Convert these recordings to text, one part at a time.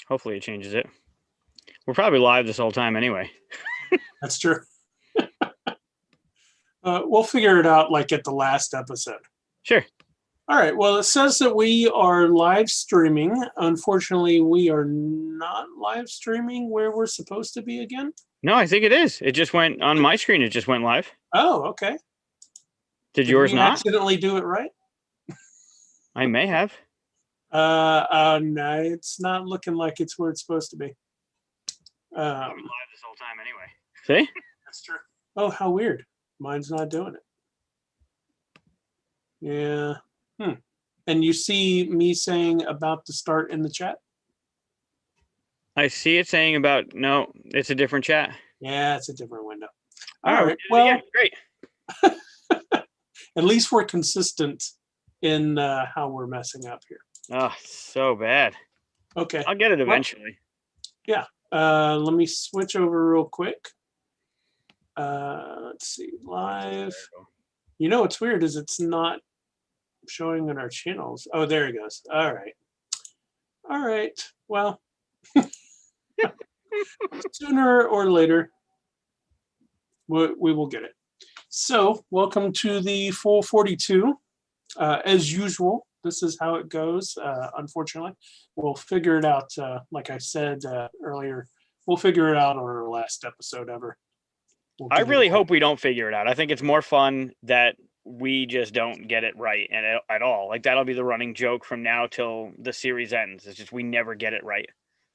Hopefully it changes it. We're probably live this whole time anyway. That's true. We'll figure it out like at the last episode. Sure. All right. Well, it says that we are live streaming. Unfortunately, we are not live streaming where we're supposed to be again. No, I think it is. It just went on my screen. It just went live. Oh, okay. Did yours we not? accidentally do it right? I may have. No, it's not looking like it's where it's supposed to be. I'm live this whole time anyway. See? That's true. Oh, how weird. Mine's not doing it. Yeah. And you see me saying about to start in the chat? I see it saying about, no, it's a different chat. Yeah, it's a different window. All right. Well, great. At least we're consistent in how we're messing up here. Oh, so bad. Okay. I'll get it eventually. Well, yeah. Let me switch over real quick. Let's see. Live. You know what's weird is it's not showing on our channels. Oh, there it goes. All right. All right. Well, sooner or later, we will get it. So, welcome to the Full 42. As usual, this is how it goes. Unfortunately, we'll figure it out. Like I said earlier, we'll figure it out on our last episode ever. I really hope we don't figure it out. I think it's more fun that we just don't get it right at all. Like, that'll be the running joke from now till the series ends. It's just we never get it right.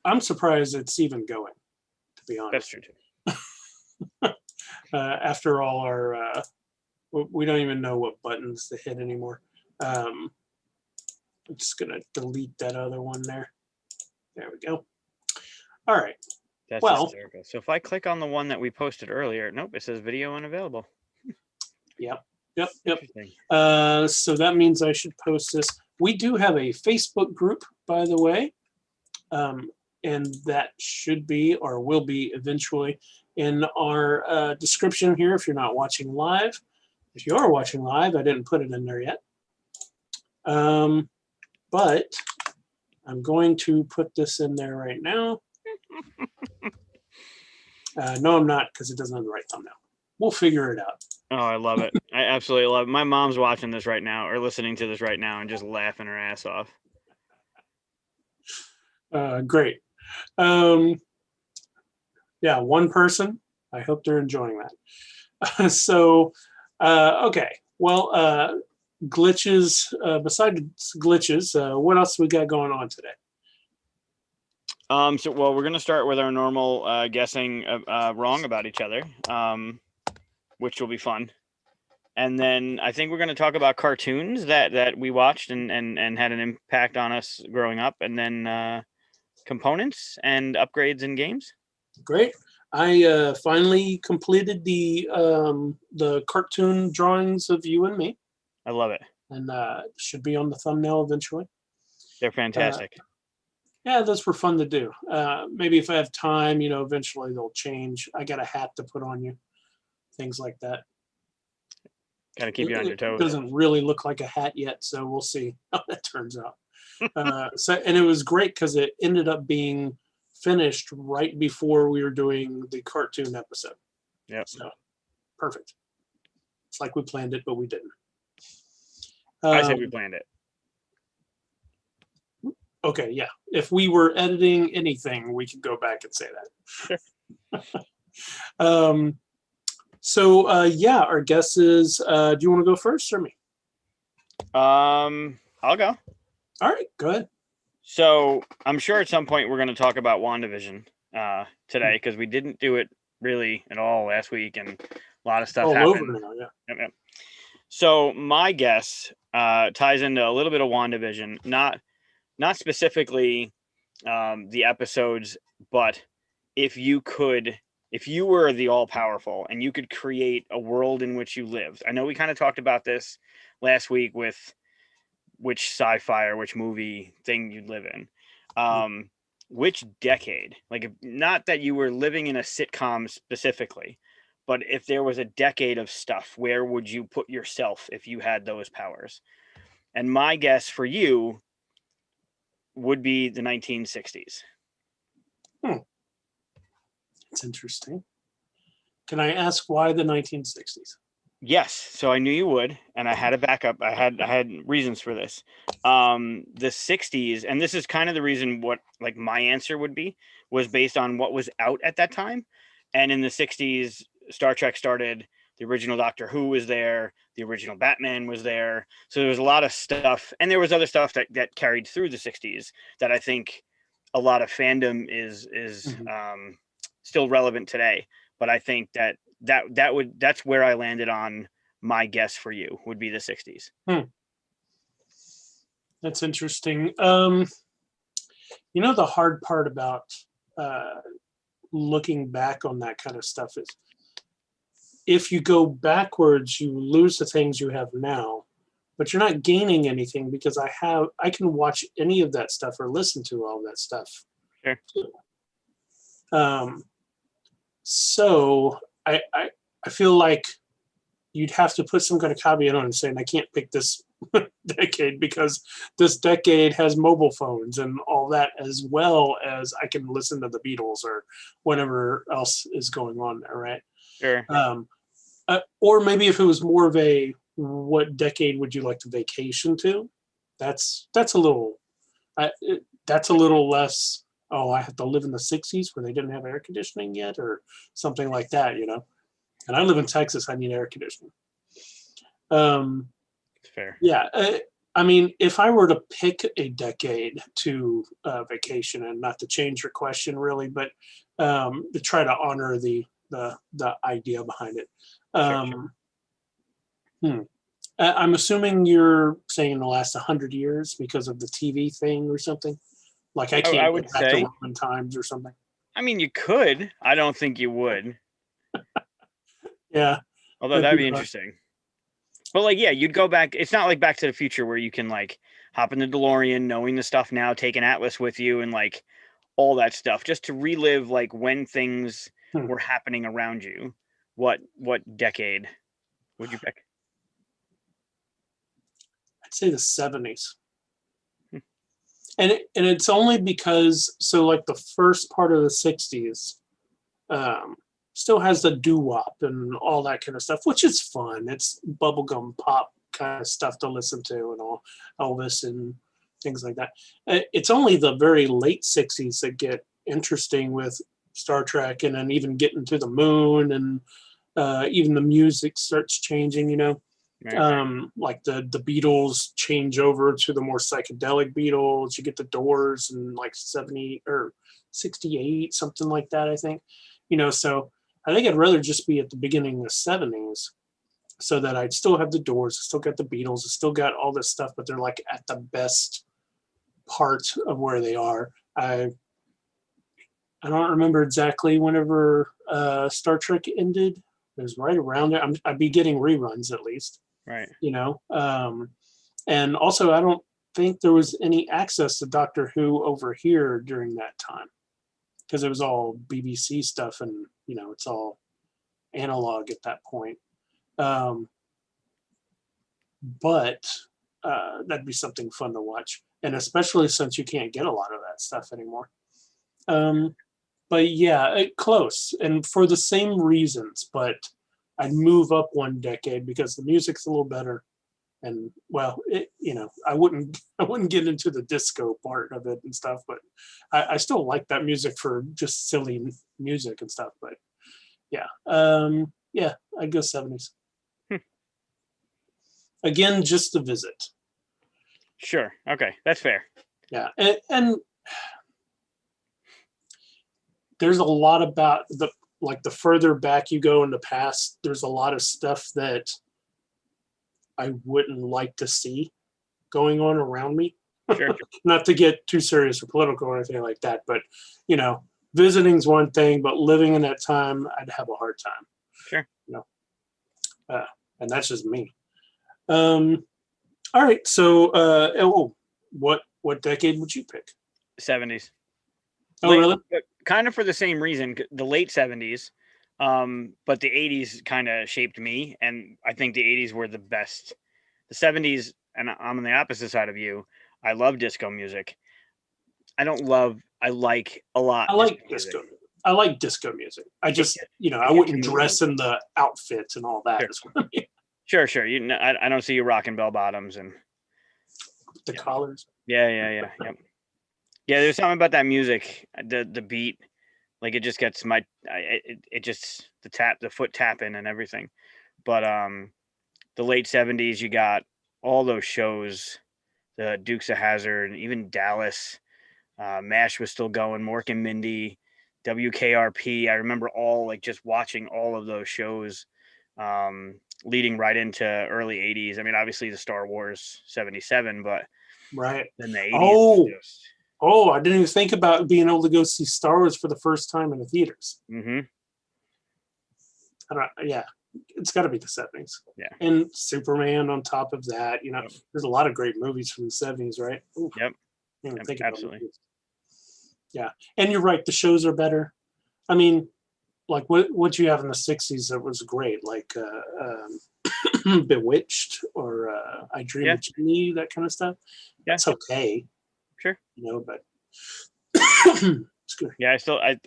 I'm surprised it's even going, to be honest. That's true too. After all our, we don't even know what buttons to hit anymore. I'm just gonna delete that other one there. There we go. All right. That's hysterical. So if I click on the one that we posted earlier, nope, it says video unavailable. Yep. So that means I should post this. We do have a Facebook group, by the way, and that should be or will be eventually in our description here if you're not watching live. If you are watching live, I didn't put it in there yet. But I'm going to put this in there right now. No, I'm not, because it doesn't have the right thumbnail. We'll figure it out. Oh, I love it. I absolutely love it. My mom's watching this right now or listening to this right now and just laughing her ass off. Great. Yeah, one person. I hope they're enjoying that. So, okay. Well, glitches, besides glitches, what else we got going on today? So we're going to start with our normal guessing wrong about each other, which will be fun. And then I think we're going to talk about cartoons that we watched and had an impact on us growing up, and then components and upgrades in games. Great. I finally completed the cartoon drawings of you and me. I love it. And should be on the thumbnail eventually. They're fantastic. Yeah, those were fun to do. Maybe if I have time, eventually they'll change. I got a hat to put on you. Things like that. Got to keep you on your toes. It doesn't really look like a hat yet, so we'll see how that turns out. And it was great because it ended up being finished right before we were doing the cartoon episode. Yeah. So perfect. It's like we planned it, but we didn't. I say we planned it. Okay, yeah. If we were editing anything, we could go back and say that. Sure. So yeah, our guess is, do you want to go first or me? I'll go. All right, go ahead. So I'm sure at some point we're going to talk about WandaVision today, because we didn't do it really at all last week, and a lot of stuff happened. Over now, yeah. Yep. So my guess ties into a little bit of WandaVision, not specifically the episodes, but if you were the all-powerful and you could create a world in which you lived. I know we kind of talked about this last week with which sci-fi or which movie thing you'd live in. Which decade? Like, not that you were living in a sitcom specifically, but if there was a decade of stuff, where would you put yourself if you had those powers? And my guess for you would be the 1960s. Hmm. It's interesting. Can I ask why the 1960s? Yes, so I knew you would, and I had a backup. I had reasons for this. The '60s, and this is kind of the reason what like my answer would be was based on what was out at that time. And in the '60s, Star Trek started. The original Doctor Who was there. The original Batman was there. So there was a lot of stuff, and there was other stuff that carried through the '60s that I think a lot of fandom is Mhm. still relevant today. But I think that's where I landed on my guess for you would be the '60s. Hmm. That's interesting. The hard part about uh, looking back on that kind of stuff is if you go backwards, you lose the things you have now, but you're not gaining anything because I can watch any of that stuff or listen to all that stuff. Sure. Um, so I feel like you'd have to put some kind of caveat on it saying I can't pick this decade because this decade has mobile phones and all that, as well as I can listen to the Beatles or whatever else is going on there, right? Sure. Or maybe if it was more of a what decade would you like to vacation to? That's a little that's a little less. Oh, I have to live in the '60s where they didn't have air conditioning yet, or something like that, And I live in Texas. I need air conditioning. Um, It's fair. yeah, I mean, if I were to pick a decade to vacation, and not to change your question really, but to try to honor the idea behind it. Sure. Sure. Um, hmm. I'm assuming you're saying in the last 100 years because of the TV thing or something. Like I I can't would get back to say. Roman times or something. I mean, you could. I don't think you would. Yeah, Although that'd that'd be be fun. interesting. But like, yeah, you'd go back. It's not like Back to the Future where you can like hop in the DeLorean, knowing the stuff now, take an atlas with you, and like all that stuff, just to relive like when things Hmm. were happening around you. What decade would you pick? I'd say the '70s. Hmm. And it's only because so like the first part of the '60s um, still has the doo wop and all that kind of stuff, which is fun. It's bubblegum pop kind of stuff to listen to and all Elvis and things like that. It's only the very late '60s that get interesting with Star Trek, and then even getting to the moon, and even the music starts changing. Right, right, Like the Beatles change over to the more psychedelic Beatles. You get the Doors in like 70 or 68, something like that, I think. So I think I'd rather just be at the beginning of the '70s so that I'd still have the Doors, I still got the Beatles, I still got all this stuff, but they're like at the best part of where they are. I don't remember exactly whenever Star Trek ended. It was right around there. I'd be getting reruns at least, right. you know. And also, I don't think there was any access to Doctor Who over here during that time because it was all BBC stuff, and it's all analog at that point. Um, but that'd be something fun to watch, and especially since you can't get a lot of that stuff anymore. Um, but yeah, close, and for the same reasons. But I'd move up one decade because the music's a little better, and well, I wouldn't get into the disco part of it and stuff, but I still like that music for just silly music and stuff. But yeah, I'd go '70s Hmm. again, just to visit. Sure. Okay, that's fair. Yeah, and there's a lot about the further back you go in the past, there's a lot of stuff that I wouldn't like to see going on around me. Sure. Not to get too serious or political or anything like that, but you know, visiting's one thing, but living in that time, I'd have a hard time. Sure. You know, uh, and that's just me. Um, all right, so what decade would you pick? '70s. Oh, Late, really? kind of for the same reason. The late '70s, but the '80s kind of shaped me, and I think the '80s were the best. The '70s, and I'm on the opposite side of you. I love disco music. I don't love. I like a lot I disco like music. disco. I like disco music. I It just, gets, I it gets wouldn't me moving. dress in the outfits and all that. Sure, Is what I mean. sure. I don't see you rocking bell bottoms and The yeah, collars. yep. Yeah, there's something about that music, the beat, like it just gets it just the foot tapping and everything. But the late '70s, you got all those shows, the Dukes of Hazzard, even Dallas. Mash was still going. Mork and Mindy, WKRP. I remember all like just watching all of those shows, leading right into early '80s. I mean, obviously the Star Wars '77, but Right. then the '80s was Oh, just. I didn't even think about being able to go see Star Wars for the first time in the theaters. Mm-hmm. Yeah, it's got to be the 70s. Yeah. And Superman on top of that. Yep. There's a lot of great movies from the 70s, right? Ooh, Yep. I didn't even think about Absolutely. movies. Yeah. And you're right, the shows are better. I mean, like what you have in the 60s that was great, like Bewitched or I Dream Yeah. of Jeannie, that kind of stuff. Yeah. That's okay, Sure. but it's good. Yeah.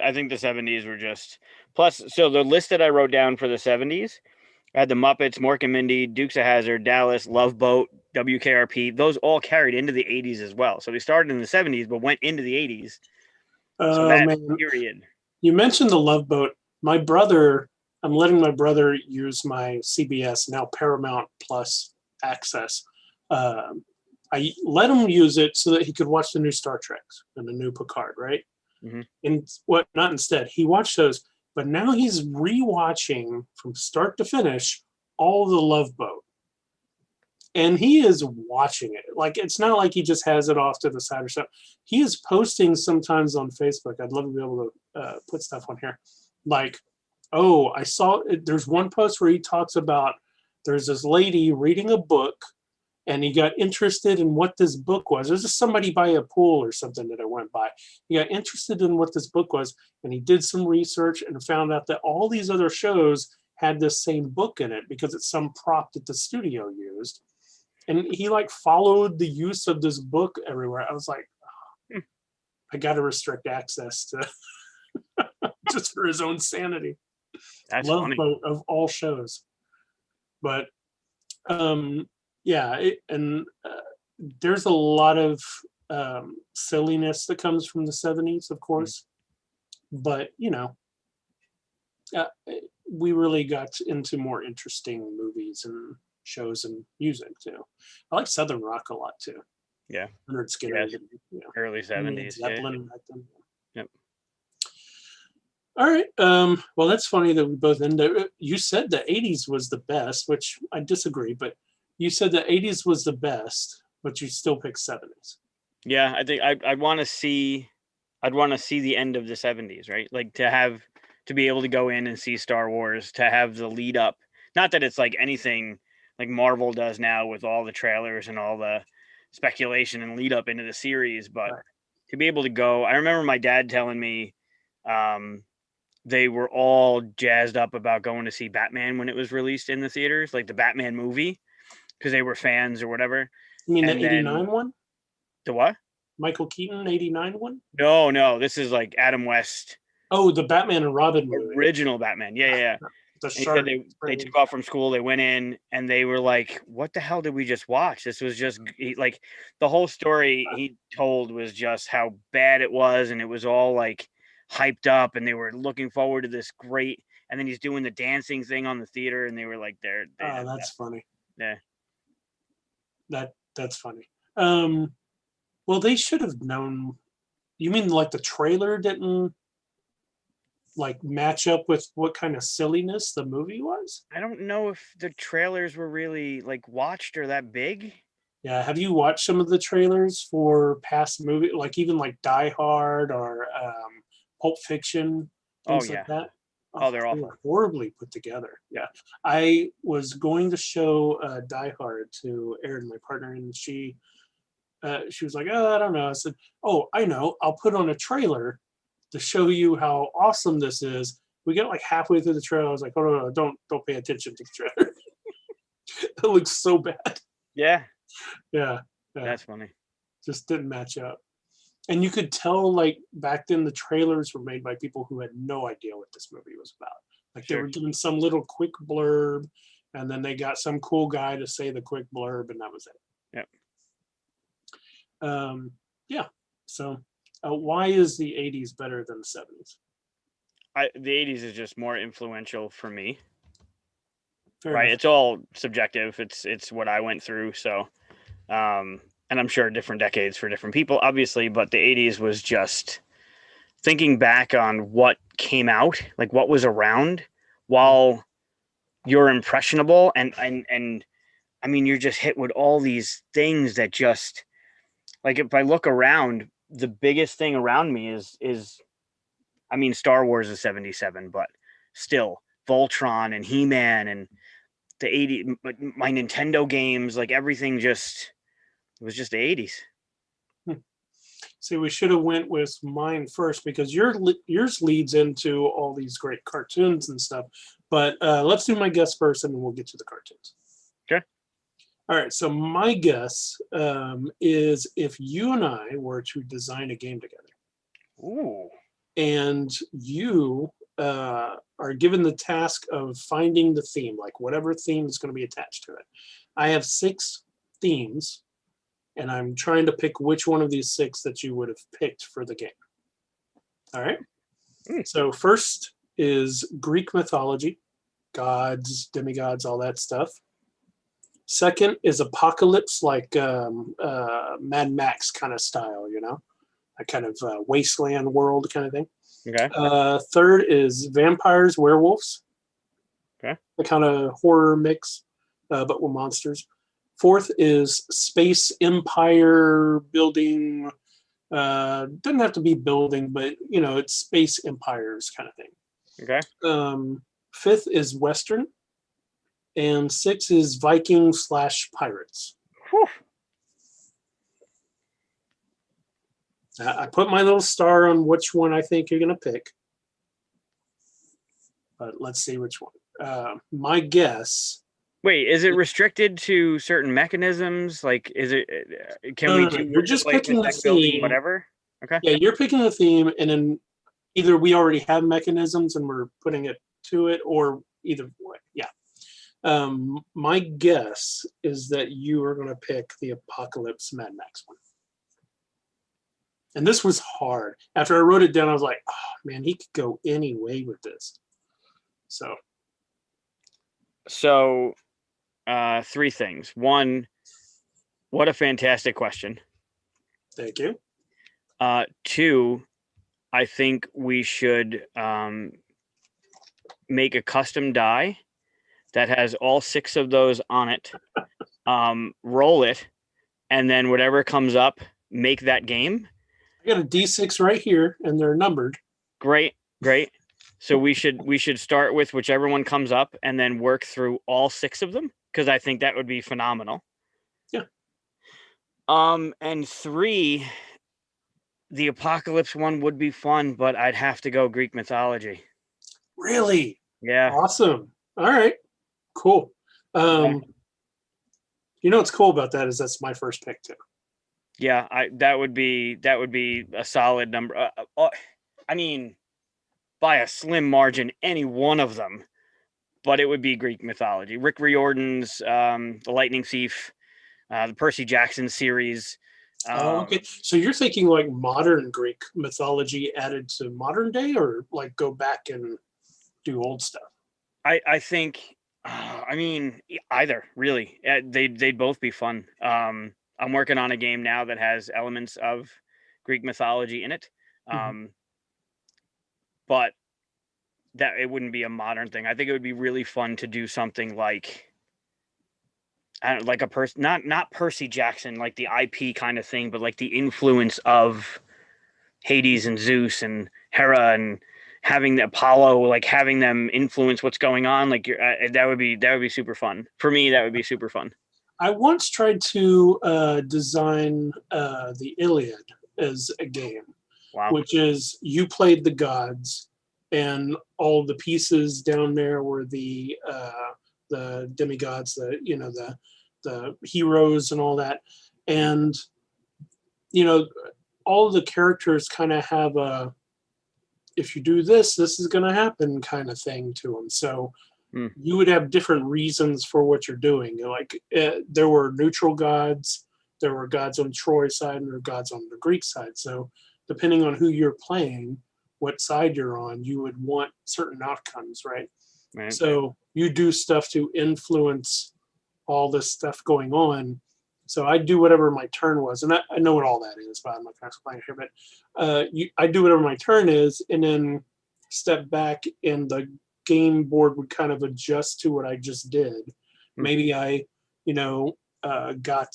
I think the '70s were just plus. So the list that I wrote down for the '70s, I had the Muppets, Mork and Mindy, Dukes of Hazzard, Dallas, Love Boat, WKRP. Those all carried into the '80s as well. So they started in the '70s, but went into the '80s. So Oh that man, period. you mentioned the Love Boat. My brother, I'm letting my brother use my CBS, now Paramount Plus access. I let him use it so that he could watch the new Star Treks and the new Picard, right? Mm-hmm. And what not instead, he watched those, but now he's rewatching from start to finish all the Love Boat. And he is watching it. Like it's not like he just has it off to the side or something. He is posting sometimes on Facebook. I'd love to be able to put stuff on here. Like, oh, I saw there's one post where he talks about there's this lady reading a book and he got interested in what this book was. There's just somebody by a pool or something that I went by. He got interested in what this book was, and he did some research and found out that all these other shows had this same book in it because it's some prop that the studio used. And he like followed the use of this book everywhere. I was like, oh, I got to restrict access to just for his own sanity. That's Love funny. Boat of all shows, but yeah, there's a lot of silliness that comes from the 70s, of course, but we really got into more interesting movies and shows and music too. I like Southern rock a lot too. Yeah. Leonard Skinner, Yes. Early '70s. Zeppelin back then. Yep. All right. Well, that's funny that we both ended. You said the 80s was the best, which I disagree, but you said the 80s was the best, but you still pick 70s. Yeah, I think I'd want to see. I'd want to see the end of the '70s, right? Like to be able to go in and see Star Wars, to have the lead up. Not that it's like anything like Marvel does now with all the trailers and all the speculation and lead up into the series, but Right. to be able to go, I remember my dad telling me they were all jazzed up about going to see Batman when it was released in the theaters, like the Batman movie, because they were fans or whatever. You mean And the then 89 one? the what? Michael Keaton 89 one? No, this is like Adam West Oh, the Batman and Robin movie. original Batman. Yeah. The And he said shark. they took off from school, they went in, and they were like, "What the hell did we just watch? This was just like the whole story he told was just how bad it was, and it was all like hyped up, and they were looking forward to this great. And then he's doing the dancing thing on the theater, and they were like, they had That's funny. yeah, That's funny. Well, they should have known. You mean like the trailer didn't like match up with what kind of silliness the movie was? I don't know if the trailers were really like watched or that big. Yeah. Have you watched some of the trailers for past movie, like even like Die Hard or Pulp Fiction, Oh things like yeah, that? oh they're They awful. were horribly put together. Yeah. I was going to show Die Hard to Erin, my partner, and she was like, "Oh, I don't know." I said, "Oh, I know. I'll put on a trailer to show you how awesome this is." We get like halfway through the trailer. I was like, "Oh no, don't pay attention to the trailer. It looks so bad." Yeah, Yeah, that's funny. just didn't match up. And you could tell, like, back then the trailers were made by people who had no idea what this movie was about. Like, they Sure. were given some little quick blurb, and then they got some cool guy to say the quick blurb, and that was it. Yep. Yeah. So, why is the 80s better than the 70s? The 80s is just more influential for me. Fair Right. enough. It's all subjective. It's what I went through. So, and I'm sure different decades for different people, obviously, but the 80s was just thinking back on what came out, like what was around while you're impressionable. And I mean, you're just hit with all these things that just, like, if I look around, the biggest thing around me is, I mean, Star Wars is 77, but still Voltron and He-Man and the 80s, my Nintendo games, like everything just, it was just the 80s. See, we should have went with mine first because yours leads into all these great cartoons and stuff. But let's do my guess first, and then we'll get to the cartoons. Okay. All right. So my guess is if you and I were to design a game together, Ooh. and you are given the task of finding the theme, like whatever theme is going to be attached to it. I have 6 themes, and I'm trying to pick which one of these 6 that you would have picked for the game. All right. So first is Greek mythology, gods, demigods, all that stuff. Second is apocalypse, like Mad Max kind of style, you know, a kind of wasteland world kind of thing. Okay. Third is vampires, werewolves. Okay. A kind of horror mix, but with monsters. Fourth is space empire building. Doesn't have to be building, but you know, it's space empires kind of thing. Okay. Fifth is Western, and 6 is Viking / pirates. Whew. I put my little star on which one I think you're going to pick. But let's see which one. My guess. Wait, is it restricted to certain mechanisms? Like, is it? Can we do? You're just picking the deck building, theme. whatever. Okay. Yeah, you're picking the theme, and then either we already have mechanisms and we're putting it to it, or either way. Yeah. My guess is that you are going to pick the Apocalypse Mad Max one. And this was hard. After I wrote it down, I was like, oh, man, he could go any way with this. So, 3 things. 1, what a fantastic question. Thank you. 2, I think we should make a custom die that has all 6 of those on it. Roll it, and then whatever comes up, make that game. I got a D6 right here, and they're numbered. Great. So we should start with whichever one comes up, and then work through all 6 of them, because I think that would be phenomenal. Yeah. And 3, the Apocalypse one would be fun, but I'd have to go Greek mythology. Really? Yeah. Awesome. All right. Cool. Okay. You know what's cool about that is that's my first pick too. Yeah, that would be a solid number. I mean, by a slim margin, any one of them, but it would be Greek mythology. Rick Riordan's The Lightning Thief, the Percy Jackson series. Okay. So you're thinking like modern Greek mythology added to modern day, or like go back and do old stuff? I think, I mean, either, really. They'd both be fun. I'm working on a game now that has elements of Greek mythology in it. But that it wouldn't be a modern thing. I think it would be really fun to do something like, I don't, like a person, not Percy Jackson, like the IP kind of thing, but like the influence of Hades and Zeus and Hera, and having the Apollo, like having them influence what's going on. Like that would be super fun for me. That would be super fun. I once tried to design the Iliad as a game. Wow. Which is you played the gods, and all the pieces down there were the demigods, the heroes and all that. And you know, all of the characters kind of have a, if you do this, this is going to happen kind of thing to them. So you would have different reasons for what you're doing. Like there were neutral gods, there were gods on Troy's side, and there were gods on the Greek side. So depending on who you're playing, what side you're on, you would want certain outcomes, right? So you do stuff to influence all this stuff going on. So I do whatever my turn was, and I know what all that is, but I'm not going to explain it here. But I do whatever my turn is, and then step back, and the game board would kind of adjust to what I just did. Maybe I, got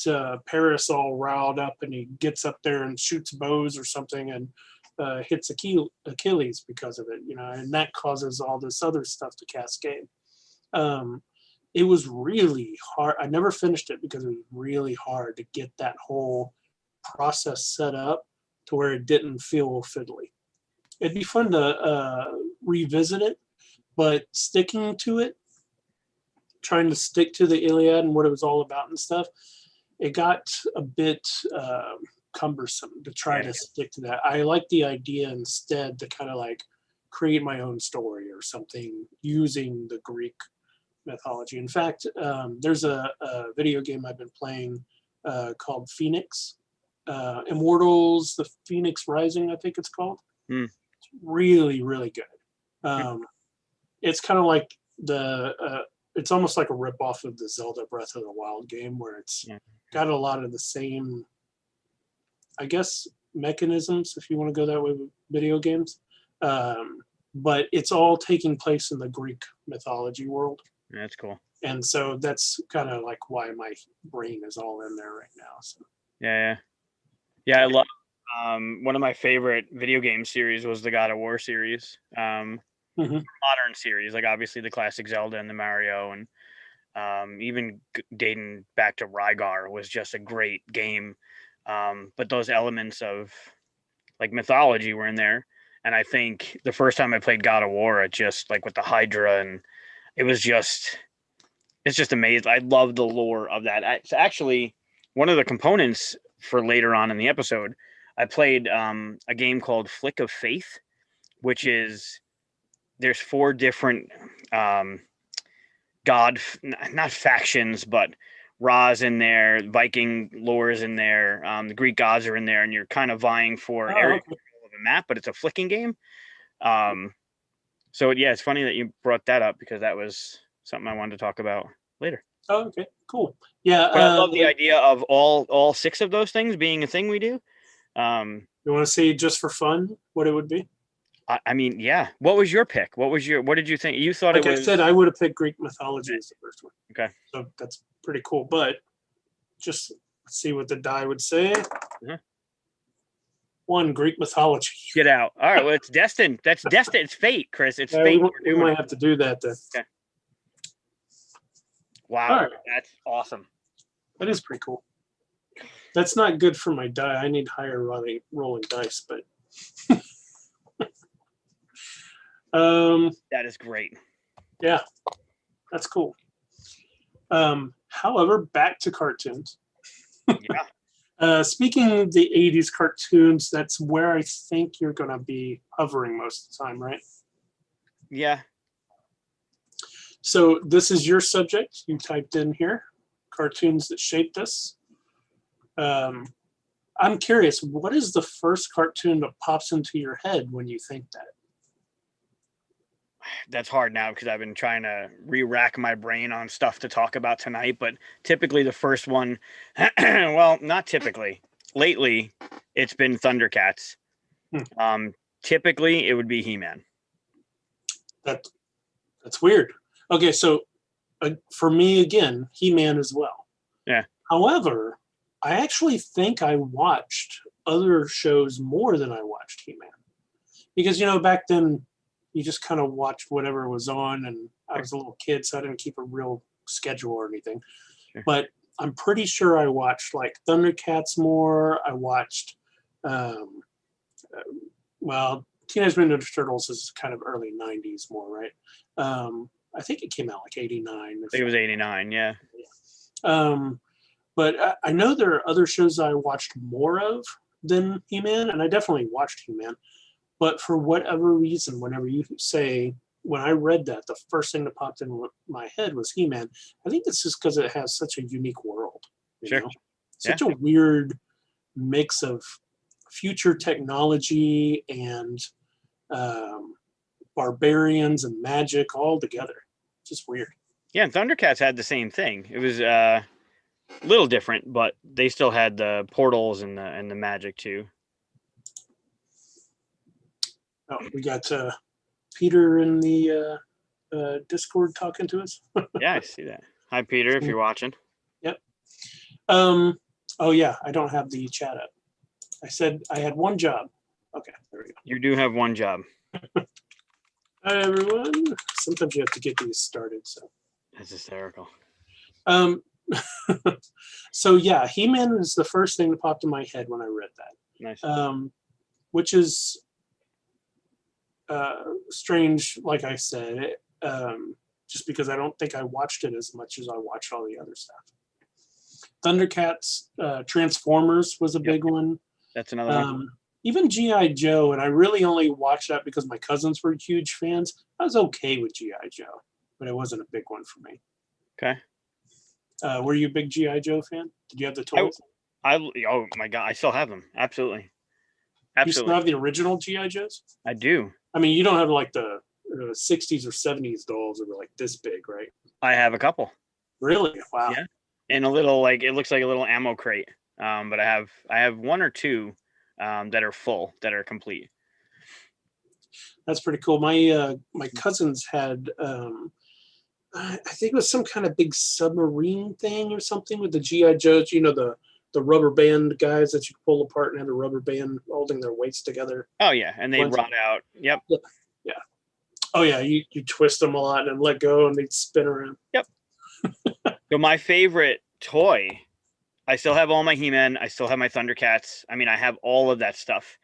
Paris all riled up, and he gets up there and shoots bows or something, and hits Achilles because of it, and that causes all this other stuff to cascade. It was really hard. I never finished it because it was really hard to get that whole process set up to where it didn't feel fiddly. It'd be fun to revisit it, but sticking to it, trying to stick to the Iliad and what it was all about and stuff, it got a bit cumbersome to try to stick to that. I like the idea instead to kind of like create my own story or something using the Greek mythology. In fact, there's a video game I've been playing called Phoenix, Immortals, the Phoenix Rising, I think it's called. It's really, really good. It's kind of like it's almost like a ripoff of the Zelda Breath of the Wild game, where it's got a lot of the same, I guess, mechanisms, if you want to go that way with video games. But it's all taking place in the Greek mythology world. That's cool. And so that's kind of like why my brain is all in there right now. So. Yeah. I love one of my favorite video game series was the God of War series. Modern series, like obviously the classic Zelda and the Mario, and even dating back to Rygar was just a great game. But those elements of like mythology were in there. And I think the first time I played God of War, it just like with the Hydra, and it's just amazing. I love the lore of that. It's actually one of the components for later on in the episode. I played a game called Flick of Faith, which is there's 4 different not factions, but Ra's in there, Viking lore is in there, the Greek gods are in there, and you're kind of vying for area control of a map, but it's a flicking game. So yeah, it's funny that you brought that up because that was something I wanted to talk about later. Oh, okay, cool. Yeah, but I love the idea of all 6 of those things being a thing we do. You want to see just for fun what it would be? I mean, yeah. What was your pick? What did you think? You thought like it was? I said, I would have picked Greek mythology as the first one. Okay. So that's pretty cool. But just see what the die would say. 1, Greek mythology. Get out. All right. Well, it's destined. That's destined. It's fate, Chris. It's fate. We might have to do that then. Okay. Wow. Right. That's awesome. That is pretty cool. That's not good for my die. I need higher rolling dice, but that is great. Yeah, that's cool. However, back to cartoons. Yeah. Speaking of the 80s cartoons, that's where I think you're going to be hovering most of the time, right? Yeah. So this is your subject. You typed in here, cartoons that shaped us. I'm curious, what is the first cartoon that pops into your head when you think that? That's hard now because I've been trying to re-rack my brain on stuff to talk about tonight, but typically the first one, well, not typically. Lately, it's been Thundercats. Typically, it would be He-Man. That's weird. Okay, so for me, again, He-Man as well. Yeah. However, I actually think I watched other shows more than I watched He-Man. Because, back then, you just kind of watched whatever was on, and I was a little kid, so I didn't keep a real schedule or anything. Sure. But I'm pretty sure I watched, like, Thundercats more. I watched, Teenage Mutant Ninja Turtles is kind of early 90s more, right? I think it came out like 89. I think it was 89, yeah. But I know there are other shows I watched more of, than He-Man, and I definitely watched He-Man. But for whatever reason, whenever you say, when I read that, the first thing that popped in my head was He-Man. I think it's just because it has such a unique world. Sure. Such a weird mix of future technology and barbarians and magic all together. Just weird. Yeah, and Thundercats had the same thing. It was a little different, but they still had the portals and the magic too. Oh, we got Peter in the Discord talking to us. Yeah, I see that. Hi, Peter, if you're watching. Yep. Oh yeah, I don't have the chat up. I said I had one job. Okay, there we go. You do have one job. Hi everyone. Sometimes you have to get these started. So that's hysterical. So yeah, He-Man is the first thing that popped in my head when I read that. Nice. Which is strange, like I said, just because I don't think I watched it as much as I watched all the other stuff. Thundercats, Transformers was a big one. That's another one. Even G.I. Joe, and I really only watched that because my cousins were huge fans. I was okay with G.I. Joe, but it wasn't a big one for me. Okay. Were you a big G.I. Joe fan? Did you have the toys? Oh my God, I still have them. Absolutely. You still have the original G.I. Joes? I do. I mean, you don't have like the 60s or 70s dolls that were like this big, right? I have a couple. Really? Wow. Yeah. And a little, like, it looks like a little ammo crate. But I have one or two that are full, that are complete. That's pretty cool. My cousins had I think it was some kind of big submarine thing or something with the G.I. Joes, you know, the rubber band guys that you pull apart and had a rubber band holding their weights together. Oh yeah, and they rot out. Yep. Yeah. Oh yeah, you twist them a lot and let go and they'd spin around. Yep. So my favorite toy, I still have all my He-Man, I still have my Thundercats. I mean, I have all of that stuff.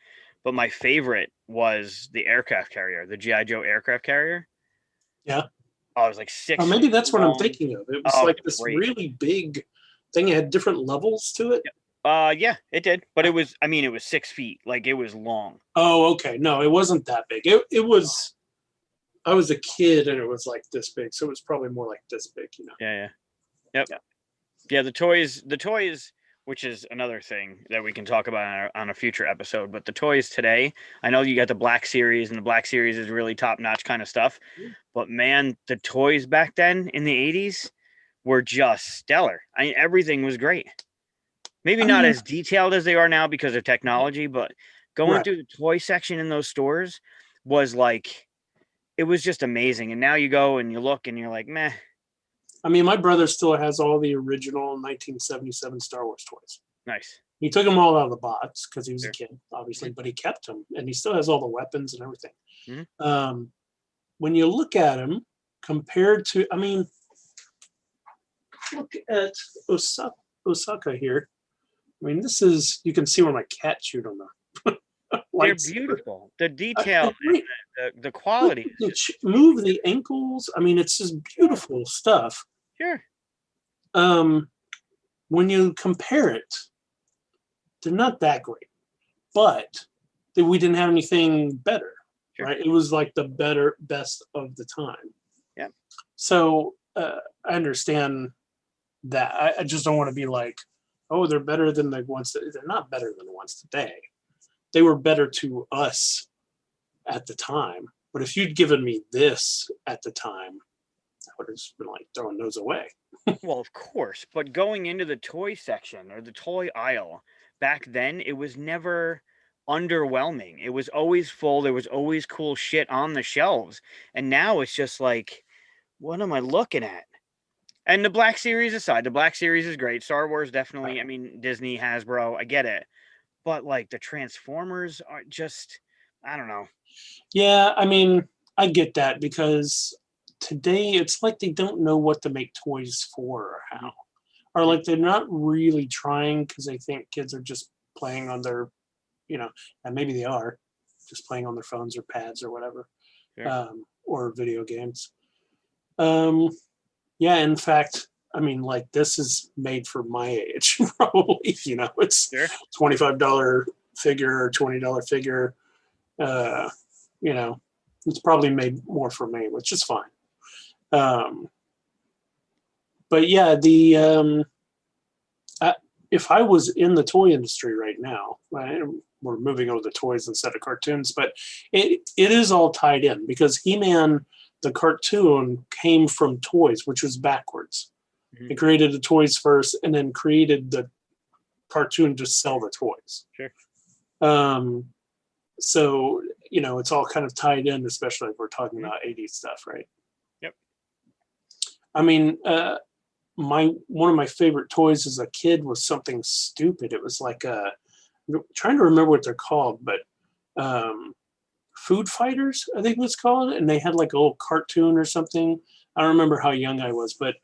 But my favorite was the aircraft carrier, the G.I. Joe aircraft carrier. Yeah. Oh, it was like 6. Oh, maybe that's what I'm thinking of. It was like this great. really big thing. It had different levels to it. Yeah, it did. But it was 6 feet. Like, it was long. Oh, okay. No, it wasn't that big. It was, I was a kid and it was like this big. So it was probably more like this big, you know? Yeah. Yep. Yeah, the toys, which is another thing that we can talk about on a future episode. But the toys today, I know you got the Black Series, and the Black Series is really top-notch kind of stuff. But man, the toys back then in the 80s were just stellar. I mean, everything was great. Maybe not as detailed as they are now because of technology, but going through the toy section in those stores was like, it was just amazing. And now you go and you look and you're like, meh. I mean, my brother still has all the original 1977 Star Wars toys. Nice. He took them all out of the box because he was a kid, obviously, but he kept them, and he still has all the weapons and everything. Mm-hmm. When you look at him compared to, I mean, look at Osaka here. I mean, this is, you can see where my cat chewed on the They're beautiful. The detail, the quality. Move the ankles. I mean, it's just beautiful stuff. Sure. When you compare it, they're not that great, but we didn't have anything better, right? It was like the best of the time. Yeah. So I understand that. I just don't want to be like, oh, they're better than the ones that they're not better than the ones today. They were better to us at the time. But if you'd given me this at the time, I would have just been like throwing those away. Well, of course. But going into the toy section or the toy aisle back then, it was never underwhelming. It was always full. There was always cool shit on the shelves. And now it's just like, what am I looking at? And the Black Series aside, the Black Series is great. Star Wars, definitely. I mean, Disney, Hasbro, I get it. But like the Transformers are just, I don't know. Yeah, I mean, I get that because today it's like they don't know what to make toys for or how. Or like they're not really trying because they think kids are just playing on their, you know, and maybe they are just playing on their phones or pads or whatever, or video games. Yeah, in fact, I mean, like this is made for my age, probably. You know, it's $25 figure or $20 figure, you know, it's probably made more for me, which is fine. But yeah, if I was in the toy industry right now, we're moving over to toys instead of cartoons, but it is all tied in because He-Man, the cartoon, came from toys, which was backwards. Mhm. They created the toys first and then created the cartoon to sell the toys. Sure. So, you know, it's all kind of tied in, especially if we're talking Mhm. about 80s stuff, right? Yep. I mean, one of my favorite toys as a kid was something stupid. It was like I'm trying to remember what they're called, but Food Fighters, I think it was called, and they had like a little cartoon or something. I don't remember how young I was, but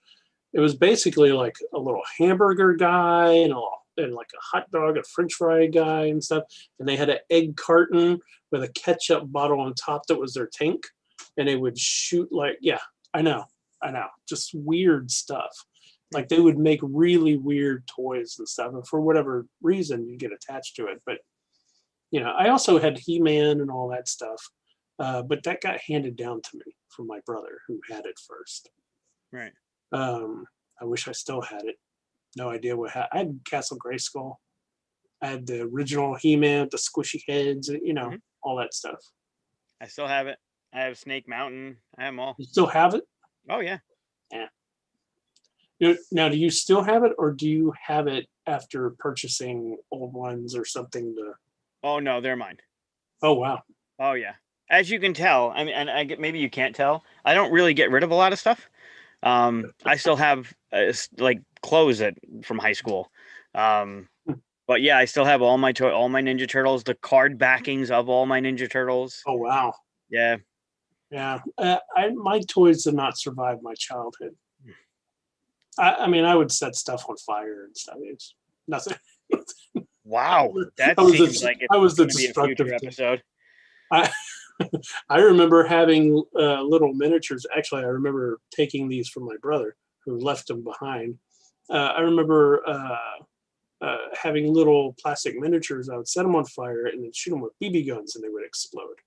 it was basically like a little hamburger guy and like a hot dog, a French fry guy and stuff. And they had an egg carton with a ketchup bottle on top that was their tank, and they would shoot like, yeah, I know, just weird stuff. Like they would make really weird toys and stuff, and for whatever reason, you get attached to it. But you know, I also had He-Man and all that stuff, but that got handed down to me from my brother who had it first. Right. I wish I still had it. No idea I had Castle Grayskull. I had the original He-Man, the squishy heads, you know, all that stuff. I still have it. I have Snake Mountain. I have them all. You still have it? Oh yeah. Yeah. Now, do you still have it, or do you have it after purchasing old ones or something? Oh no, they're mine. Oh wow. Oh yeah. As you can tell, I mean, and maybe you can't tell. I don't really get rid of a lot of stuff. I still have like clothes from high school. But yeah, I still have all my Ninja Turtles, the card backings of all my Ninja Turtles. Oh wow. Yeah. Yeah. My toys did not survive my childhood. I mean, I would set stuff on fire and stuff. It's nothing. Wow, that I was seems the, like it's I was the going to be a destructive future kid. episode. I remember having little miniatures. Actually, I remember taking these from my brother who left them behind. I remember having little plastic miniatures. I would set them on fire and then shoot them with BB guns, and they would explode.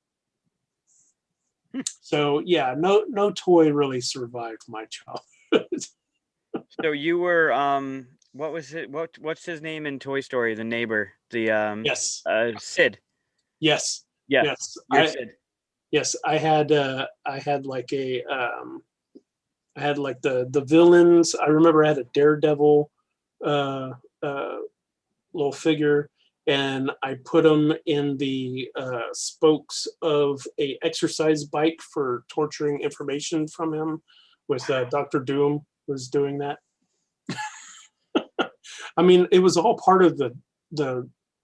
So yeah, no toy really survived my childhood. So you were what was it? What's his name in Toy Story? The neighbor, the Yes. Sid. Yes. Yeah. Yes. Sid. Yes, I had like I had like the villains. I remember I had a Daredevil little figure, and I put them in the spokes of a exercise bike for torturing information from him. With Dr. Doom was doing that. I mean, it was all part of the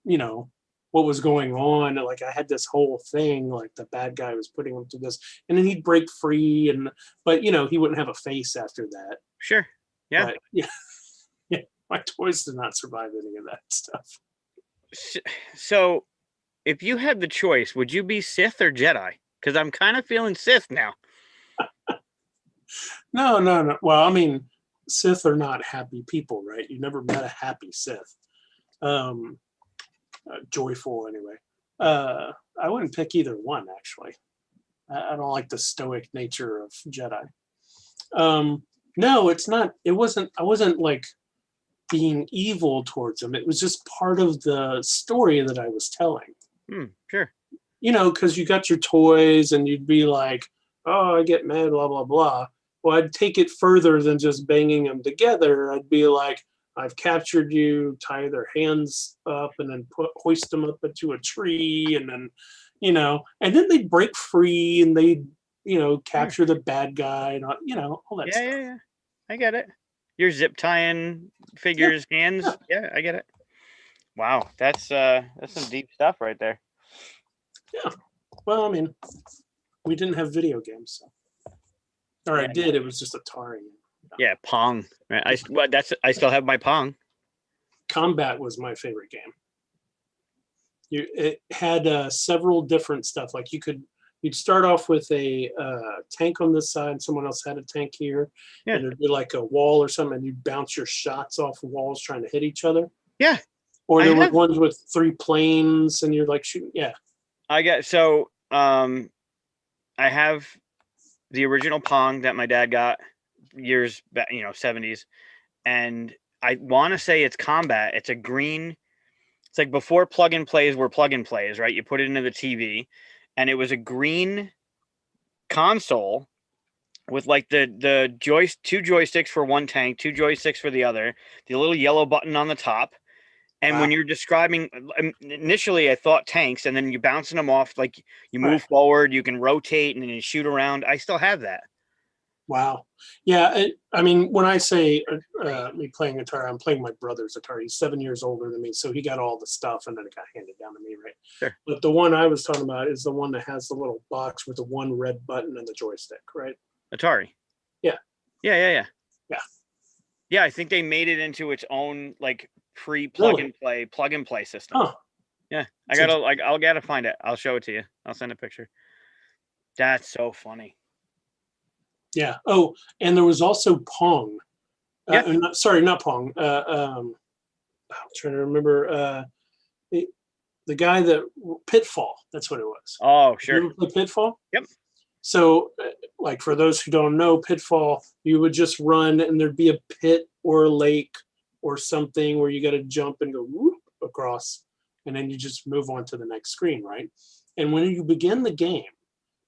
you know what was going on. Like I had this whole thing, like the bad guy was putting him through this, and then he'd break free, but you know he wouldn't have a face after that. Sure. Yeah. But yeah, yeah, my toys did not survive any of that stuff. So, if you had the choice, would you be Sith or Jedi? Because I'm kind of feeling Sith now. No. Well, I mean, Sith are not happy people, right? You never met a happy Sith. Joyful, anyway. I wouldn't pick either one, actually. I don't like the stoic nature of Jedi. No, it's not. It wasn't. I wasn't like being evil towards them. It was just part of the story that I was telling. Sure. You know, because you got your toys and you'd be like, oh, I get mad, blah, blah, blah. Well, I'd take it further than just banging them together. I'd be like, I've captured you, tie their hands up and then hoist them up into a tree. And then, you know, and then they'd break free and they'd, you know, capture the bad guy and, you know, all that stuff. Yeah. I get it. You're zip tying figures' hands. Yeah, I get it. Wow, that's some deep stuff right there. Yeah. Well, I mean, we didn't have video games, so. Or I did. It was just Atari. Yeah, Pong. I still have my Pong. Combat was my favorite game. It had several different stuff. Like you'd start off with a tank on this side, and someone else had a tank here, and it'd be like a wall or something, and you'd bounce your shots off walls trying to hit each other. Yeah. Or I there were have ones with 3 planes and you're like shooting. Yeah. I got so I have the original Pong that my dad got years back, 70s, and I want to say it's combat. It's a green. It's like before plug and plays were plug and plays, right? You put it into the TV, and it was a green console with like the two joysticks for one tank, two joysticks for the other, the little yellow button on the top. And Wow. when you're describing, initially I thought tanks, and then you're bouncing them off, like you Right. move forward, you can rotate, and then you shoot around. I still have that. Wow. Yeah. I mean, when I say Great. me playing guitar, I'm playing my brother's guitar. He's 7 years older than me. So he got all the stuff and then it got handed down to me, right? Sure. But the one I was talking about is the one that has the little box with the one red button and the joystick, right? Atari. Yeah. Yeah. Yeah. Yeah, I think they made it into its own like Really? plug and play system. Huh. Yeah, That's I'll gotta find it. I'll show it to you. I'll send a picture. That's so funny. Yeah. Oh, and there was also Pong. Yeah. Not Pong. I'm trying to remember the guy that Pitfall. That's what it was. Oh, You sure. ever play Pitfall? Yep. So, like for those who don't know, Pitfall, you would just run and there'd be a pit or a lake or something where you got to jump and go whoop across, and then you just move on to the next screen, right? And when you begin the game,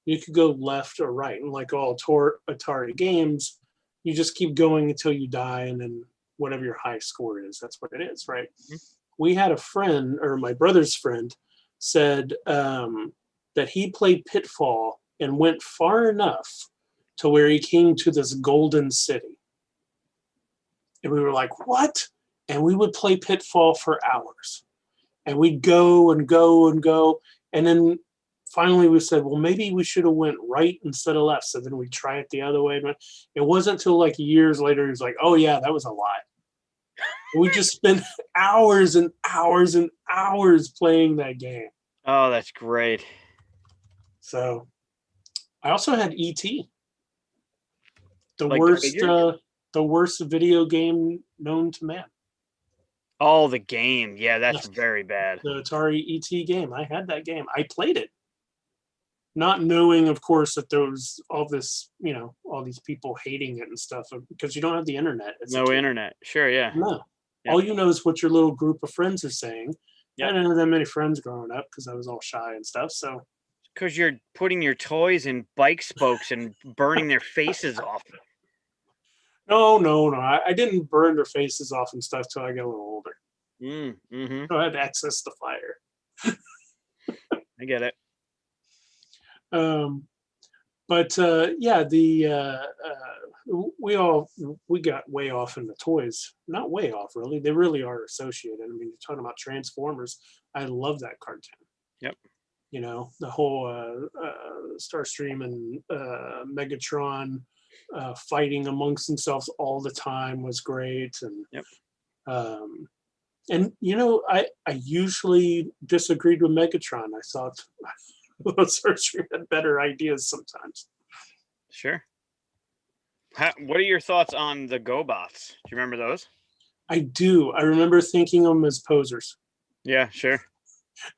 you could go left or right, and like all Atari games, you just keep going until you die, and then whatever your high score is, that's what it is, right? Mhm. We had a friend, or my brother's friend, said that he played Pitfall and went far enough to where he came to this golden city. And we were like, what? And we would play Pitfall for hours. And we'd go and go and go. And then finally we said, well, maybe we should have went right instead of left. So then we try it the other way. But it wasn't until like years later, he was like, oh yeah, that was a lie. We just spent hours and hours and hours playing that game. Oh, that's great. So I also had ET, the Like the worst, figure? the worst video game known to man. Oh, the game. Yeah, that's Yes, very bad. the Atari ET game. I had that game. I played it, not knowing, of course, that there was all this, all these people hating it and stuff because you don't have the internet as a No kid. internet. Sure, yeah. No, Yep. all you know is what your little group of friends are saying. Yep. I didn't have that many friends growing up because I was all shy and stuff. So Because you're putting your toys in bike spokes and burning their faces off. no. I didn't burn their faces off and stuff till I got a little older. Mm-hmm. So I had access to fire. I get it. But yeah, we got way off in the toys. Not way off, really. They really are associated. I mean, you're talking about Transformers. I love that cartoon. Yep. The whole Starscream and Megatron fighting amongst themselves all the time was great. And Yep. I usually disagreed with Megatron. I thought Starscream had better ideas sometimes. Sure. What are your thoughts on the GoBots? Do you remember those? I do. I remember thinking them as posers. Yeah, sure.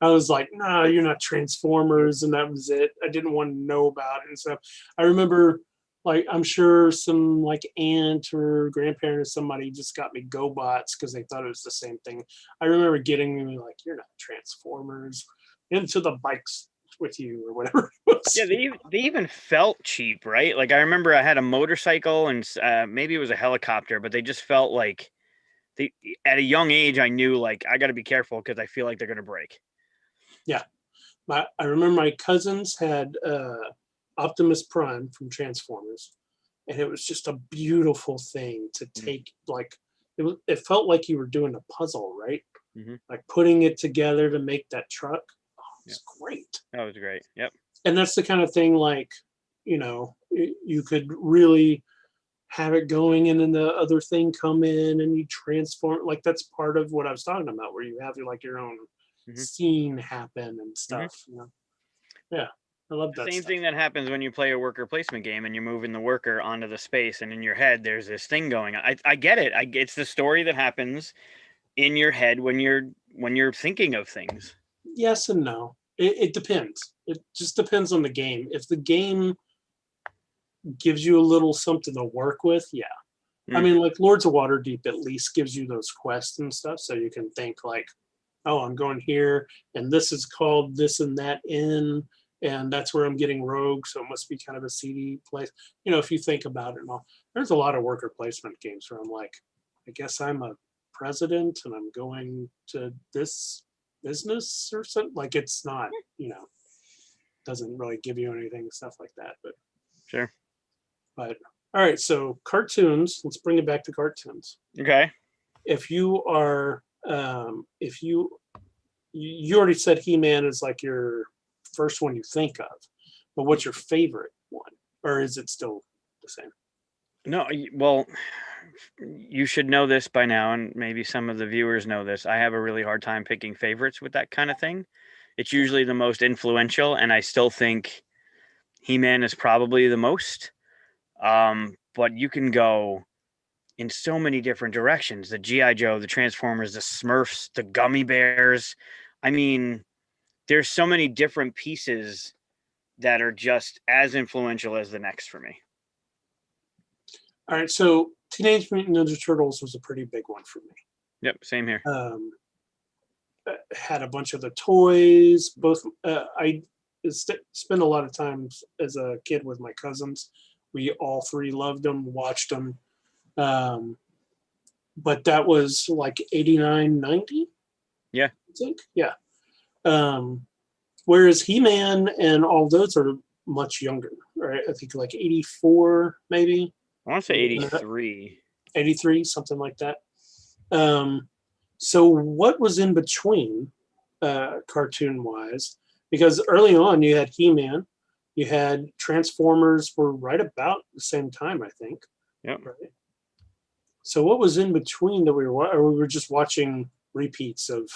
I was like, no, you're not Transformers, and that was it. I didn't want to know about it and stuff. I remember, like, I'm sure some like aunt or grandparent or somebody just got me GoBots because they thought it was the same thing. I remember getting me like, you're not Transformers, into the bikes with you or whatever it was. Yeah, they even felt cheap, right? Like I remember I had a motorcycle and maybe it was a helicopter, but they just felt like at a young age I knew like I got to be careful because I feel like they're gonna break. Yeah, I remember my cousins had Optimus Prime from Transformers, and it was just a beautiful thing to take. Like it felt like you were doing a puzzle, right? Mm-hmm. Like putting it together to make that truck. Oh, it's great. That was great. Yep. And that's the kind of thing like, you could really have it going and then the other thing come in and you transform. Like that's part of what I was talking about, where you have like your own scene happen and stuff. Yeah, I love that. Same thing that happens when you play a worker placement game and you're moving the worker onto the space, and in your head there's this thing going on. I get it. It's the story that happens in your head when you're thinking of things. Yes and no. It depends. It just depends on the game. If the game gives you a little something to work with, yeah. I mean, like Lords of Waterdeep at least gives you those quests and stuff, so you can think like, oh, I'm going here, and this is called this and that inn, and that's where I'm getting rogue, so it must be kind of a seedy place. You know, if you think about it and all, there's a lot of worker placement games where I'm like, I guess I'm a president and I'm going to this business or something. Like it's not, doesn't really give you anything, stuff like that. But Sure. But all right, so cartoons. Let's bring it back to cartoons. Okay. If you are, if you already said He-Man is like your first one you think of, but what's your favorite one, or is it still the same? No, well, you should know this by now, and maybe some of the viewers know this. I have a really hard time picking favorites with that kind of thing. It's usually the most influential, and I still think He-Man is probably the most. But you can go in so many different directions. The G.I. Joe, the Transformers, the Smurfs, the Gummy Bears. I mean, there's so many different pieces that are just as influential as the next for me. All right, so Teenage Mutant Ninja Turtles was a pretty big one for me. Yep, same here. Had a bunch of the toys. Both I spent a lot of time as a kid with my cousins. We all three loved them, watched them. But that was like 89, 90? Yeah. I think. Yeah. Whereas He-Man and all those are much younger, right? I think like 84, maybe. I want to say 83. 83, something like that. So what was in between, cartoon-wise? Because early on you had He-Man, you had Transformers were right about the same time, I think. Yep. Right. So what was in between that we were just watching repeats of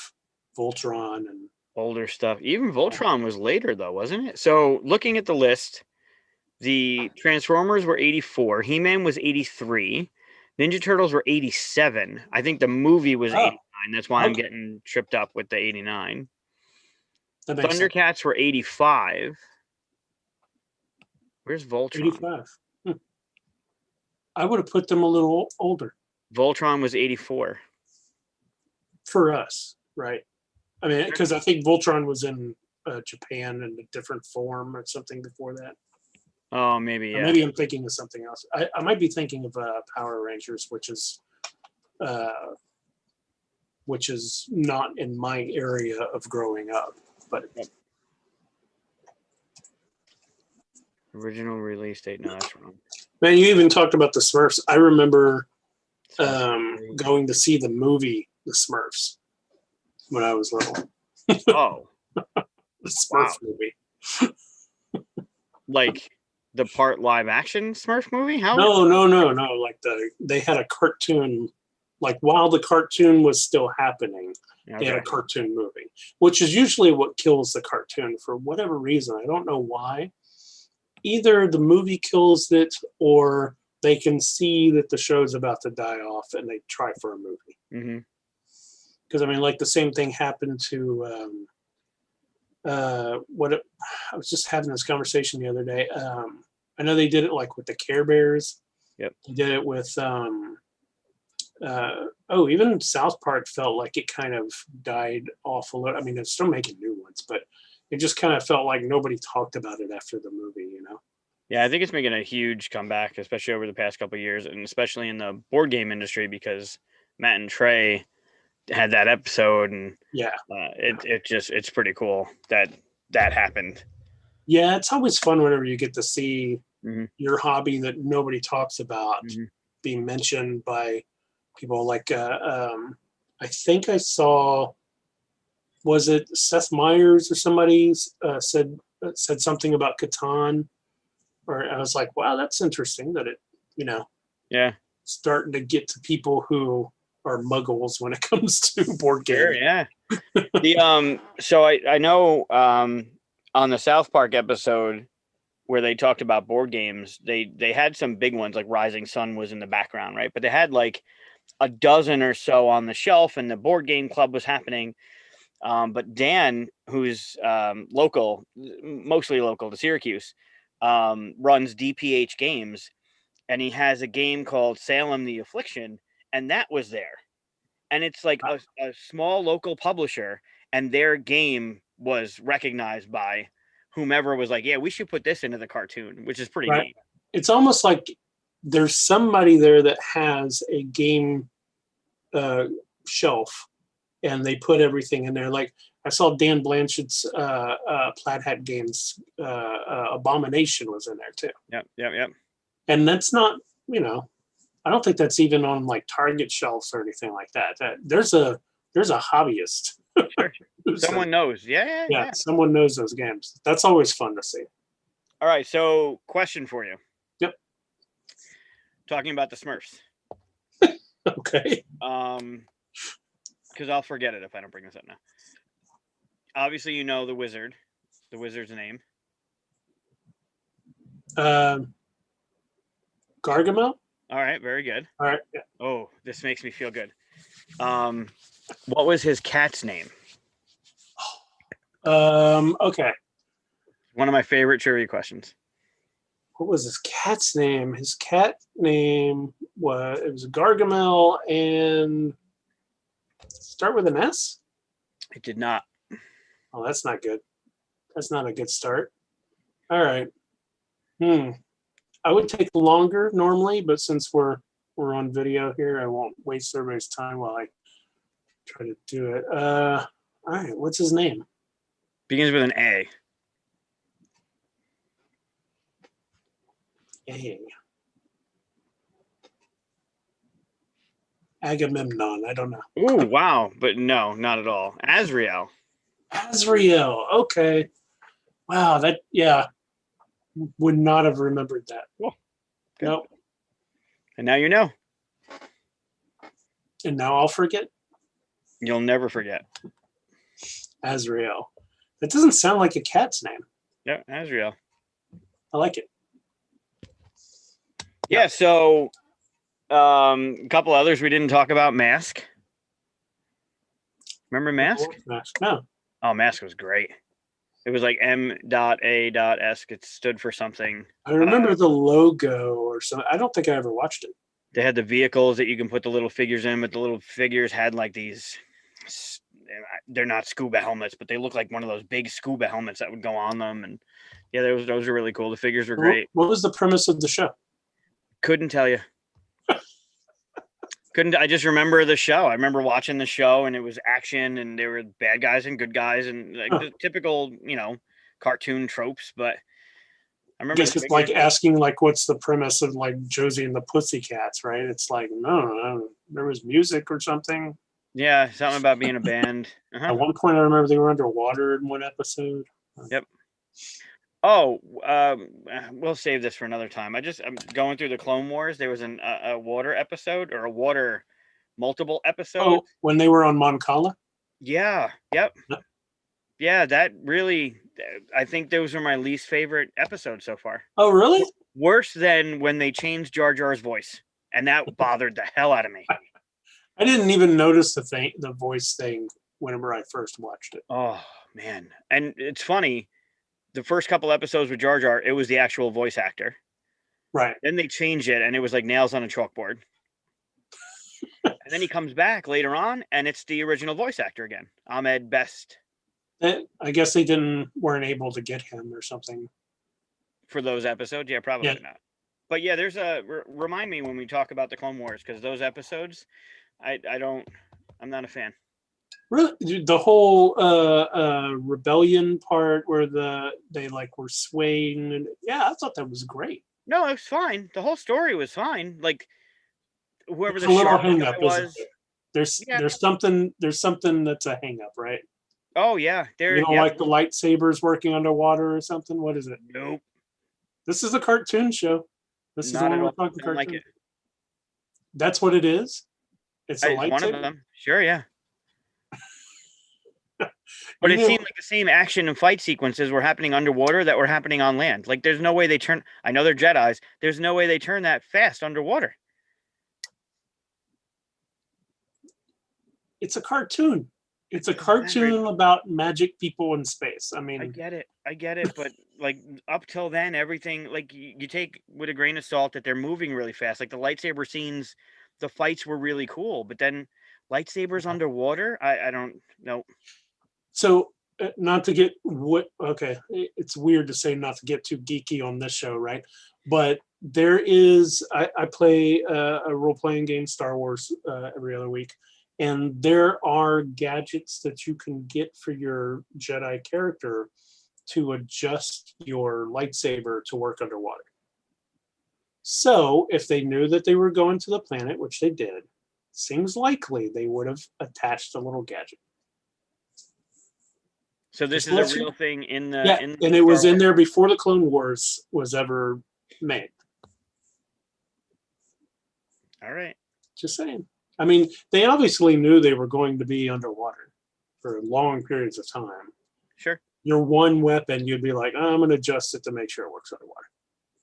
Voltron and older stuff. Even Voltron was later though, wasn't it? So looking at the list, the Transformers were 84, He-Man was 83, Ninja Turtles were 87. I think the movie was 89. That's why I'm getting tripped up with the 89. Thundercats were 85. Where's Voltron? 85. I would have put them a little older. Voltron was 84. For us, right? I mean, because I think Voltron was in Japan in a different form or something before that. Oh, maybe, yeah. Or maybe I'm thinking of something else. I might be thinking of Power Rangers, which is not in my area of growing up. But original release date? No, that's wrong. Man, you even talked about the Smurfs. I remember going to see the movie The Smurfs when I was little. Oh. The Smurf movie. Like the part live action Smurf movie? How? No. Like they had a cartoon, like while the cartoon was still happening, they had a cartoon movie, which is usually what kills the cartoon for whatever reason. I don't know why. Either the movie kills it or they can see that the show's about to die off and they try for a movie. Because I mean, like the same thing happened to I was just having this conversation the other day. I know they did it like with the Care Bears. Yep. They did it with even South Park felt like it kind of died off a little. I mean, they're still making new ones, but it just kind of felt like nobody talked about it after the movie, Yeah, I think it's making a huge comeback, especially over the past couple of years, and especially in the board game industry because Matt and Trey had that episode, and it's pretty cool that happened. Yeah, it's always fun whenever you get to see your hobby that nobody talks about being mentioned by people. Like I think I saw, was it Seth Meyers or somebody said something about Catan, or I was like, wow, that's interesting that it starting to get to people who are muggles when it comes to board games. Sure, yeah. So I know on the South Park episode where they talked about board games, they had some big ones like Rising Sun was in the background, right? But they had like a dozen or so on the shelf, and the board game club was happening. But Dan, who's local, mostly local to Syracuse, runs DPH Games, and he has a game called Salem the Affliction, and that was there. And it's like a small local publisher, and their game was recognized by whomever was like, yeah, we should put this into the cartoon, which is pretty neat. It's almost like there's somebody there that has a game shelf, and they put everything in there. Like I saw Dan Blanchard's Plaid Hat Games Abomination was in there too. Yep. And that's not, I don't think that's even on like Target shelves or anything like that. There's a hobbyist. Sure. Someone knows. Yeah. Someone knows those games. That's always fun to see. All right. So, question for you. Yep. Talking about the Smurfs. Okay. Because I'll forget it if I don't bring this up now. Obviously, you know the wizard. The wizard's name. Gargamel. All right. Very good. All right. Yeah. Oh, this makes me feel good. What was his cat's name? Okay. One of my favorite trivia questions. What was his cat's name? His cat name was Gargamel, and start with an S? It did not. Oh, that's not good. That's not a good start. All right. I would take longer normally, but since we're on video here, I won't waste everybody's time while I try to do it. All right. What's his name? Begins with an A. A. Agamemnon. I don't know. Ooh, wow. But no, not at all. Azrael. Azrael. Okay. Wow. Would not have remembered that. Cool. Nope. And now you know. And now I'll forget. You'll never forget. Azrael. That doesn't sound like a cat's name. Yeah, Azrael. I like it. Yeah, so a couple others we didn't talk about. Mask. Remember Mask? No. Oh, Mask was great. It was like M.A.S. It stood for something. I remember the logo or something. I don't think I ever watched it. They had the vehicles that you can put the little figures in, but the little figures had like these, they're not scuba helmets, but they look like one of those big scuba helmets that would go on them. And yeah, those are really cool. The figures were great. What was the premise of the show? Couldn't tell you. I just remember the show. I remember watching the show, and it was action, and there were bad guys and good guys, and like the typical, cartoon tropes. But I remember. I guess it's like asking, like, what's the premise of like Josie and the Pussycats, right? It's like, no, there was music or something. Yeah, something about being a band. At one point, I remember they were underwater in one episode. Yep. Oh, we'll save this for another time. I'm going through the Clone Wars. There was a water episode or a water multiple episode. Oh, when they were on Mon Cala? Yeah. Yep. Yeah, that really, I think those are my least favorite episodes so far. Oh, really? Worse than when they changed Jar Jar's voice. And that bothered the hell out of me. I didn't even notice the voice thing whenever I first watched it. Oh, man. And it's funny. The first couple episodes with Jar Jar, it was the actual voice actor. Right. Then they changed it, and it was like nails on a chalkboard. And then he comes back later on, and it's the original voice actor again, Ahmed Best. I guess they weren't able to get him or something. For those episodes? Yeah, probably not. But yeah, there's remind me when we talk about the Clone Wars, because those episodes, I'm not a fan. Really, the whole rebellion part where they like were swaying, and yeah, I thought that was great. No, it was fine. The whole story was fine. Like whoever the little hang up was, there's something that's a hang up, right? Oh yeah, like the lightsabers working underwater or something. What is it? Nope. This is a cartoon show. This is the one we're talking cartoon. Like it. That's what it is. It's a lightsaber. One of them. Sure, yeah. But it seemed like the same action and fight sequences were happening underwater that were happening on land. Like, there's no way they turn. I know they're Jedis. There's no way they turn that fast underwater. it's a cartoon. It's a Doesn't matter. cartoon about magic people in space. I mean, I get it, but like up till then, everything like you take with a grain of salt that they're moving really fast. Like the lightsaber scenes, the fights were really cool, but then lightsabers underwater, I don't know. so not to get what okay, it's weird to say not to get too geeky on this show, right? But there is I play a role playing game, Star Wars, every other week, and there are gadgets that you can get for your Jedi character to adjust your lightsaber to work underwater. So if they knew that they were going to the planet, which they did, seems likely they would have attached a little gadget. So this Just is a lets you- real thing in Yeah, the and it was Star in Wars. there before the Clone Wars was ever made. All right. Just saying. I mean, they obviously knew they were going to be underwater for long periods of time. Sure. Your one weapon, you'd be like, oh, I'm going to adjust it to make sure it works underwater.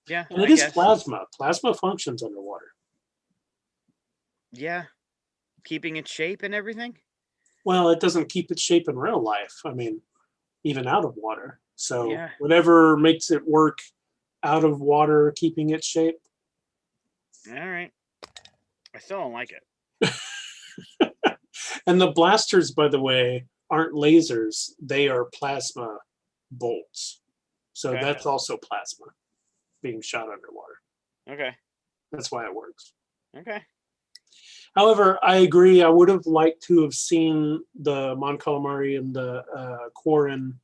Yeah. And it I is guess. plasma. Plasma functions underwater. Yeah. Keeping its shape and everything. Well, it doesn't keep its shape in real life. I mean, even out of water. So Yeah. whatever makes it work out of water, keeping its shape. All right. I still don't like it. And the blasters, by the way, aren't lasers. They are plasma bolts. So Okay. that's also plasma being shot underwater. Okay. That's why it works. Okay. However, I agree. I would have liked to have seen the Mon Calamari and the Quarren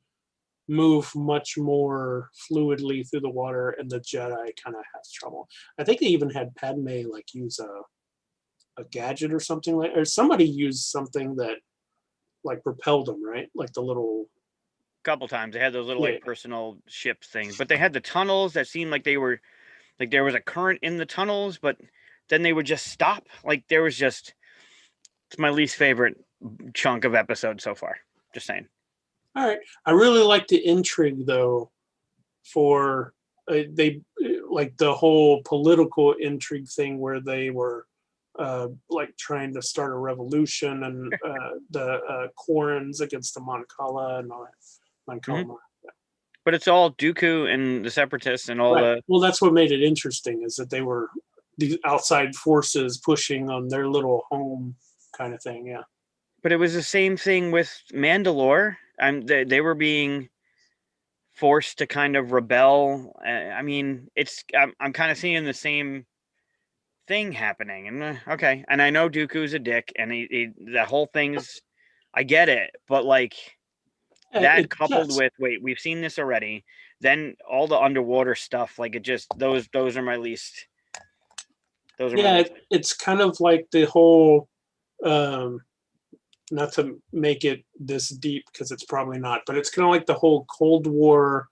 move much more fluidly through the water, and the Jedi kind of has trouble. I think they even had Padme like use a gadget or something like, or somebody used something that like propelled them, right? Like the little. Couple times they had those little Yeah. like personal ship things, but they had the tunnels that seemed like they were like there was a current in the tunnels, but then they would just stop. Like there was just it's my least favorite chunk of episode so far. Just saying. All right, I really like the intrigue though, for they like the whole political intrigue thing where they were like trying to start a revolution and the Quarrens against the Mon Cala and all that. Mon Calamari. But it's all Dooku and the Separatists and all Right. the Well, that's what made it interesting is that they were these outside forces pushing on their little home kind of thing. Yeah. but it was the same thing with Mandalore. They were being forced to kind of rebel. I mean, I'm kind of seeing the same thing happening. And okay, and I know Dooku's a dick, and the whole thing's I get it, but like that It coupled just, with we've seen this already. Then all the underwater stuff, like it just those are my least. Those are my yeah, least. it's kind of like the whole not to make it this deep because it's probably not, but it's kind of like the whole Cold War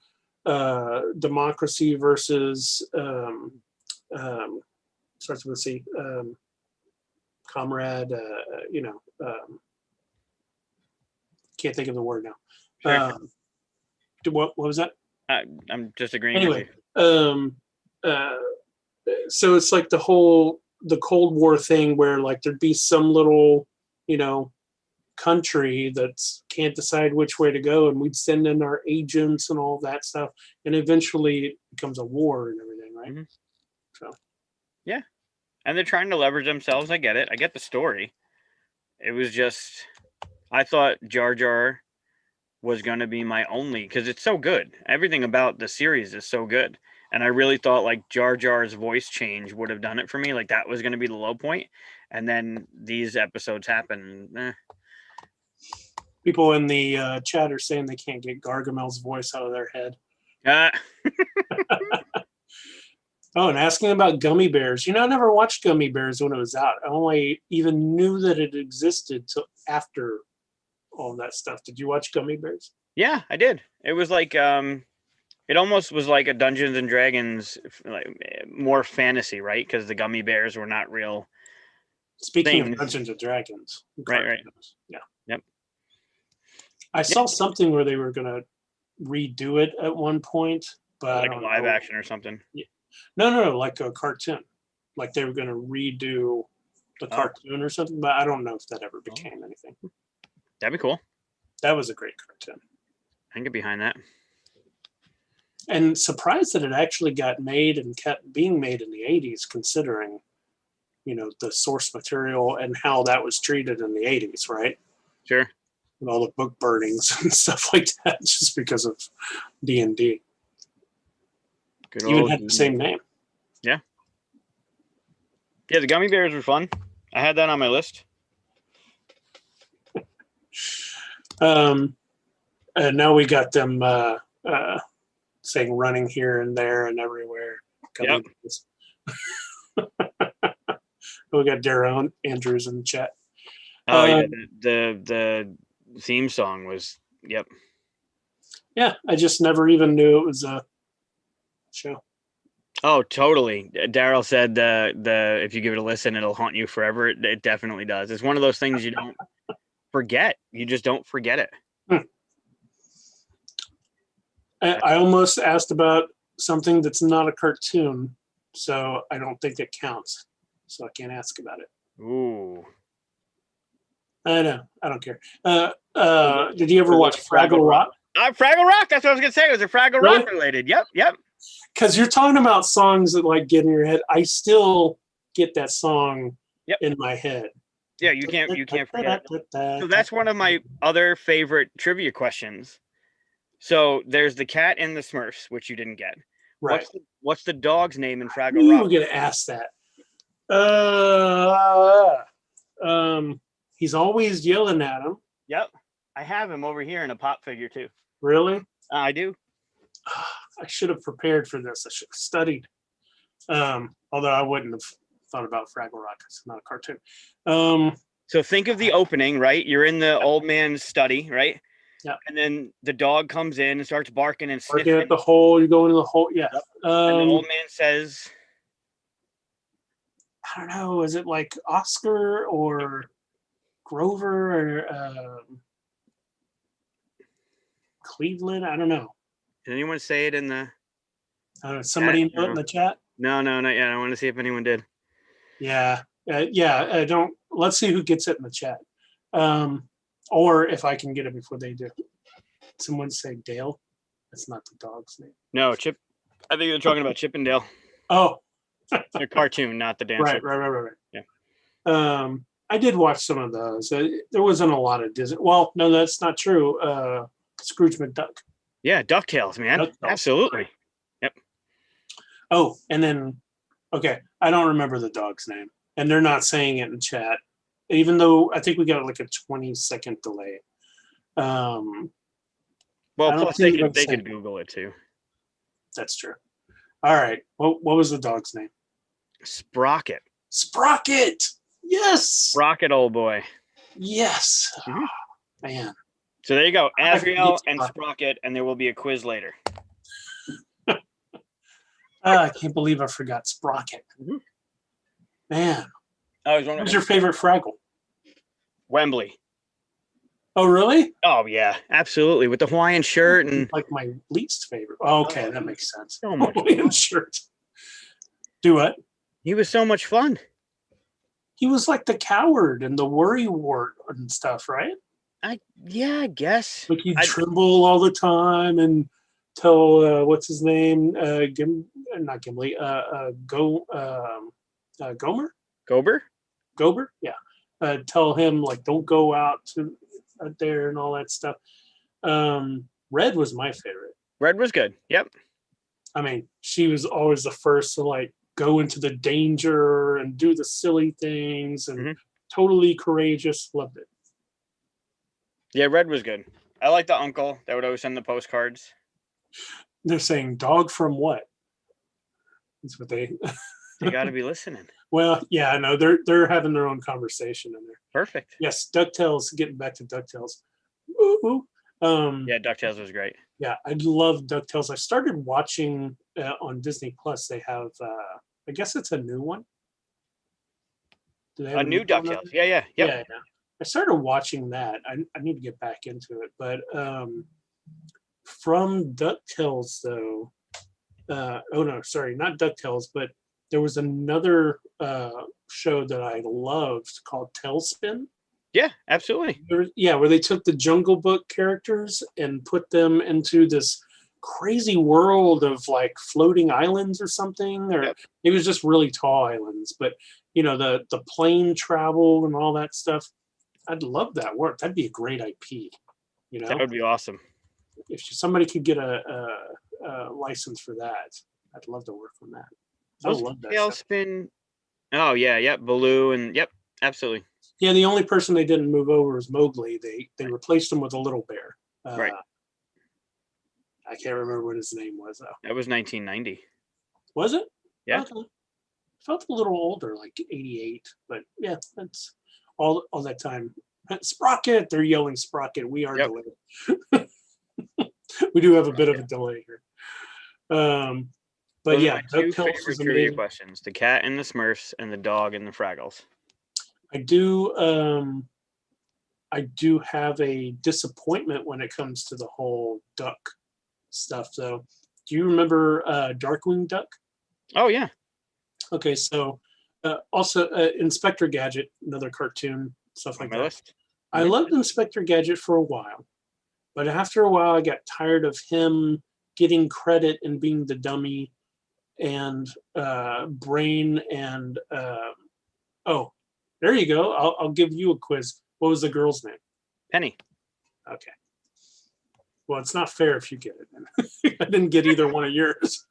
democracy versus starts with a C, comrade, can't think of the word now. Sure. What was that? I'm just agreeing Anyway, with you. So it's like the Cold War thing where like there'd be some little, country that can't decide which way to go, and we'd send in our agents and all that stuff, and eventually it becomes a war and everything, right? Mhm. So Yeah, and they're trying to leverage themselves. I get it. I get the story. It was just I thought Jar Jar was going to be my only because it's so good. Everything about the series is so good. And I really thought like Jar Jar's voice change would have done it for me. Like that was going to be the low point. And then these episodes happen. people in the chat are saying they can't get Gargamel's voice out of their head. Uh, Oh, and asking about gummy bears. I never watched Gummy Bears when it was out. I only even knew that it existed till after all that stuff. Did you watch Gummy Bears? yeah, I did. It was like it almost was like a Dungeons and Dragons, like more fantasy, right? Because the gummy bears were not real. Speaking of Things. Dungeons and Dragons. Right. cartoons, Yeah. Yep. I saw something where they were going to redo it at one point, but Like I a don't live know. action or something. No, like a cartoon. Like they were going to redo the Oh. cartoon or something, but I don't know if that ever became anything. That'd be cool. That was a great cartoon. I can get behind that. And surprised that it actually got made and kept being made in the 80s, considering, the source material and how that was treated in the 80s, right? Sure. With all the book burnings and stuff like that, just because of D&D. Good Even old had the same name. Yeah. Yeah, the gummy bears were fun. I had that on my list. And now we got them saying running here and there and everywhere. Yep. We got Daryl Andrews in the chat. Oh yeah, the theme song was yep. Yeah, I just never even knew it was a show. Oh, totally. Daryl said the if you give it a listen, it'll haunt you forever. It definitely does. It's one of those things you don't forget. You just don't forget it. I almost asked about something that's not a cartoon, so I don't think it counts. So I can't ask about it. Ooh. I know. I don't care. Did you ever watch Fraggle Rock? Fraggle Rock. That's what I was gonna say. It was a Fraggle Rock related. Yep. Because you're talking about songs that like get in your head. I still get that song in my head. Yeah, you can't forget it. So that's one of my other favorite trivia questions. So there's the cat in the Smurfs, which you didn't get. Right. What's the dog's name in Fraggle Rock? You were gonna ask that. He's always yelling at him. Yep. I have him over here in a pop figure too. Really? I do. I should have prepared for this. I should have studied. Although I wouldn't have thought about Fraggle Rock. It's not a cartoon. So think of the opening, right? You're in the old man's study, right? Yeah. And then the dog comes in and starts barking and sniffing. Barking at the hole. You go into the hole. Yeah. Yep. And the old man says, I don't know. Is it like Oscar or Grover or Cleveland? I don't know. Did anyone say it in the? Somebody know it in the chat? No, not yet. I want to see if anyone did. Yeah. Don't. Let's see who gets it in the chat. Or if I can get it before they do. Someone say Dale. That's not the dog's name. No, Chip. I think you're talking about Chip and Dale. Oh. The cartoon, not the dancer. Right. Yeah. I did watch some of those. There wasn't a lot of Disney. Well, no, that's not true. Scrooge McDuck. Yeah, DuckTales, man. DuckTales. Absolutely. Yep. Oh, and then, okay, I don't remember the dog's name. And they're not saying it in chat, even though I think we got like a 20-second delay. Well, plus they could Google it too. That's true. All right. What was the dog's name? Sprocket. Sprocket. Yes. Sprocket, old boy. Yes. Mm-hmm. Man. So there you go. Azrael and Sprocket, and there will be a quiz later. I can't believe I forgot Sprocket. Mm-hmm. Man. Who's your favorite Fraggle? Wembley. Oh, really? Oh, yeah. Absolutely. With the Hawaiian shirt and like my least favorite. Okay, that makes sense. So much Hawaiian shirt. Do what? He was so much fun. He was like the coward and the worrywart and stuff, right? I guess. Like he'd tremble all the time and tell what's his name? Not Gimli. Gomer? Gober? Yeah. Tell him like don't go out there and all that stuff. Red was my favorite. Red was good. Yep. I mean, she was always the first to like go into the danger and do the silly things and totally courageous. Loved it. Yeah, Red was good. I like the uncle that would always send the postcards. They're saying dog from what? That's what they got to be listening. Well, yeah, I know they're having their own conversation in there. Perfect. Yes, DuckTales. Getting back to DuckTales. Ooh. Yeah, DuckTales was great. Yeah, I love DuckTales. I started watching on Disney Plus. They have, I guess it's a new one. Do they have a new DuckTales? Yeah. I started watching that. I need to get back into it. But from DuckTales, though, oh no, sorry, not DuckTales, but there was another show that I loved called Tailspin. Yeah, absolutely. Yeah, where they took the Jungle Book characters and put them into this crazy world of like floating islands or something, or Yep. it was just really tall islands. But the plane travel and all that stuff. I'd love that work. That'd be a great IP. That would be awesome. If somebody could get a license for that, I'd love to work on that. I love that stuff. Tailspin. Oh yeah, yep. Baloo and yep, absolutely. Yeah, the only person they didn't move over was Mowgli. They replaced him with a little bear. Right. I can't remember what his name was though. That was 1990. Was it? Yeah. Okay. Felt a little older, like 88, but yeah, that's all that time. Sprocket, they're yelling Sprocket. We are delayed. We do have a bit of a delay here. But Those yeah, are my two DuckTales favorite is trivia amazing. questions: the cat and the Smurfs, and the dog and the Fraggles. I do have a disappointment when it comes to the whole duck stuff, though. Do you remember Darkwing Duck? Oh yeah. Okay, so also Inspector Gadget, another cartoon, stuff like On my that. list. I loved Inspector Gadget for a while, but after a while, I got tired of him getting credit and being the dummy, and Brain and oh, there you go. I'll give you a quiz. What was the girl's name? Penny. Okay. Well, it's not fair if you get it. I didn't get either one of yours.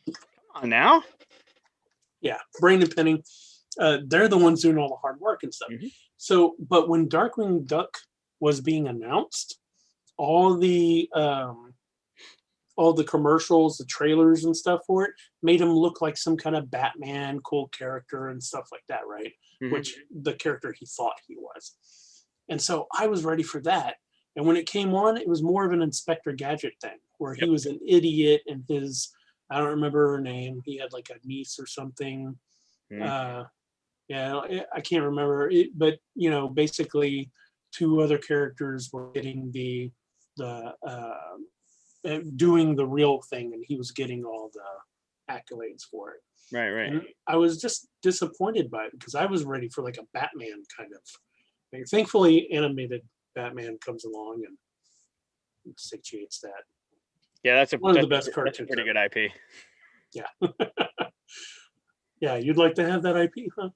Come on now. Yeah, Brain and Penny. They're the ones doing all the hard work and stuff. Mm-hmm. So, but when Darkwing Duck was being announced, all the commercials, the trailers and stuff for it made him look like some kind of Batman cool character and stuff like that, right? Mm-hmm. Which the character he thought he was. And so I was ready for that. And when it came on, it was more of an Inspector Gadget thing where he was an idiot and I don't remember her name. He had like a niece or something. Mm-hmm. Yeah, I can't remember it, but basically two other characters were getting the doing the real thing, and he was getting all the accolades for it. Right. And I was just disappointed by it because I was ready for like a Batman kind of thing. Thankfully, animated Batman comes along and satiates that. Yeah, that's one of the best cartoons. That's a pretty good IP. Yeah. Yeah, you'd like to have that IP, huh?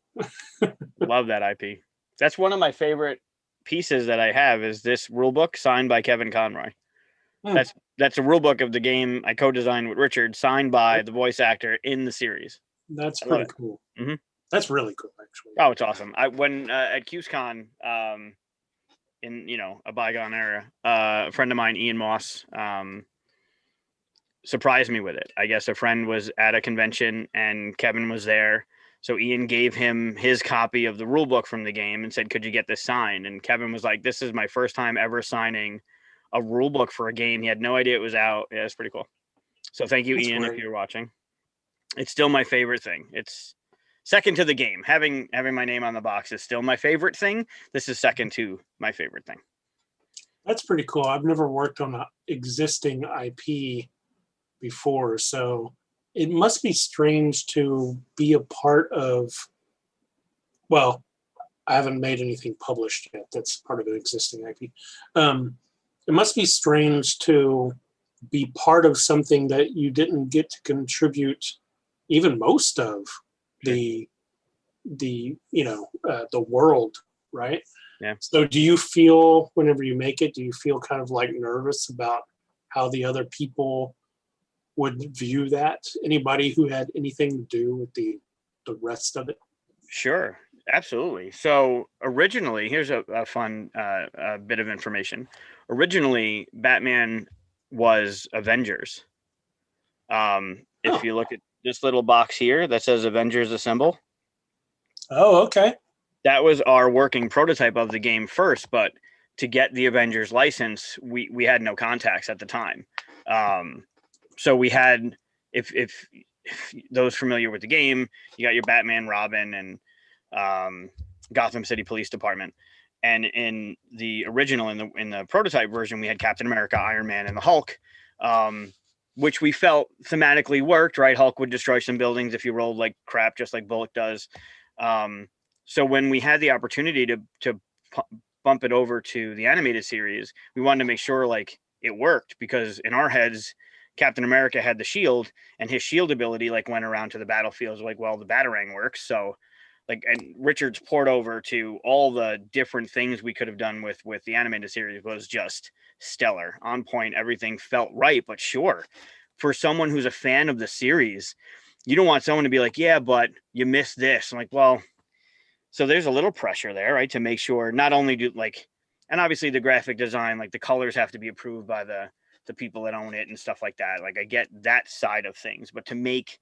Love that IP. That's one of my favorite pieces that I have is this rule book signed by Kevin Conroy. That's a rule book of the game I co-designed with Richard, signed by the voice actor in the series. That's pretty cool. Mm-hmm. That's really cool, actually. Oh, it's awesome. When at QSCon, in a bygone era, a friend of mine, Ian Moss, surprised me with it. I guess a friend was at a convention and Kevin was there. So Ian gave him his copy of the rule book from the game and said, "Could you get this signed?" And Kevin was like, "This is my first time ever signing a rule book for a game." He had no idea it was out. Yeah, it's pretty cool. So thank you, Ian, if you're watching. It's still my favorite thing. It's second to the game. Having my name on the box is still my favorite thing. This is second to my favorite thing. That's pretty cool. I've never worked on an existing IP before, so it must be strange to be a part of. Well, I haven't made anything published yet that's part of an existing IP. It must be strange to be part of something that you didn't get to contribute even most of the world, right? Yeah. So do you feel whenever you make it, do you feel kind of like nervous about how the other people would view that? Anybody who had anything to do with the rest of it? Sure, absolutely. So originally, here's a fun bit of information. Originally, Batman was Avengers. If you look at this little box here that says Avengers Assemble. Oh, okay. That was our working prototype of the game first, but to get the Avengers license, we had no contacts at the time. So we had, if those familiar with the game, you got your Batman, Robin, and Gotham City Police Department. And in the original, in the prototype version, we had Captain America, Iron Man, and the Hulk, which we felt thematically worked, right? Hulk would destroy some buildings if you rolled like crap, just like Bullock does. So when we had the opportunity to bump it over to the animated series, we wanted to make sure like it worked, because in our heads, Captain America had the shield, and his shield ability like went around to the battlefields. Like, well, the Batarang works, so like, and Richards poured over to all the different things we could have done with the animated series was just stellar, on point. Everything felt right. But sure, for someone who's a fan of the series, you don't want someone to be like, yeah, but you missed this. I'm like, well, so there's a little pressure there, right? To make sure not only do like, and obviously the graphic design, like the colors have to be approved by the people that own it and stuff like that. Like I get that side of things, but to make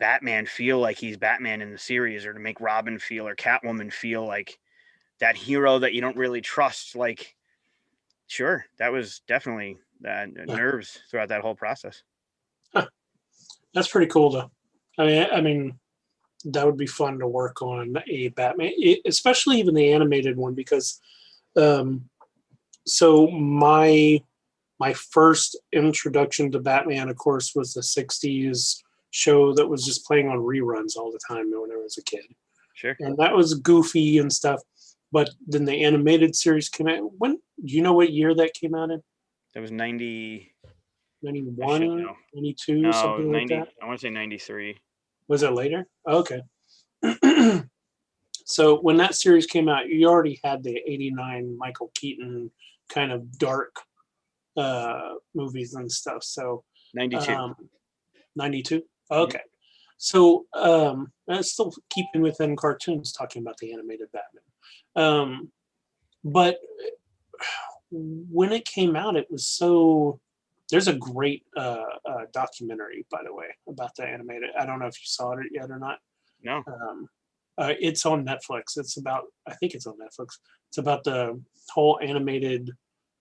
Batman feel like he's Batman in the series, or to make Robin feel or Catwoman feel like that hero that you don't really trust, like, sure, that was definitely that nerves throughout that whole process. Huh. That's pretty cool, though. I mean, that would be fun to work on a Batman, especially even the animated one, because so my first introduction to Batman, of course, was the '60s show that was just playing on reruns all the time when I was a kid. Sure. And that was goofy and stuff. But then the animated series came out. When do you know what year that came out in? That was 90. 91, 92, no, something 90, like that. I want to say 93. Was it later? Okay. So when that series came out, you already had the '89 Michael Keaton kind of dark movies and stuff. So 92. 92. Okay. So that's still keeping within cartoons, talking about the animated Batman. But when it came out, it was so. There's a great documentary, by the way, about the animated. I don't know if you saw it yet or not. No. It's on Netflix. It's about, I think it's on Netflix. It's about the whole animated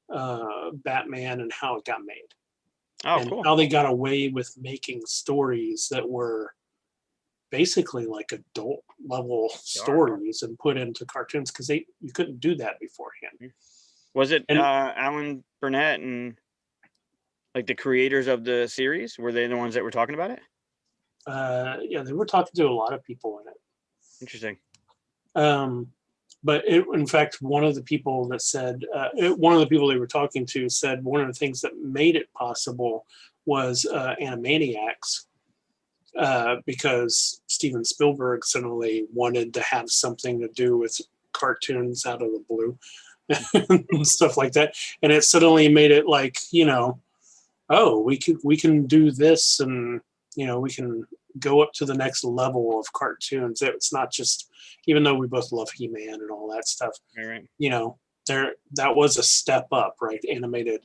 Batman and how it got made. Oh, and cool. how they got away with making stories that were basically like adult level stories and put into cartoons, because you couldn't do that beforehand. Was it Alan Burnett and like the creators of the series? Were they the ones that were talking about it? Yeah, they were talking to a lot of people in it. Interesting. But in fact, one of the people that said, one of the people they were talking to said one of the things that made it possible was Animaniacs, because Steven Spielberg suddenly wanted to have something to do with cartoons out of the blue and stuff like that. And it suddenly made it like, oh, we can do this, and, we can go up to the next level of cartoons. It's not just, even though we both love He-Man and all that stuff, right. That was a step up, right? Animated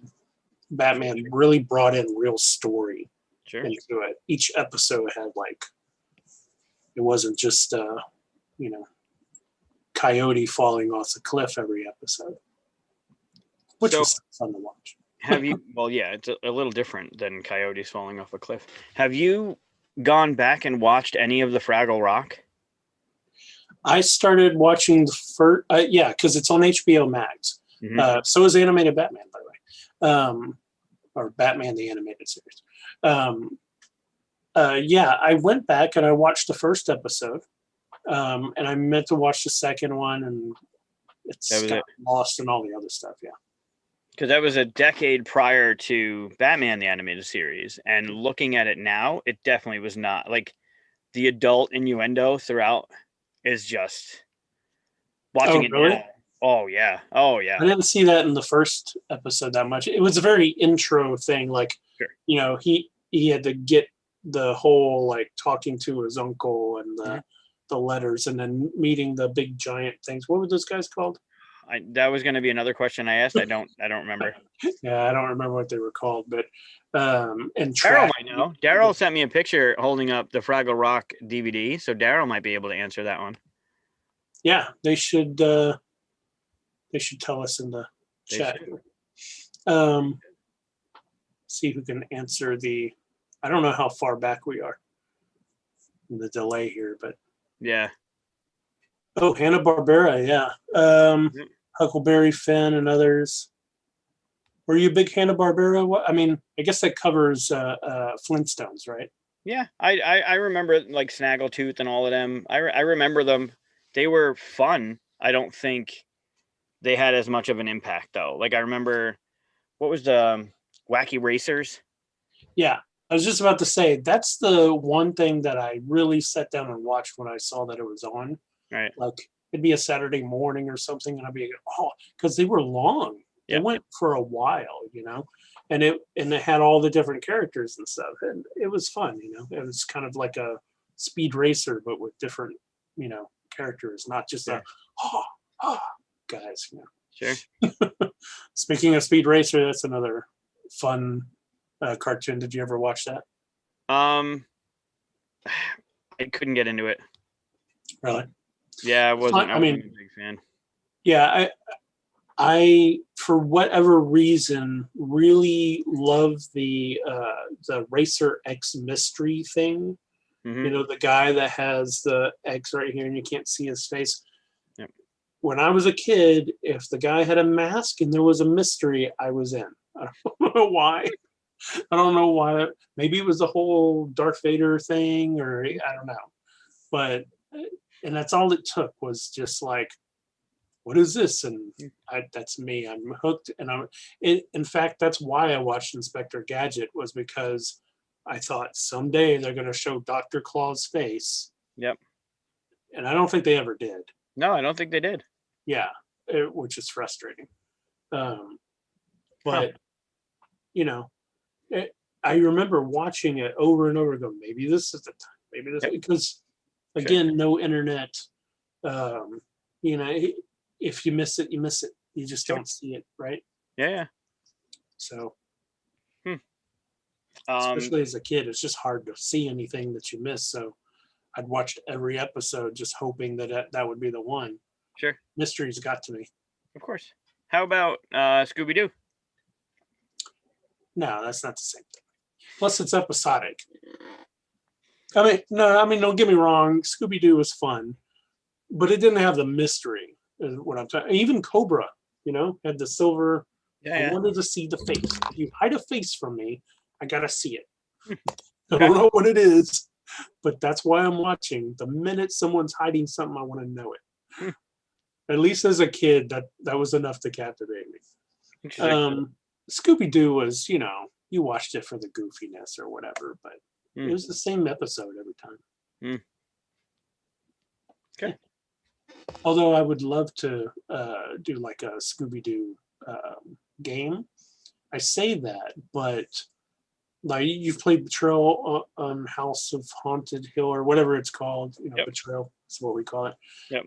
Batman really brought in real story into it. Each episode had it wasn't just Coyote falling off the cliff every episode, which was fun to watch. Have you? Well, yeah, it's a little different than coyotes falling off a cliff. Have you gone back and watched any of the Fraggle Rock? I started watching the first, because it's on HBO Max. Mm-hmm. So is Animated Batman, by the way, or Batman the Animated Series. I went back and I watched the first episode, and I meant to watch the second one, and it's got lost in all the other stuff. Yeah. Because that was a decade prior to Batman the Animated Series, and looking at it now, it definitely was not. Like, the adult innuendo throughout is just watching it really? now. Oh yeah. I didn't see that in the first episode that much. It was a very intro thing, he had to get the whole talking to his uncle and the letters, and then meeting the big giant things. What were those guys called? That was going to be another question I asked. I don't remember. Yeah, I don't remember what they were called, but and Daryl might know. Daryl sent me a picture holding up the Fraggle Rock DVD, so Daryl might be able to answer that one. Yeah, they should tell us in the chat. See who can answer I don't know how far back we are in the delay here, but yeah. Oh, Hanna-Barbera, yeah. Huckleberry Finn and others. Were you a big Hanna-Barbera? I mean, I guess that covers Flintstones, right? Yeah, I remember like Snaggletooth and all of them. I remember them. They were fun. I don't think they had as much of an impact though. Like I remember what was the Wacky Racers? Yeah, I was just about to say that's the one thing that I really sat down and watched when I saw that it was on. Right. Like it'd be a Saturday morning or something, and I'd be oh, because they were long. They Yep. went for a while, and it had all the different characters and stuff, and it was fun. It was kind of like a speed racer, but with different, characters, not just a Sure. oh, oh guys. Sure. Speaking of speed racer, that's another fun cartoon. Did you ever watch that? Um, I couldn't get into it. Really? Yeah, I wasn't. I I wasn't mean, a big fan. yeah, I for whatever reason really love the Racer X mystery thing. Hmm. The guy that has the X right here and you can't see his face. Yep. When I was a kid, if the guy had a mask and there was a mystery, I was in. I don't know why. I don't know why. Maybe it was the whole Darth Vader thing, or I don't know. But and that's all it took was just like, what is this? And that's me. I'm hooked, and in fact, that's why I watched Inspector Gadget was because I thought someday they're going to show Dr. Claw's face, Yep. and I don't think they ever did. No, I don't think they did. Yeah, which is frustrating. Um, Huh. but you know, it, I remember watching it over and over. Go, maybe this is the time. Maybe this Yep. because Sure. again, no internet. Um, you know, if you miss it, you miss it. You just Sure. don't see it, right? Yeah. Yeah. So, Hmm. especially as a kid, it's just hard to see anything that you miss. So, I'd watched every episode just hoping that would be the one. Sure. Mysteries got to me. Of course. How about Scooby Doo? No, that's not the same thing. Plus, it's episodic. I mean, no, I mean, don't get me wrong. Scooby Doo was fun, but it didn't have the mystery. Is what I'm talking. Even Cobra, had the silver. Yeah. I Yeah. wanted to see the face. If you hide a face from me, I gotta see it. I Okay. don't know what it is, but that's why I'm watching. The minute someone's hiding something, I want to know it. Hmm. At least as a kid, that was enough to captivate me. Interesting. Scooby Doo was, you watched it for the goofiness or whatever, but Hmm. it was the same episode every time. Hmm. Okay. Although I would love to do like a Scooby Doo game. I say that, but like you've played Betrayal on House of Haunted Hill or whatever it's called. Yep. Betrayal is what we call it. Yep.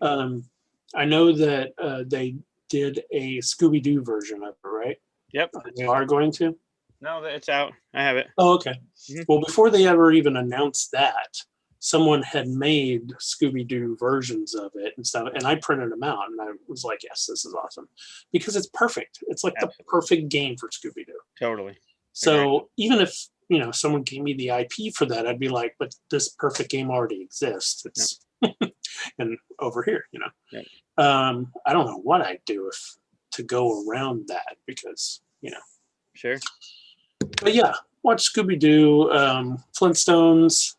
I know that they did a Scooby Doo version of it, right? Yep. They are going to. No, it's out. I have it. Oh, okay. Mhm. Well, before they ever even announced that, someone had made Scooby Doo versions of it and stuff, and I printed them out, and I was like, "Yes, this is awesome," because it's perfect. It's like Absolutely. the perfect game for Scooby Doo. Totally. So even if someone gave me the IP for that, I'd be like, "But this perfect game already exists." It's and over here, Yep. I don't know what I'd do if to go around that because Sure. but yeah, watch Scooby Doo, Flintstones,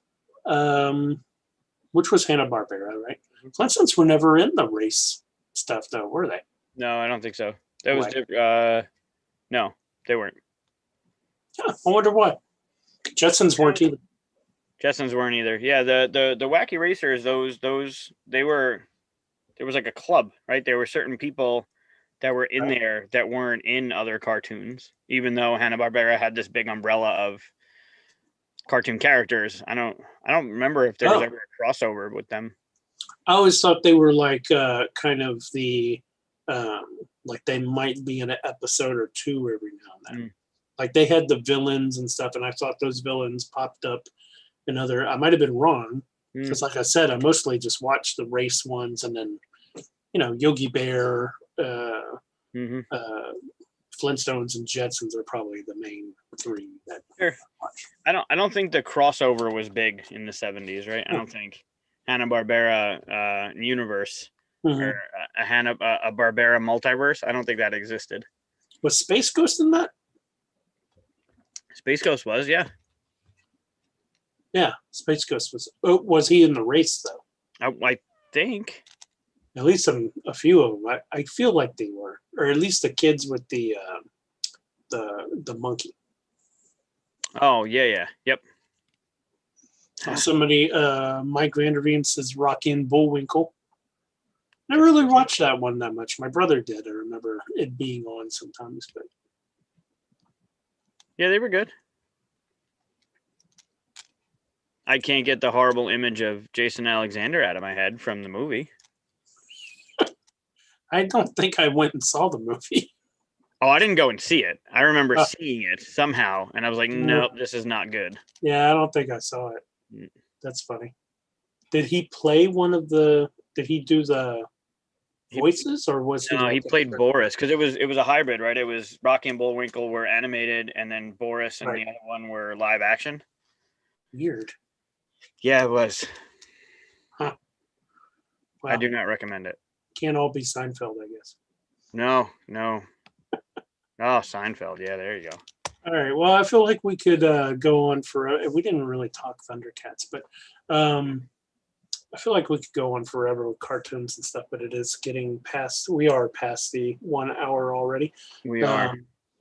which was Hanna-Barbera, right? Flintstones were never in the race stuff, though, were they? No, I don't think so. That was Why? no, they weren't. Yeah, I wonder why. Jetsons weren't either. Jetsons weren't either. Yeah, the Wacky Racers, those there was like a club, right? There were certain people that were in Right. there that weren't in other cartoons, even though Hanna-Barbera had this big umbrella of cartoon characters. I don't remember if there was Oh. ever a crossover with them. I always thought they were like kind of the like they might be in an episode or two every now and then. Like they had the villains and stuff, and I thought those villains popped up in other. I might have been wrong because, like I said, I mostly just watched the race ones, and then Yogi Bear, Mhm. Flintstones, and Jetsons are probably the main three that Sure. I watch. I don't think the crossover was big in the 70s, right? I don't think Hanna-Barbera universe Mhm. or a Barbera multiverse. I don't think that existed. Was Space Ghost in that? Space Ghost was, yeah. Yeah, Space Ghost was. Oh, was he in the race though? I think. At least a few of them. I feel like they were, or at least the kids with the monkey. Oh yeah. Yep. Somebody, Mike Vanderveen says Rocky and Bullwinkle. Never really watched that one that much. My brother did. I remember it being on sometimes, but Yeah, they were good. I can't get the horrible image of Jason Alexander out of my head from the movie. I don't think I went and saw the movie. Oh, I didn't go and see it. I remember seeing it somehow, and I was like, nope, this is not good. Yeah, I don't think I saw it. That's funny. Did he play one of the? Did he do the voices, or was he? No, he played Boris because it was a hybrid, right? It was Rocky and Bullwinkle were animated, and then Boris and the other one were live action. Weird. Yeah, it was. Huh. Wow. I do not recommend it. Can't all be Seinfeld, I guess. No. Oh, Seinfeld. Yeah, there you go. All right. Well, I feel like we could go on forever. We didn't really talk Thundercats, but I feel like we could go on forever with cartoons and stuff. But it is getting past. We are past the 1 hour already. We are.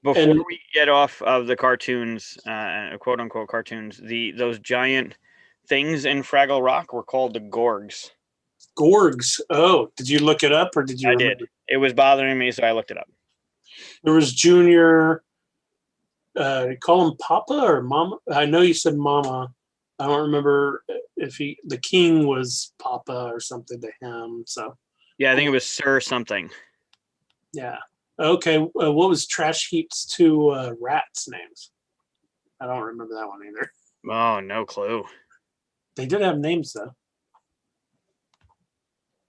Before we get off of the cartoons, quote unquote cartoons, those giant things in Fraggle Rock were called the Gorgs. Gorgs. Oh, did you look it up or did you? I did. It was bothering me, so I looked it up. There was Junior. Call him Papa or Mama. I know you said Mama. I don't remember if the king was Papa or something to him. So yeah, I think it was Sir something. Yeah. Okay. What was Trash Heap's two rats' names? I don't remember that one either. Oh, no clue. They did have names though.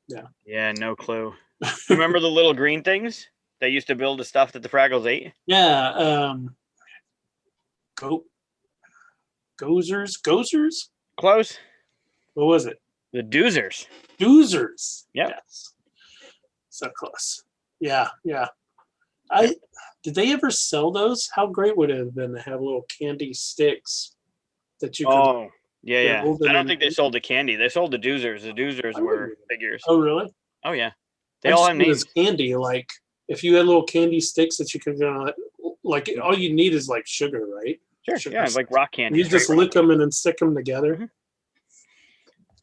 Yeah. Yeah, no clue. Remember the little green things that used to build the stuff that the Fraggles ate? Yeah. Gozers? Close. What was it? The Doozers. Doozers. Yep. Yes. So close. Yeah. Did they ever sell those? How great would it have been to have little candy sticks that you could? Oh, yeah. I don't think they sold the candy. They sold the Doozers. The Doozers were figures. Oh, really? Oh, yeah. They all have names. Candy, like if you had little candy sticks that you could, like all you need is like sugar, right? Sure. Sugar yeah, sticks. like rock candy. You just lick them and then stick them together. Mm-hmm.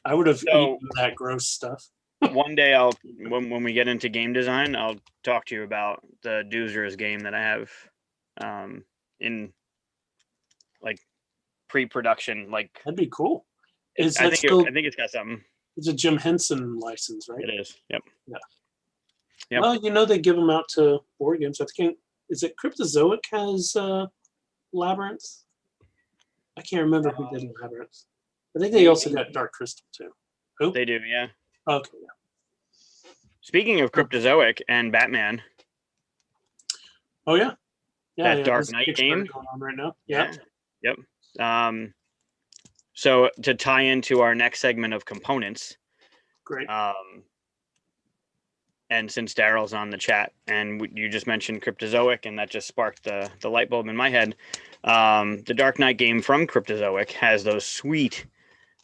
I would have eaten that gross stuff. One day when we get into game design, I'll talk to you about the Doozers game that I have in like pre-production. Like that'd be cool. I think it's got something. It's a Jim Henson license, right? It is. Yep. Yeah. Yep. Well, they give them out to board games. I think is it Cryptozoic has Labyrinth? I can't remember who did Labyrinth. I think they also got Dark Crystal too. Who? They do, yeah. Okay. Yeah. Speaking of Cryptozoic and Batman. Oh yeah. Yeah. That Dark Knight game going on right now. Yeah. Yep. So to tie into our next segment of components. Great. And since Daryl's on the chat and you just mentioned Cryptozoic and that just sparked the light bulb in my head, the Dark Knight game from Cryptozoic has those sweet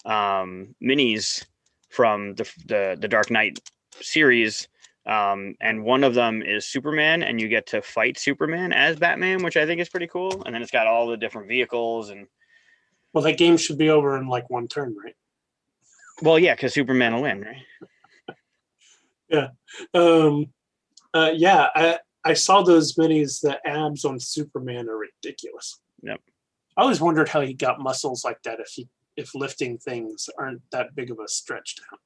minis from the Dark Knight series. And one of them is Superman and you get to fight Superman as Batman, which I think is pretty cool. And then it's got all the different vehicles and. Well, that game should be over in like one turn, right? Well, yeah, because Superman will win, right? Yeah. I saw those minis. The abs on Superman are ridiculous. Yep. I always wondered how he got muscles like that if lifting things aren't that big of a stretch down.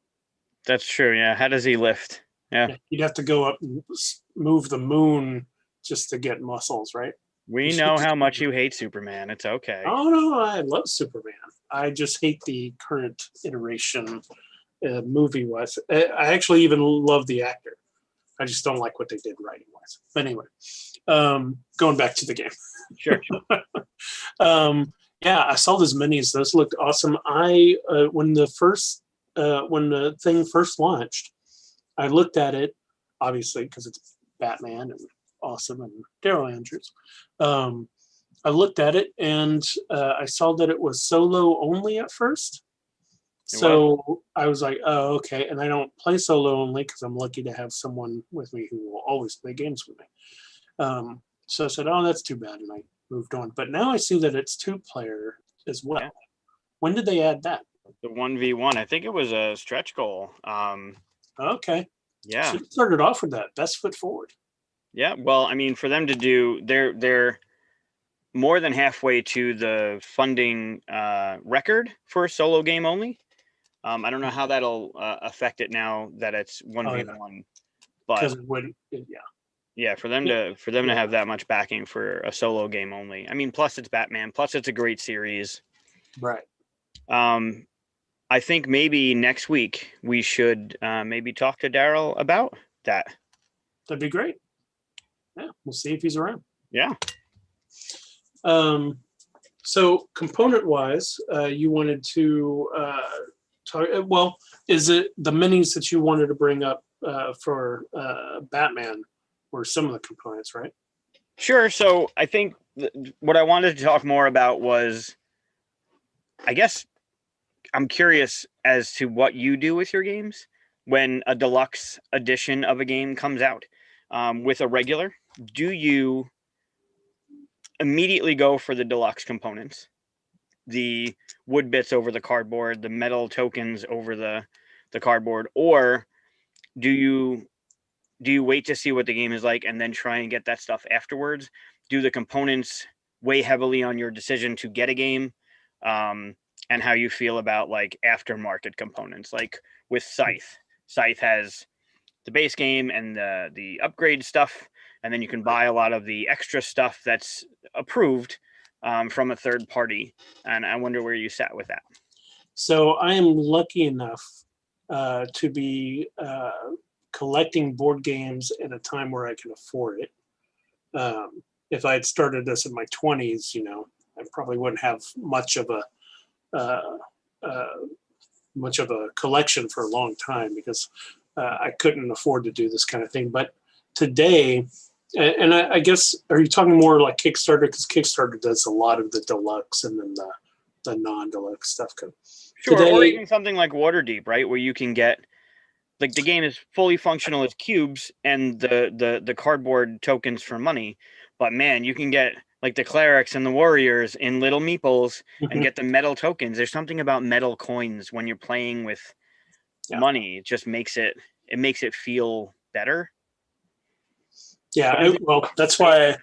That's true. Yeah. How does he lift? Yeah. You'd have to go up and move the moon just to get muscles, right? We know how much you hate Superman. It's okay. Oh, no, I love Superman. I just hate the current iteration movie-wise. I actually even love the actor. I just don't like what they did writing-wise. But anyway, going back to the game. Sure. Yeah, I saw those minis. Those looked awesome. When the thing first launched, I looked at it, obviously, because it's Batman and awesome and Daryl Andrews. I looked at it and I saw that it was solo only at first. It was. So I was like, oh, okay. And I don't play solo only because I'm lucky to have someone with me who will always play games with me. So I said, oh, that's too bad. And I moved on. But now I see that it's 2-player as well. Yeah. When did they add that? The 1v1. I think it was a stretch goal. Okay. Yeah. Should have started off with that. Best foot forward. Yeah. Well, I mean, for them to do, they're more than halfway to the funding record for a solo game only. I don't know how that'll affect it now that it's 1v1, but Because it would, yeah. yeah, for them to have that much backing for a solo game only. I mean, plus it's Batman, plus it's a great series. Right. I think maybe next week we should maybe talk to Daryl about that. That'd be great. Yeah, we'll see if he's around. Yeah. So component-wise, you wanted to talk. Well, is it the minis that you wanted to bring up for Batman were some of the components, right? Sure. So I think what I wanted to talk more about was, I guess, I'm curious as to what you do with your games when a deluxe edition of a game comes out. With a regular, do you immediately go for the deluxe components, the wood bits over the cardboard, the metal tokens over the cardboard, or do you wait to see what the game is like and then try and get that stuff afterwards? Do the components weigh heavily on your decision to get a game? And how you feel about like aftermarket components, like with Scythe. Scythe has the base game and the upgrade stuff, and then you can buy a lot of the extra stuff that's approved from a third party. And I wonder where you sat with that. So I am lucky enough to be collecting board games at a time where I can afford it. If I had started this in my 20s, I probably wouldn't have much of a collection for a long time because I couldn't afford to do this kind of thing. But today, and I guess, are you talking more like Kickstarter? Because Kickstarter does a lot of the deluxe and then the non-deluxe stuff. Sure, today, or even something like Waterdeep, right, where you can get, like, the game is fully functional as cubes and the cardboard tokens for money. But man, you can get like the clerics and the warriors in little meeples and get the metal tokens. There's something about metal coins when you're playing with money. It just makes it feel better. Yeah, well, that's why I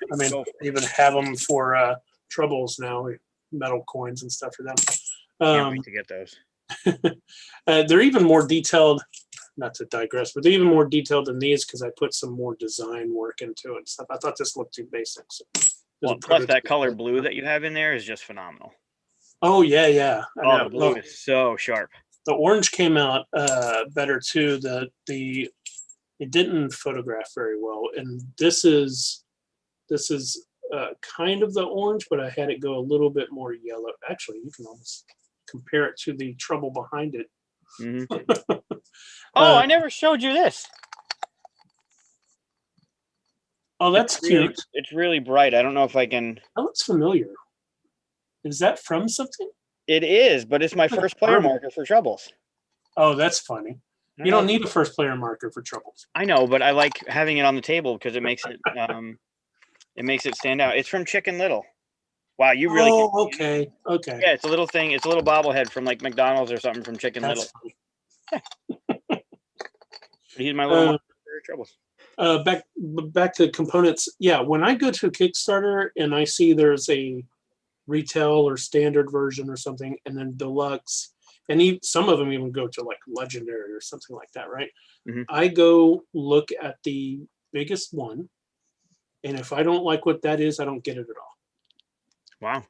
even have them for Troubles now, metal coins and stuff for them. Can't wait to get those. They're even more detailed. Not to digress, but they're even more detailed than these because I put some more design work into it and stuff. I thought this looked too basic. So well, plus that color blue that you have in there is just phenomenal. Oh yeah. The blue is so sharp. The orange came out better too. It didn't photograph very well, and this is kind of the orange, but I had it go a little bit more yellow. Actually, you can almost compare it to the Trouble behind it. Mm-hmm. I never showed you this. Oh, that's cute. It's really bright. I don't know if I can. That looks familiar. Is that from something? It is, but it's my first player marker for Troubles. Oh, that's funny. You don't need a first player marker for Troubles. I know, but I like having it on the table because it makes it stand out. It's from Chicken Little. Wow, you really. Oh, okay. Yeah, it's a little thing. It's a little bobblehead from like McDonald's or something from Chicken Little. Funny. He's my little marker for Troubles. Back to components. Yeah, when I go to Kickstarter and I see there's a retail or standard version or something, and then deluxe, and some of them even go to like legendary or something like that, right? Mm-hmm. I go look at the biggest one, and if I don't like what that is, I don't get it at all. Wow.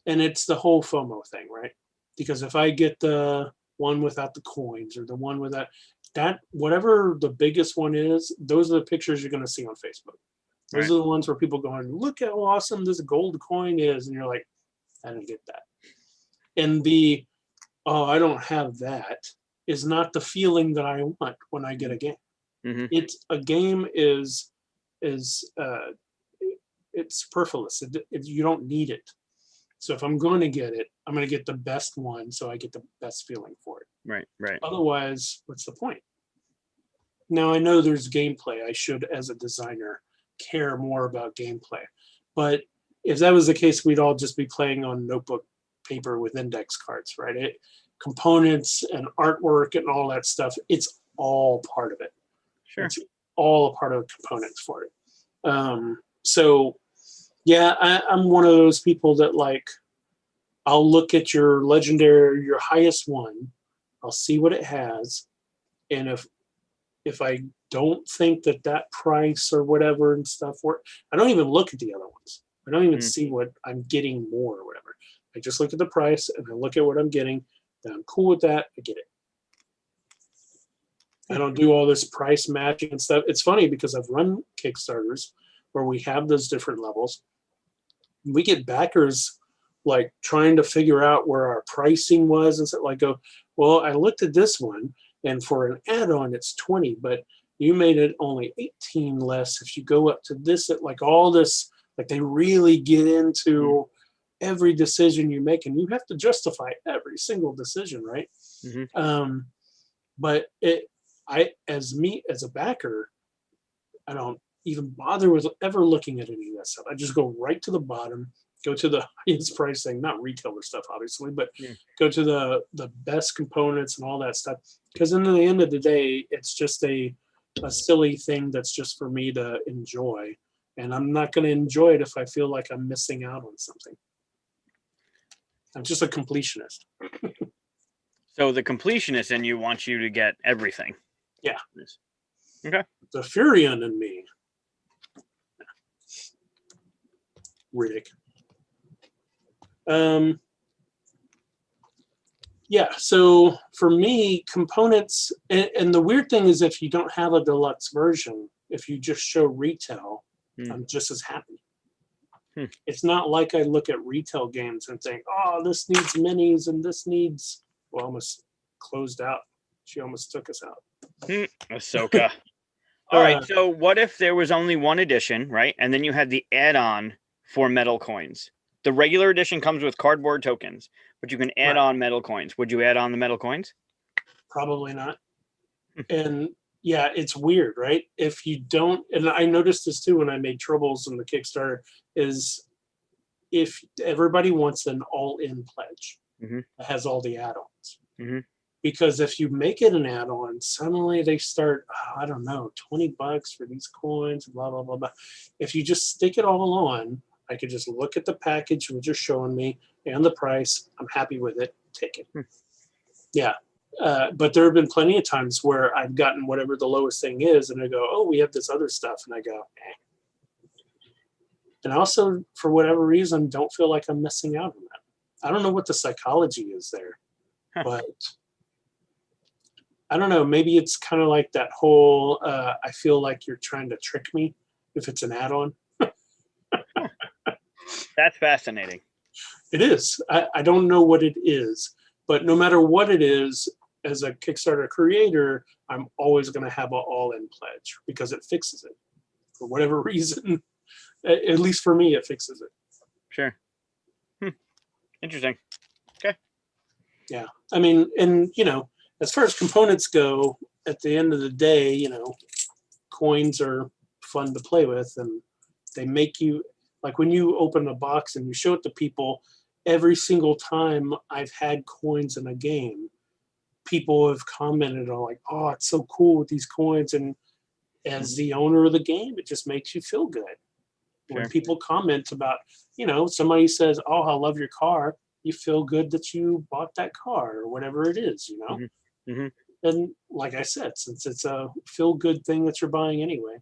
And it's the whole FOMO thing, right? Because if I get the one without the coins or the one without that, whatever the biggest one is, those are the pictures you're going to see on Facebook. Those are the ones where people going, look how awesome this gold coin is. And you're like, I don't get that. And I don't have that is not the feeling that I want when I get a game. Mm-hmm. A game is it's superfluous. You don't need it. So if I'm going to get it, I'm going to get the best one, so I get the best feeling for it. Right. Otherwise, what's the point? Now I know there's gameplay. I should, as a designer, care more about gameplay. But if that was the case, we'd all just be playing on notebook paper with index cards, right? Components and artwork and all that stuff, it's all part of it. Sure. It's all a part of components for it. So yeah, I'm one of those people that, like, I'll look at your legendary, your highest one, I'll see what it has, and if I don't think that price or whatever and stuff I don't even look at the other ones. I don't even see what I'm getting more or whatever. I just look at the price and I look at what I'm getting. Then I'm cool with that. I get it. I don't do all this price matching and stuff. It's funny because I've run Kickstarters where we have those different levels. We get backers like trying to figure out where our pricing was and stuff. Like, go, well, I looked at this one, and for an add-on it's 20, but you made it only 18 less if you go up to this. Like all this, like they really get into every decision you make, and you have to justify every single decision, right? But as a backer, I don't even bother with ever looking at any of that stuff. I just go right to the bottom, go to the highest price thing, not retailer stuff, obviously, but go to the best components and all that stuff. Because in the end of the day, it's just a silly thing that's just for me to enjoy. And I'm not going to enjoy it if I feel like I'm missing out on something. I'm just a completionist. So the completionist in you wants you to get everything. Yeah. Okay. The Furion in me. Riddick. Yeah, so for me, components, and the weird thing is if you don't have a deluxe version, if you just show retail, I'm just as happy. It's not like I look at retail games and think, oh, this needs minis and this needs, well, almost closed out. She almost took us out. Ahsoka. All right, so what if there was only one edition, right? And then you had the add-on for metal coins. The regular edition comes with cardboard tokens, but you can add on metal coins. Would you add on the metal coins? Probably not. And yeah, it's weird, right? If you don't, and I noticed this too when I made Tribbles in the Kickstarter, is if everybody wants an all-in pledge that has all the add-ons. Because if you make it an add-on, suddenly they start, I don't know, $20 for these coins, blah, blah, blah, blah. If you just stick it all on, I could just look at the package which is showing me and the price. I'm happy with it. Take it. Yeah. But there have been plenty of times where I've gotten whatever the lowest thing is, and I go, oh, we have this other stuff. And I go, eh. And I also, for whatever reason, don't feel like I'm missing out on that. I don't know what the psychology is there, but I don't know. Maybe it's kind of like that whole, I feel like you're trying to trick me if it's an add-on. That's fascinating. It is. I don't know what it is, but no matter what it is, as a Kickstarter creator, I'm always going to have an all-in pledge because it fixes it for whatever reason. At least for me, it fixes it. Sure. Interesting. Okay. Yeah. I mean, and, as far as components go, at the end of the day, coins are fun to play with, and they make you, like when you open a box and you show it to people, every single time I've had coins in a game, people have commented on like, oh, it's so cool with these coins. And as the owner of the game, it just makes you feel good. Sure. When people comment about, somebody says, oh, I love your car, you feel good that you bought that car or whatever it is, And like I said, since it's a feel good thing that you're buying anyway.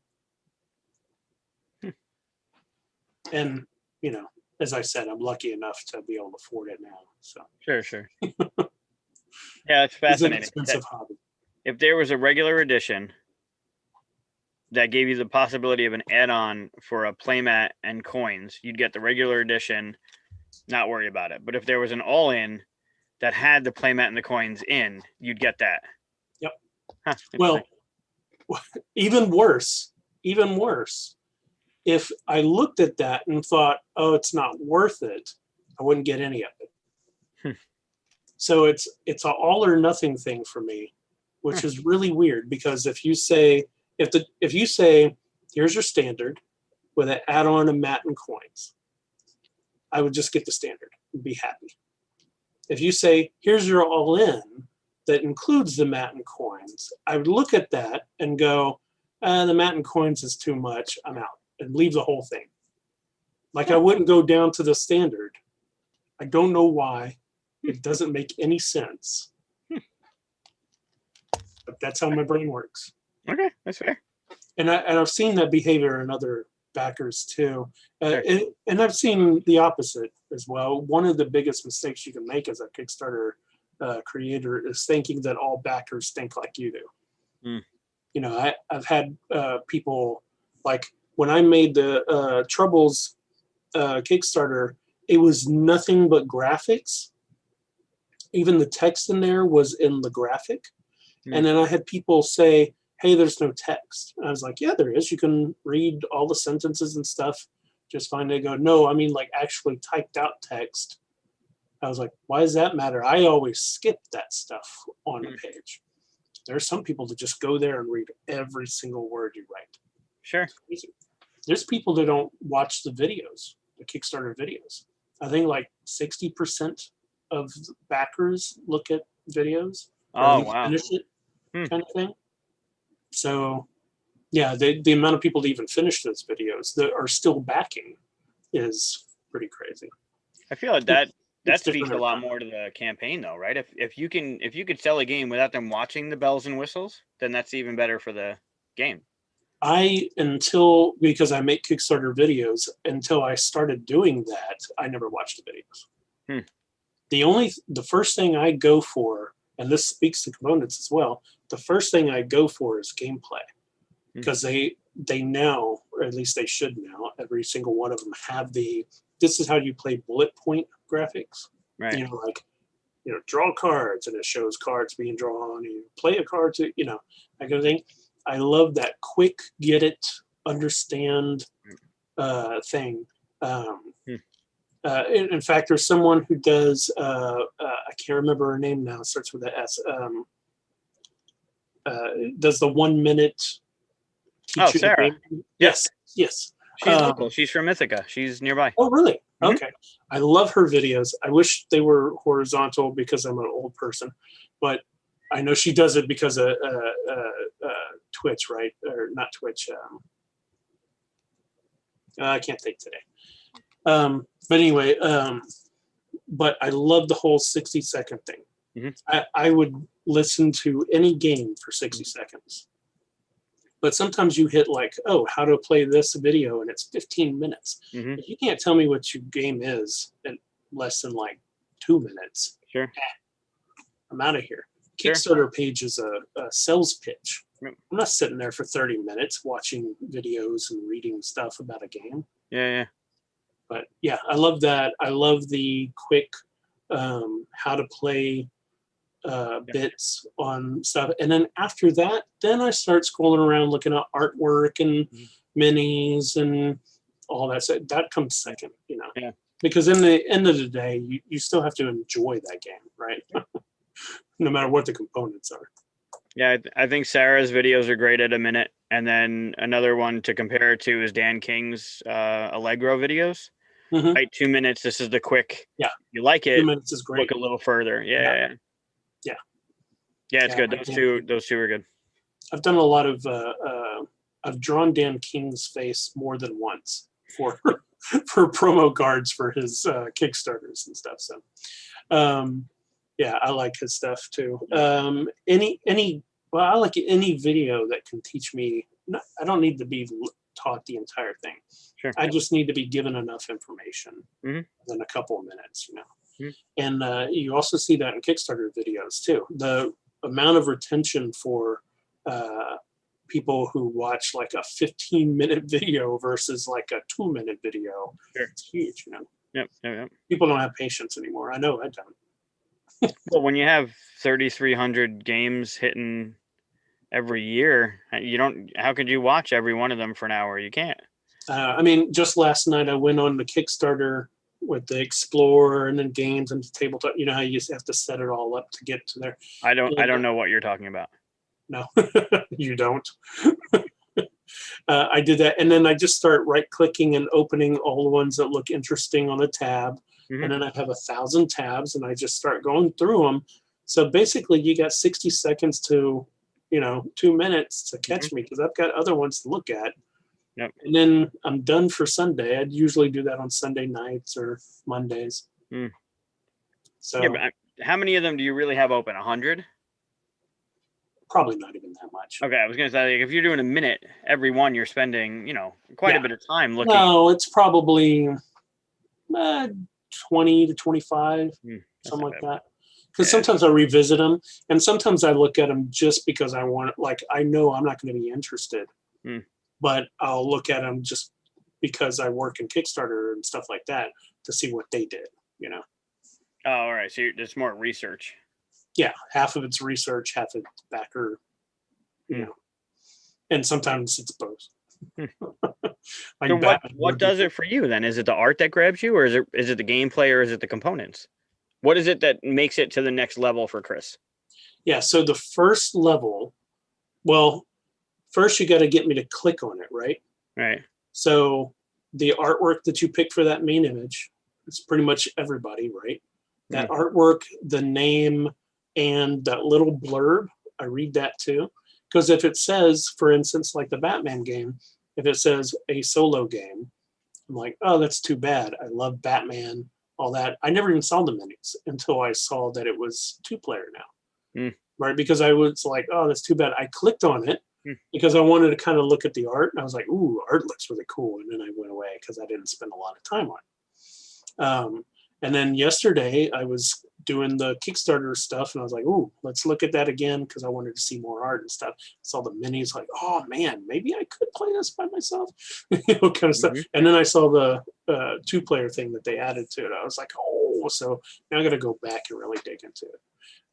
And, as I said, I'm lucky enough to be able to afford it now. So Sure. Yeah, it's fascinating. It's an expensive hobby. If there was a regular edition that gave you the possibility of an add-on for a playmat and coins, you'd get the regular edition, not worry about it. But if there was an all-in that had the playmat and the coins in, you'd get that. Yep. Well, even worse. if I looked at that and thought, oh, it's not worth it, I wouldn't get any of it. So it's an all or nothing thing for me, which is really weird because if you say here's your standard with an add-on of mat and coins, I would just get the standard and be happy. If you say here's your all-in that includes the mat and coins, I would look at that and go, the mat and coins is too much, I'm out, and leave the whole thing. Like I wouldn't go down to the standard. I don't know why. It doesn't make any sense. But that's how my brain works. Okay, that's fair. And I've seen that behavior in other backers too. Sure. And I've seen the opposite as well. One of the biggest mistakes you can make as a Kickstarter creator is thinking that all backers think like you do. You know, I've had people, like when I made the Troubles Kickstarter, it was nothing but graphics. Even the text in there was in the graphic. And then I had people say, hey, there's no text. And I was like, yeah, there is. You can read all the sentences and stuff just fine. They go, no, I mean like actually typed out text. I was like, why does that matter? I always skip that stuff on a page. There are some people that just go there and read every single word you write. Sure. There's people that don't watch the videos, the Kickstarter videos. I think like 60% of backers look at videos. Oh, wow. Finish it, kind of thing. So, yeah, the amount of people that even finish those videos that are still backing is pretty crazy. I feel like that speaks a lot more to the campaign, though, right? If you could sell a game without them watching the bells and whistles, then that's even better for the game. Because I make Kickstarter videos, until I started doing that, I never watched the videos. The first thing I go for, and this speaks to components as well, the first thing I go for is gameplay. Because they now, or at least they should now, every single one of them have this is how you play bullet point graphics. Right. You know, like, draw cards and it shows cards being drawn, and you play a card to, that kind of thing. I love that quick get it, understand thing. In fact, there's someone who does, I can't remember her name now, it starts with an S, does the 1 minute. Sarah. Yes. She's local. She's from Ithaca. She's nearby. Oh, really? Okay. I love her videos. I wish they were horizontal because I'm an old person, but I know she does it because of Twitch, right? Or not Twitch. I can't think today. But anyway, but I love the whole 60-second thing. I would listen to any game for 60 seconds. But sometimes you hit like, oh, how to play this video, and it's 15 minutes. If you can't tell me what your game is in less than like 2 minutes, sure, I'm out of here. Sure. Kickstarter page is a sales pitch. I'm not sitting there for 30 minutes watching videos and reading stuff about a game. Yeah. But yeah, I love that. I love the quick how to play bits on stuff. And then after that, then I start scrolling around looking at artwork and minis and all that. So that comes second, Yeah. Because in the end of the day, you still have to enjoy that game, right? No matter what the components are. Yeah, I think Sarah's videos are great at a minute. And then another one to compare it to is Dan King's Allegro videos. Right, 2 minutes. This is the quick. Yeah. You like it. 2 minutes is great. Look a little further. Yeah, it's good. Those two are good. I've done a lot of. I've drawn Dan King's face more than once for promo cards for his Kickstarters and stuff. So, I like his stuff too. I like any video that can teach me. I don't need to be taught the entire thing. Sure. I just need to be given enough information in a couple of minutes, And you also see that in Kickstarter videos too. The amount of retention for people who watch like a 15-minute video versus like a 2-minute video, it's huge, Yep. People don't have patience anymore. I know I don't. Well, when you have 3,300 games hitting every year, how could you watch every one of them for an hour? You can't. I mean, just last night I went on the Kickstarter with the Explorer and then games and tabletop. You know how you just have to set it all up to get to there. I don't know what you're talking about. No, you don't. I did that, and then I just start right clicking and opening all the ones that look interesting on a tab, Mhm. and then I have 1,000 tabs, and I just start going through them. So basically, you got 60 seconds to, 2 minutes to catch me because I've got other ones to look at. Yep. And then I'm done for Sunday. I'd usually do that on Sunday nights or Mondays. Mm. So Yeah, but how many of them do you really have open? 100? probably not even that much. Okay, I was gonna say, like, if you're doing a minute every one, you're spending, quite a Yeah. bit of time looking. No, it's probably 20 to 25, That's something not like bad. that. Because Yeah. sometimes I revisit them, and sometimes I look at them just because I want, like, I know I'm not going to be interested, Mm. but I'll look at them just because I work in Kickstarter and stuff like that to see what they did. Oh, all right. So it's more research. Yeah, half of it's research, half of it's backer, and sometimes it's both. So what does it for you then? Is it the art that grabs you, or is it the gameplay, or is it the components? What is it that makes it to the next level for Chris? Yeah, so the first level, well, first you got to get me to click on it, right? Right. So the artwork that you pick for that main image, it's pretty much everybody, right? That artwork, the name, and that little blurb, I read that too. Because if it says, for instance, like the Batman game, if it says a solo game, I'm like, oh, that's too bad. I love Batman, all that. I never even saw the minis until I saw that it was 2-player now, right? Because I was like, oh, that's too bad. I clicked on it because I wanted to kind of look at the art. And I was like, ooh, art looks really cool. And then I went away because I didn't spend a lot of time on it. And then yesterday I was doing the Kickstarter stuff and I was like, ooh, let's look at that again because I wanted to see more art and stuff. Saw the minis, like, oh man, maybe I could play this by myself, kind of stuff. And then I saw the 2-player thing that they added to it. I was like, oh, so now I got to go back and really dig into it.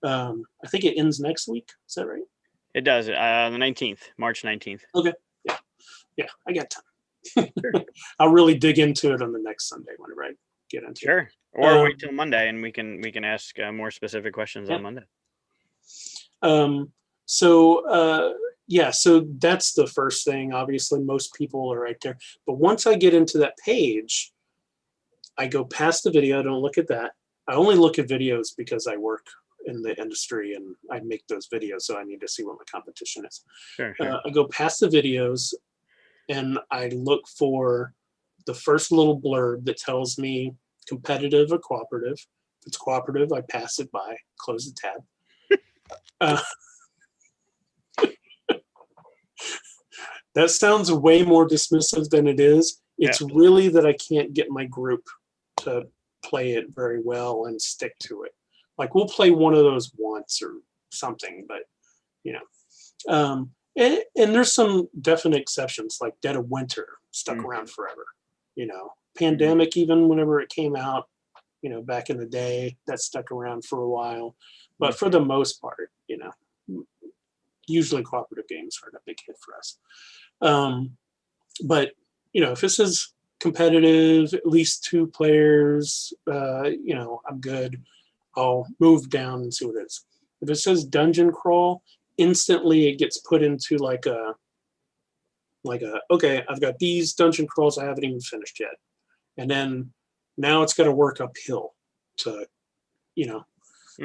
I think it ends next week. Is that right? It does. The 19th, March 19th. Okay. Yeah, I got time. I'll really dig into it on the next Sunday whenever I get into it. Sure. Or wait till Monday and we can ask more specific questions on Monday. So that's the first thing. Obviously, most people are right there. But once I get into that page, I go past the video. I don't look at that. I only look at videos because I work in the industry and I make those videos, so I need to see what my competition is. Sure. I go past the videos and I look for the first little blurb that tells me competitive or cooperative. If it's cooperative, I pass it by, close the tab. That sounds way more dismissive than it is. It's really that I can't get my group to play it very well and stick to it. Like we'll play one of those once or something, but and there's some definite exceptions, like Dead of Winter stuck around forever. Pandemic, even whenever it came out, back in the day, that stuck around for a while. But for the most part, usually cooperative games aren't a big hit for us. But if this is competitive, at least 2 players, I'm good. I'll move down and see what it is. If it says dungeon crawl, instantly it gets put into like a okay, I've got these dungeon crawls I haven't even finished yet. And then now it's got to work uphill to,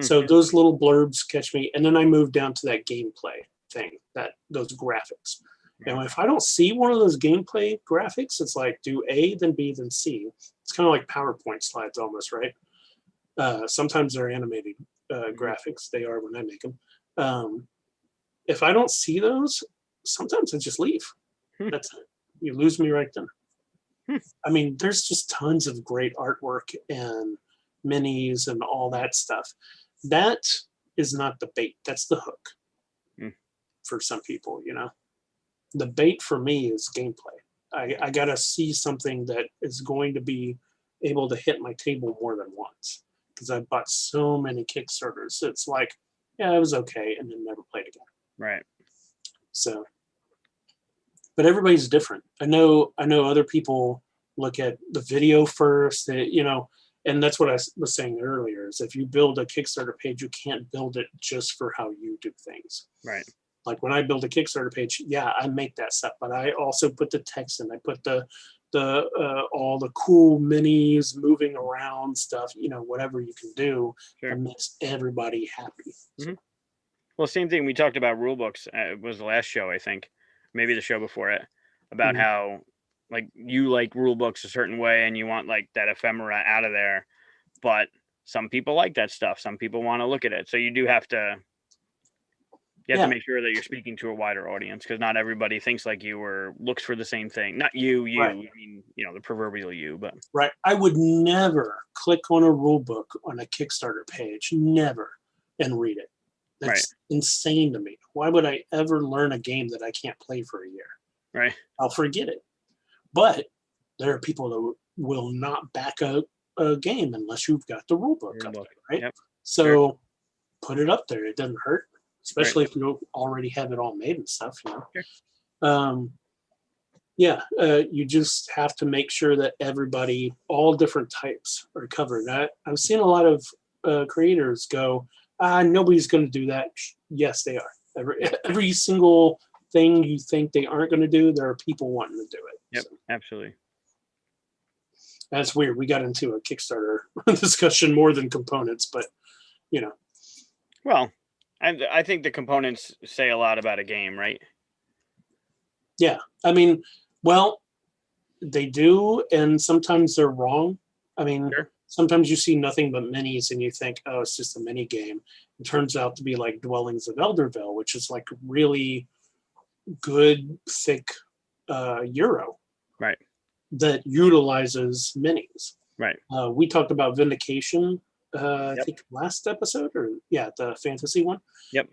so those little blurbs catch me. And then I move down to that gameplay thing, those graphics. And if I don't see one of those gameplay graphics, it's like do A, then B, then C. It's kind of like PowerPoint slides almost, right? Sometimes they're animated graphics. They are when I make them. If I don't see those, sometimes I just leave. That's it. You lose me right then. I mean, there's just tons of great artwork and minis and all that stuff. That is not the bait. That's the hook for some people, The bait for me is gameplay. I got to see something that is going to be able to hit my table more than once because I bought so many Kickstarters. It's like, yeah, it was okay, and then never played again. Right. So but everybody's different. I know other people look at the video first, and that's what I was saying earlier, is if you build a Kickstarter page, you can't build it just for how you do things. Right. Like when I build a Kickstarter page, yeah, I make that stuff, but I also put the text in. I put the all the cool minis moving around stuff, whatever you can do that makes everybody happy. Mm-hmm. Well, same thing. We talked about rule books. It was the last show, I think, maybe the show before it, about how like you like rule books a certain way and you want like that ephemera out of there, but some people like that stuff. Some people want to look at it. So you do have to. You have to make sure that you're speaking to a wider audience, because not everybody thinks like you or looks for the same thing. Not you. Right. I mean, the proverbial you, but. Right. I would never click on a rule book on a Kickstarter page, never, and read it. That's insane to me. Why would I ever learn a game that I can't play for a year? Right. I'll forget it. But there are people that will not back up a game unless you've got the rule book up there, right? Yep. So put it up there. It doesn't hurt. Especially if you already have it all made and stuff, Sure. You just have to make sure that everybody, all different types, are covered. I've seen a lot of creators go, nobody's going to do that. Yes, they are. Every single thing you think they aren't going to do, there are people wanting to do it. Yep, so. Absolutely. That's weird. We got into a Kickstarter discussion more than components, but, Well, I think the components say a lot about a game, right? Yeah. I mean, well, they do, and sometimes they're wrong. I mean, Sometimes you see nothing but minis and you think, oh, it's just a mini game. It turns out to be like Dwellings of Elderville, which is like really good, thick Euro. Right. That utilizes minis. Right. We talked about Vindication. I think last episode, the fantasy one. Yep.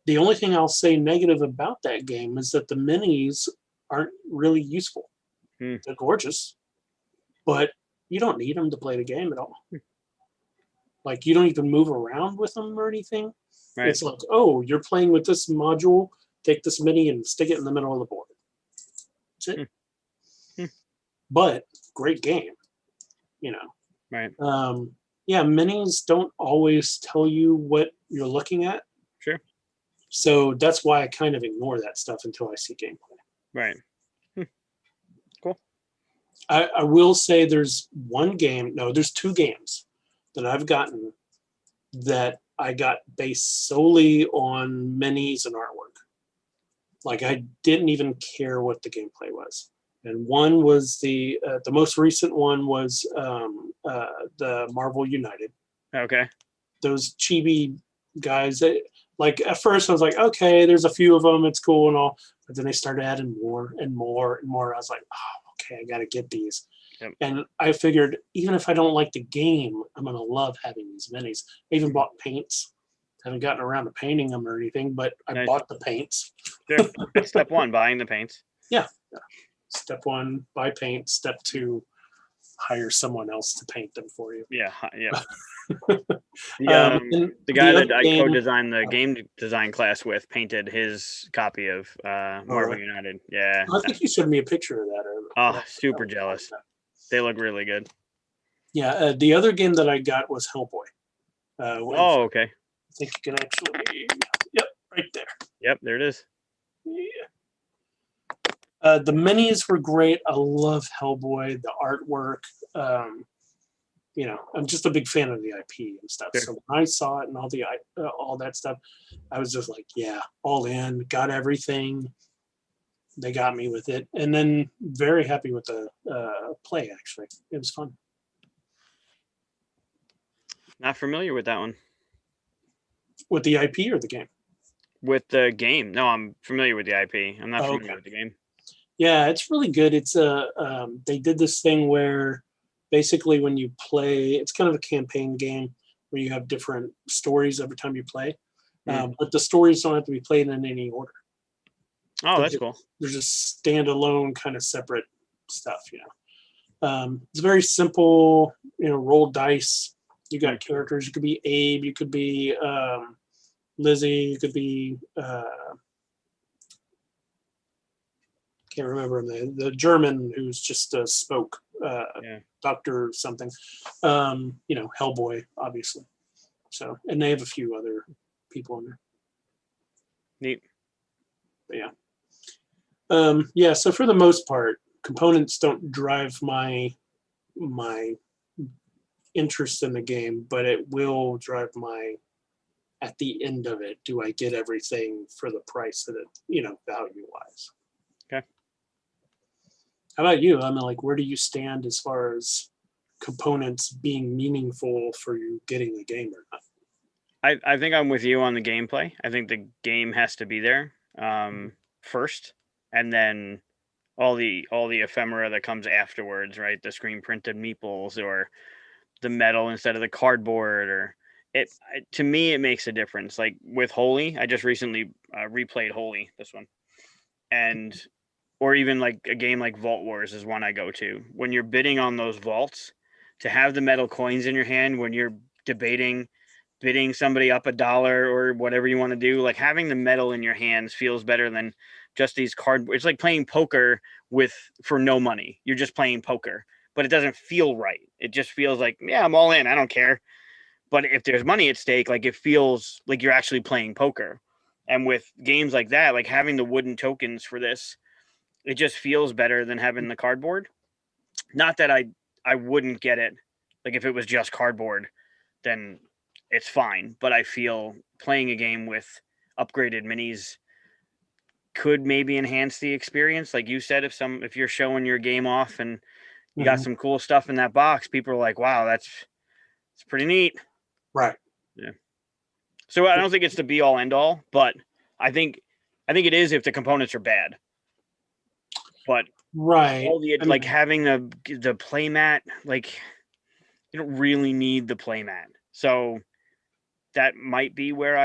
The only thing I'll say negative about that game is that the minis aren't really useful. They're gorgeous, but you don't need them to play the game at all. Like, you don't even move around with them or anything. Right. It's like, oh, you're playing with this module, take this mini and stick it in the middle of the board. That's it. But great game, Right. Minis don't always tell you what you're looking at. Sure. So that's why I kind of ignore that stuff until I see gameplay. Right. Cool. I will say there's there's two games that I've gotten that I got based solely on minis and artwork. Like, I didn't even care what the gameplay was. And one was the most recent one was the Marvel United. Okay. Those chibi guys. Like, at first I was like, okay, there's a few of them, it's cool and all. But then they started adding more and more and more. I was like, oh, okay, I got to get these. Yep. And I figured, even if I don't like the game, I'm going to love having these minis. I even bought paints. Haven't gotten around to painting them or anything, but I bought the paints. Sure. Step one, buying the paints. Yeah. Step one, buy paint. Step two, hire someone else to paint them for you. Yeah. The guy that I co-designed the game design class with painted his copy of Marvel United. Yeah. I think you showed me a picture of that. Super jealous. They look really good. Yeah. The other game that I got was Hellboy. Okay. I think you can actually. Yep, right there. Yep, there it is. Yeah. The minis were great. I love Hellboy, the artwork. I'm just a big fan of the IP and stuff. Sure. So when I saw it and all that stuff, I was just like, yeah, all in. Got everything. They got me with it, and then very happy with the play. Actually, it was fun. Not familiar with that one. With the IP or the game? With the game. No, I'm familiar with the IP. I'm not familiar with the game. Yeah, it's really good. It's they did this thing where basically when you play, it's kind of a campaign game where you have different stories every time you play, but the stories don't have to be played in any order. Oh, that's cool. They're just standalone, kind of separate stuff. It's very simple. Roll dice. You got characters. You could be Abe. You could be Lizzie. You could be can't remember him name, the German who's just spoke, Yeah. Doctor something, Hellboy, obviously. So, and they have a few other people in there. Neat. But yeah. So for the most part, components don't drive my interest in the game, but it will drive my, at the end of it, do I get everything for the price that it, value wise. Okay. How about you? I mean, like, where do you stand as far as components being meaningful for you getting the game or not? I think I'm with you on the gameplay. I think the game has to be there first, and then all the ephemera that comes afterwards, right? The screen printed meeples or the metal instead of the cardboard, or to me it makes a difference. Like with Holy, I just recently replayed Holy, this one, and or even like a game like Vault Wars is one I go to. When you're bidding on those vaults, to have the metal coins in your hand when you're debating bidding somebody up $1 or whatever you want to do, like having the metal in your hands feels better than just these cardboard. It's like playing poker for no money. You're just playing poker, but it doesn't feel right. It just feels like, yeah, I'm all in. I don't care. But if there's money at stake, like it feels like you're actually playing poker. And with games like that, like having the wooden tokens for this, it just feels better than having the cardboard. Not that I wouldn't get it. Like if it was just cardboard, then it's fine. But I feel playing a game with upgraded minis could maybe enhance the experience. Like you said, if you're showing your game off and you got some cool stuff in that box, people are like, wow, it's pretty neat. Right. Yeah. So I don't think it's the be all end all, but I think it is if the components are bad. But right, like having the playmat, like you don't really need the playmat. So that might be where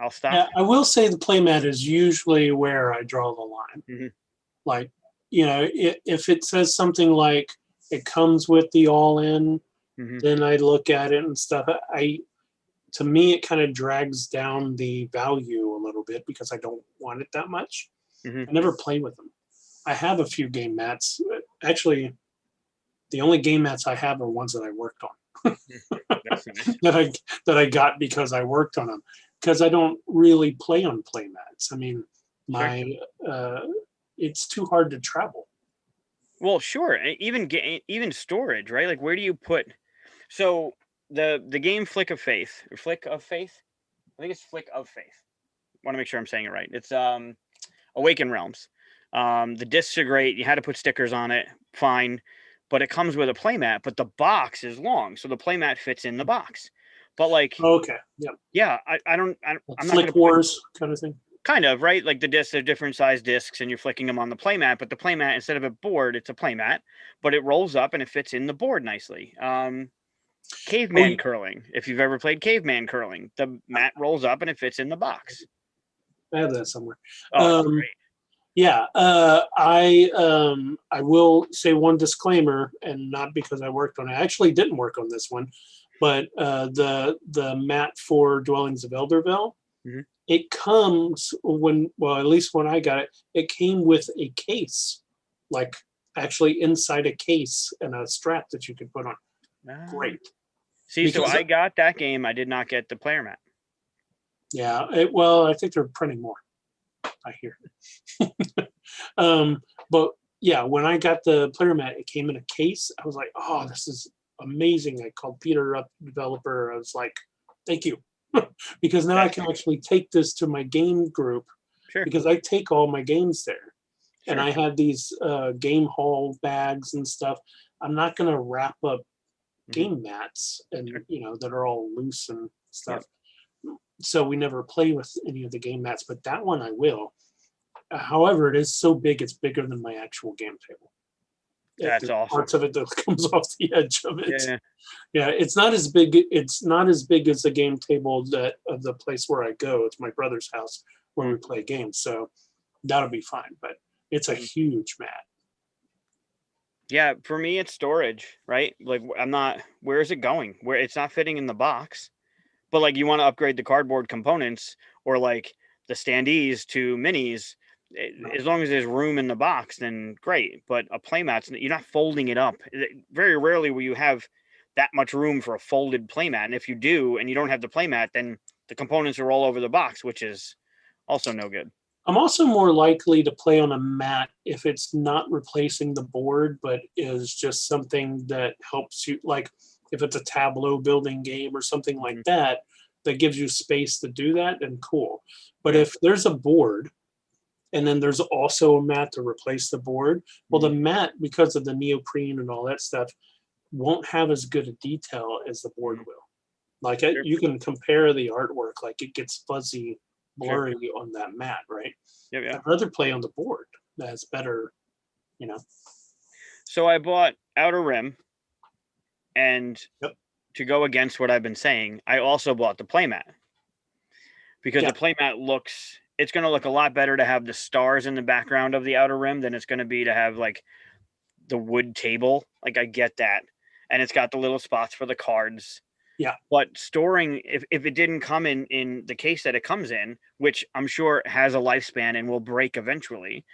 I'll stop. Yeah, I will say the playmat is usually where I draw the line. Mm-hmm. Like, if it says something like it comes with the all-in, then I look at it and stuff. To me, it kind of drags down the value a little bit because I don't want it that much. I never play with them. I have a few game mats. Actually, the only game mats I have are ones that I worked on. That's nice. that I got because I worked on them. Because I don't really play on play mats. I mean, it's too hard to travel. Well, sure. Even storage, right? Like, where do you put? So the game Flick of Faith. I think it's Flick of Faith. I want to make sure I'm saying it right. It's Awaken Realms. The discs are great. You had to put stickers on it, fine, but it comes with a playmat. But the box is long, so the playmat fits in the box. But like, okay, yeah, I'm not Flick Wars kind of thing. Kind of, right? Like the discs are different size discs, and you're flicking them on the playmat. But the playmat, instead of a board, it's a playmat, but it rolls up and it fits in the board nicely. Caveman curling. If you've ever played caveman curling, the mat rolls up and it fits in the box. I have that somewhere. Oh, great. Yeah, I will say one disclaimer, and not because I worked on it. I actually didn't work on this one, but the mat for Dwellings of Eldervale, it comes at least when I got it, it came with a case, like actually inside a case and a strap that you could put on. Great. See, because so I got that game. I did not get the player mat. Yeah, I think they're printing more. I hear. But yeah, when I got the player mat, it came in a case. I was like, oh, this is amazing. I called Peter up, developer. I was like, thank you. Because now I can actually take this to my game group. Sure. Because I take all my games there. Sure. And I have these game haul bags and stuff. I'm not going to wrap up game mats and that are all loose and stuff. Yep. So we never play with any of the game mats, but that one I will. However, it is so big, it's bigger than my actual game table. That's awesome. Parts of it that comes off the edge of it. Yeah, it's not as big. It's not as big as the game table of the place where I go. It's my brother's house where we play games, so that'll be fine. But it's a huge mat. Yeah, for me, it's storage, right? Like where is it going? Where it's not fitting in the box, but like you want to upgrade the cardboard components or like the standees to minis. As long as there's room in the box, then great. But a playmat, you're not folding it up. Very rarely will you have that much room for a folded playmat. And if you do, and you don't have the playmat, then the components are all over the box, which is also no good. I'm also more likely to play on a mat if it's not replacing the board, but is just something that helps you, like if it's a tableau building game or something like that, that gives you space to do that, then cool. But if there's a board and then there's also a mat to replace the board, well, the mat, because of the neoprene and all that stuff, won't have as good a detail as the board will. Like you can compare the artwork, like it gets fuzzy, blurry on that mat, right? Yep. I'd rather play on the board. That's better, you know. So I bought Outer Rim, and to go against what I've been saying, I also bought the playmat because the playmat it's going to look a lot better to have the stars in the background of the Outer Rim than it's going to be to have like the wood table. Like I get that, and it's got the little spots for the cards. Yeah. But storing, if it didn't come in the case that it comes in, which I'm sure has a lifespan and will break eventually,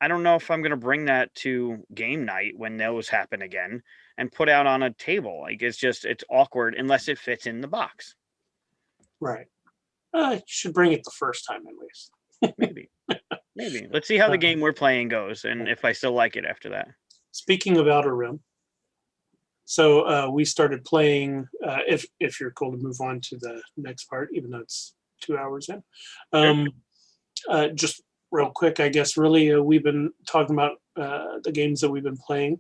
I don't know if I'm going to bring that to game night when those happen again and put out on a table. Like it's awkward unless it fits in the box. Right. You should bring it the first time at least. Maybe. Let's see how the game we're playing goes and if I still like it after that. Speaking of Outer Rim, so we started playing, if you're cool to move on to the next part, even though it's 2 hours in. Just real quick, I guess, really, we've been talking about the games that we've been playing.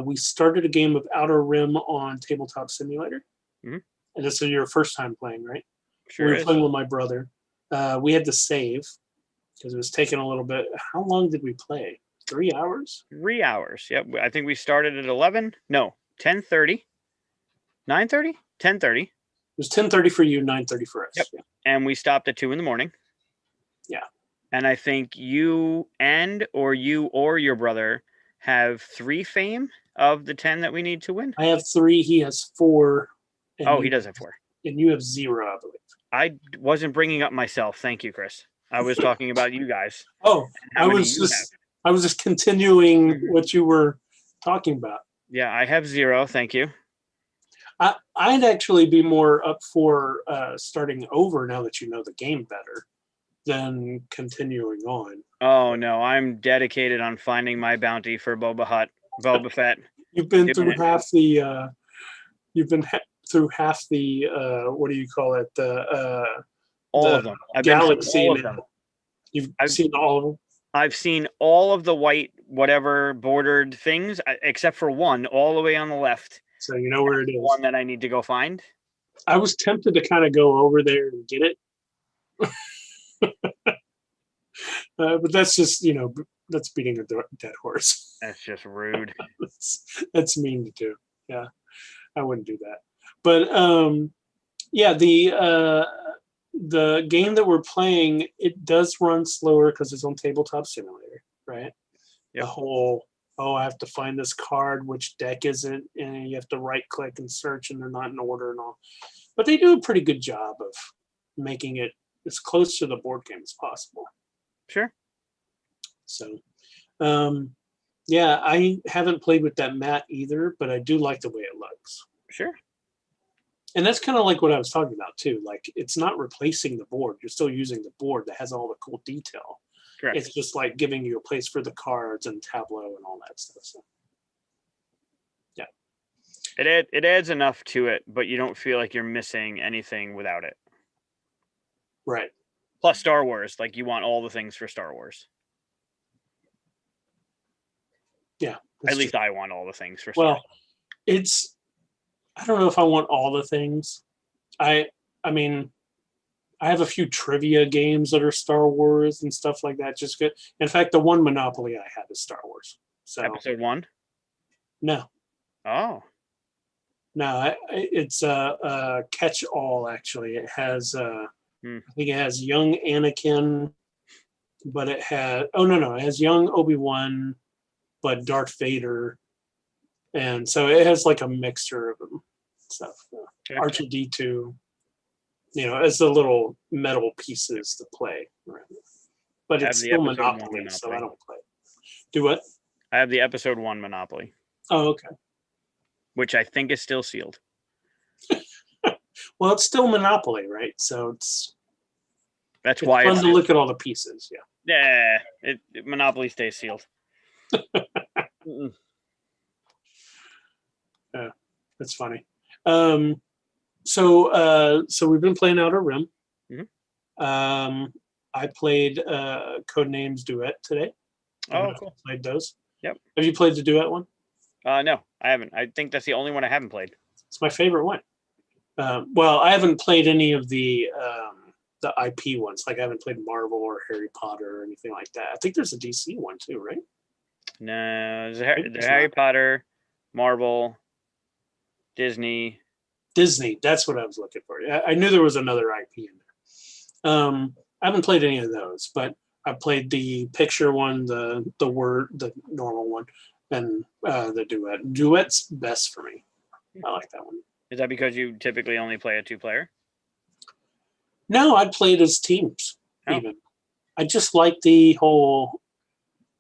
We started a game of Outer Rim on Tabletop Simulator. And this is your first time playing, right? Sure. We were playing with my brother. We had to save because it was taking a little bit. How long did we play? 3 hours? 3 hours. Yep. I think we started at 11. No, 10:30. 9:30? 10:30. It was 10:30 for you, 9:30 for us. Yep. Yeah. And we stopped at 2 a.m. Yeah. And I think you or your brother have 3 fame of the 10 that we need to win. I have 3. He has 4. He does have 4. And you have 0, I believe. I wasn't bringing up myself. Thank you, Chris. I was talking about you guys. I was just continuing what you were talking about. Yeah, I have 0. Thank you. I'd actually be more up for starting over now that you know the game better than continuing on. Oh no, I'm dedicated on finding my bounty for Boba Fett. You've been through half the. Through half the. What do you call it? All of them. I've galaxy. Been all of them. I've seen all of them. I've seen all of the white, whatever bordered things, except for one, all the way on the left. So you know where it is. One that I need to go find. I was tempted to kind of go over there and get it. But that's just, that's beating a dead horse. That's just rude. That's mean to do. Yeah, I wouldn't do that. But yeah, the game that we're playing, it does run slower because it's on Tabletop Simulator, right? Yep. The whole, I have to find this card, which deck is it? And you have to right click and search, and they're not in order and all. But they do a pretty good job of making it as close to the board game as possible. Sure. So, yeah, I haven't played with that mat either, but I do like the way it looks. Sure. And that's kind of like what I was talking about too. Like, it's not replacing the board. You're still using the board that has all the cool detail. Correct. It's just like giving you a place for the cards and tableau and all that stuff. So, yeah. It adds enough to it, but you don't feel like you're missing anything without it. Right. Plus Star Wars, like you want all the things for Star Wars. Yeah. At least I want all the things for Star Wars. Well, I don't know if I want all the things. I mean, I have a few trivia games that are Star Wars and stuff like that. Just good. In fact, the one Monopoly I have is Star Wars. So Episode 1? No. Oh. No, it's a catch-all. Actually, it has. I think it has young Anakin, but it has. Oh no, it has young Obi-Wan, but Darth Vader, and so it has like a mixture of them stuff. Okay. R2-D2, as the little metal pieces to play. Right. but I have it's the still episode one Monopoly, so I Monopoly. don't play it. Do what? I have the episode 1 Monopoly, Oh, okay. which I think is still sealed. Well, it's still Monopoly, right? So That's it's why fun it's to sealed. look at all the pieces. Yeah. Yeah, Monopoly stays sealed. That's funny. So we've been playing Outer Rim. I played Codenames Duet today. Oh, cool. Played those. Yep. Have you played the Duet one? No, I haven't. I think that's the only one I haven't played. It's my favorite one. Well, I haven't played any of the IP ones. Like I haven't played Marvel or Harry Potter or anything like that. I think there's a DC one too, right? No, the Harry Potter, Marvel, Disney. Disney. That's what I was looking for. I knew there was another IP in there. I haven't played any of those, but I played the picture one, the normal one, and the duet. Duet's best for me. I like that one. Is that because you typically only play a 2-player? No, I played as teams. Even I just like the whole.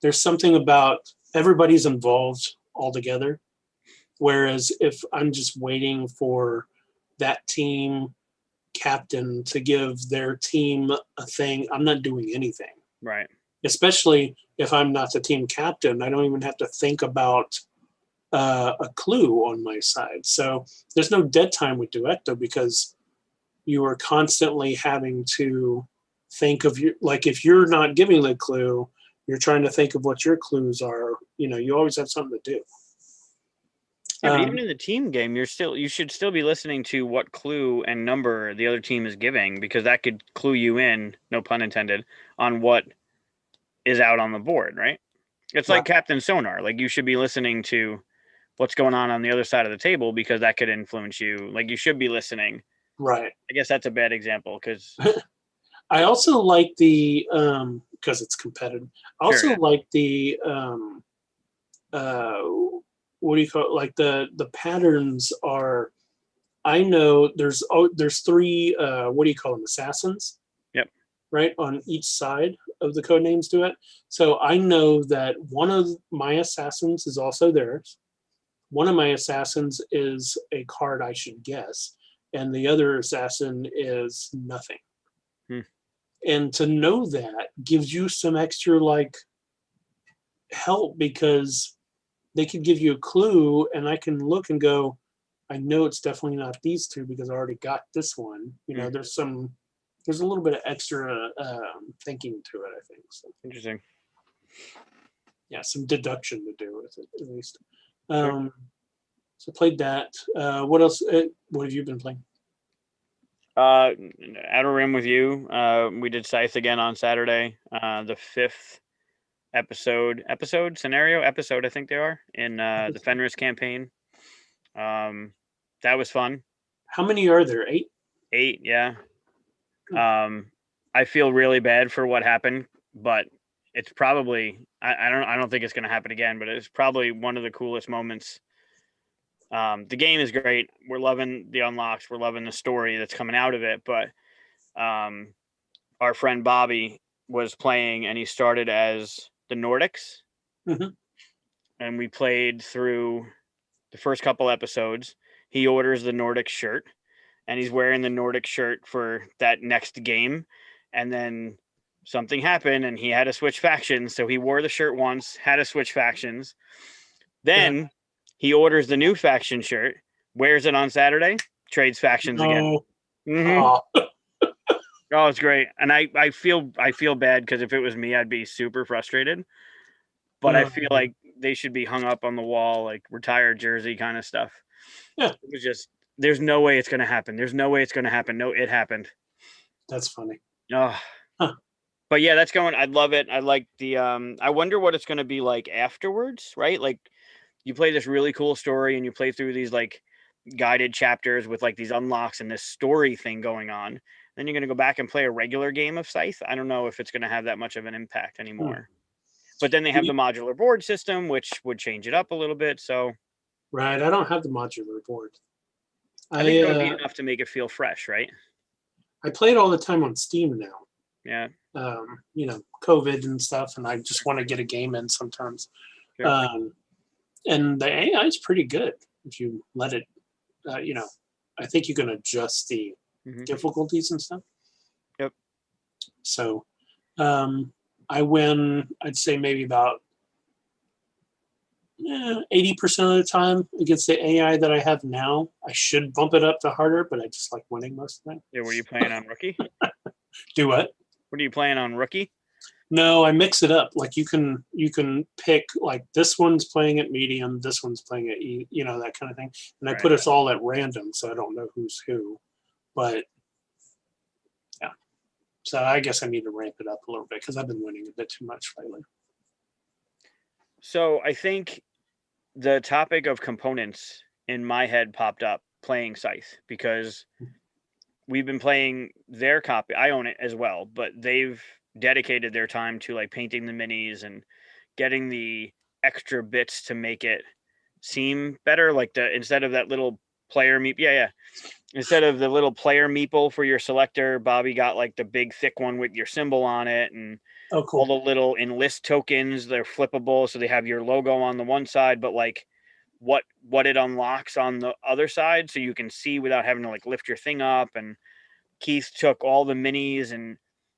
There's something about everybody's involved all together. Whereas if I'm just waiting for that team captain to give their team a thing, I'm not doing anything. Right. Especially if I'm not the team captain, I don't even have to think about a clue on my side. So there's no dead time with Duetto because you are constantly having to think of your, like if you're not giving the clue, you're trying to think of what your clues are. You always have something to do. Yeah, but even in the team game, you should still be listening to what clue and number the other team is giving, because that could clue you in, no pun intended, on what is out on the board, right? It's like Captain Sonar. Like you should be listening to what's going on the other side of the table, because that could influence you. Like you should be listening. Right. I guess that's a bad example because I also like the because it's competitive. I also like the what do you call it? Like the patterns are. I know there's 3 what do you call them, assassins? Yep. Right on each side of the Codenames Duet. So I know that one of my assassins is also theirs. One of my assassins is a card I should guess, and the other assassin is nothing. And to know that gives you some extra help, because they could give you a clue and I can look and go, I know it's definitely not these 2 because I already got this one. There's a little bit of extra thinking to it, I think. So. Interesting. Yeah, some deduction to do with it, at least. So played that. What else? What have you been playing? Outer Rim with you. We did Scythe again on Saturday. The 5th episode, I think they are, in the Fenris campaign. That was fun. How many are there? 8? 8, yeah. I feel really bad for what happened, but it's probably I don't think it's going to happen again, but it's probably one of the coolest moments. The game is great. We're loving the unlocks. We're loving the story that's coming out of it. But our friend Bobby was playing, and he started as the Nordics. And we played through the first couple episodes. He orders the Nordic shirt, and he's wearing the Nordic shirt for that next game. And then something happened, and he had to switch factions. So he wore the shirt once, had to switch factions. Then he orders the new faction shirt, wears it on Saturday, trades factions again. Oh, it's great. And I feel bad, because if it was me, I'd be super frustrated. But I feel like they should be hung up on the wall, like retired jersey kind of stuff. Yeah. It was just, there's no way it's going to happen. There's no way it's going to happen. No, it happened. That's funny. Oh. But yeah, that's going. I love it. I like the. I wonder what it's going to be like afterwards, right? Like, you play this really cool story, and you play through these like guided chapters with like these unlocks and this story thing going on. Then you're going to go back and play a regular game of Scythe. I don't know if it's going to have that much of an impact anymore. But then they have the modular board system, which would change it up a little bit. So, right, I don't have the modular board. I think that would be enough to make it feel fresh, right? I play it all the time on Steam now. Yeah. COVID and stuff, and I just want to get a game in sometimes. Sure. And the AI is pretty good if you let it. I think you can adjust the Mhm. difficulties and stuff. Yep. So I win, I'd say maybe about 80% of the time against the AI that I have now. I should bump it up to harder, but I just like winning most of the time. Yeah. Were you playing on rookie? Do what? What are you playing on rookie? No, I mix it up. Like you can pick like this one's playing at medium, this one's playing at that kind of thing. And I Right. put us all at random, so I don't know who's who. But yeah, so I guess I need to ramp it up a little bit because I've been winning a bit too much lately. So I think the topic of components in my head popped up playing Scythe because we've been playing their copy. I own it as well, but they've dedicated their time to like painting the minis and getting the extra bits to make it seem better. Like instead of that little player meep, instead of the little player meeple for your selector, Bobby got like the big thick one with your symbol on it, and Oh, cool. all the little enlist tokens. They're flippable, so they have your logo on the one side, but like what it unlocks on the other side, so you can see without having to like lift your thing up. And Keith took all the minis and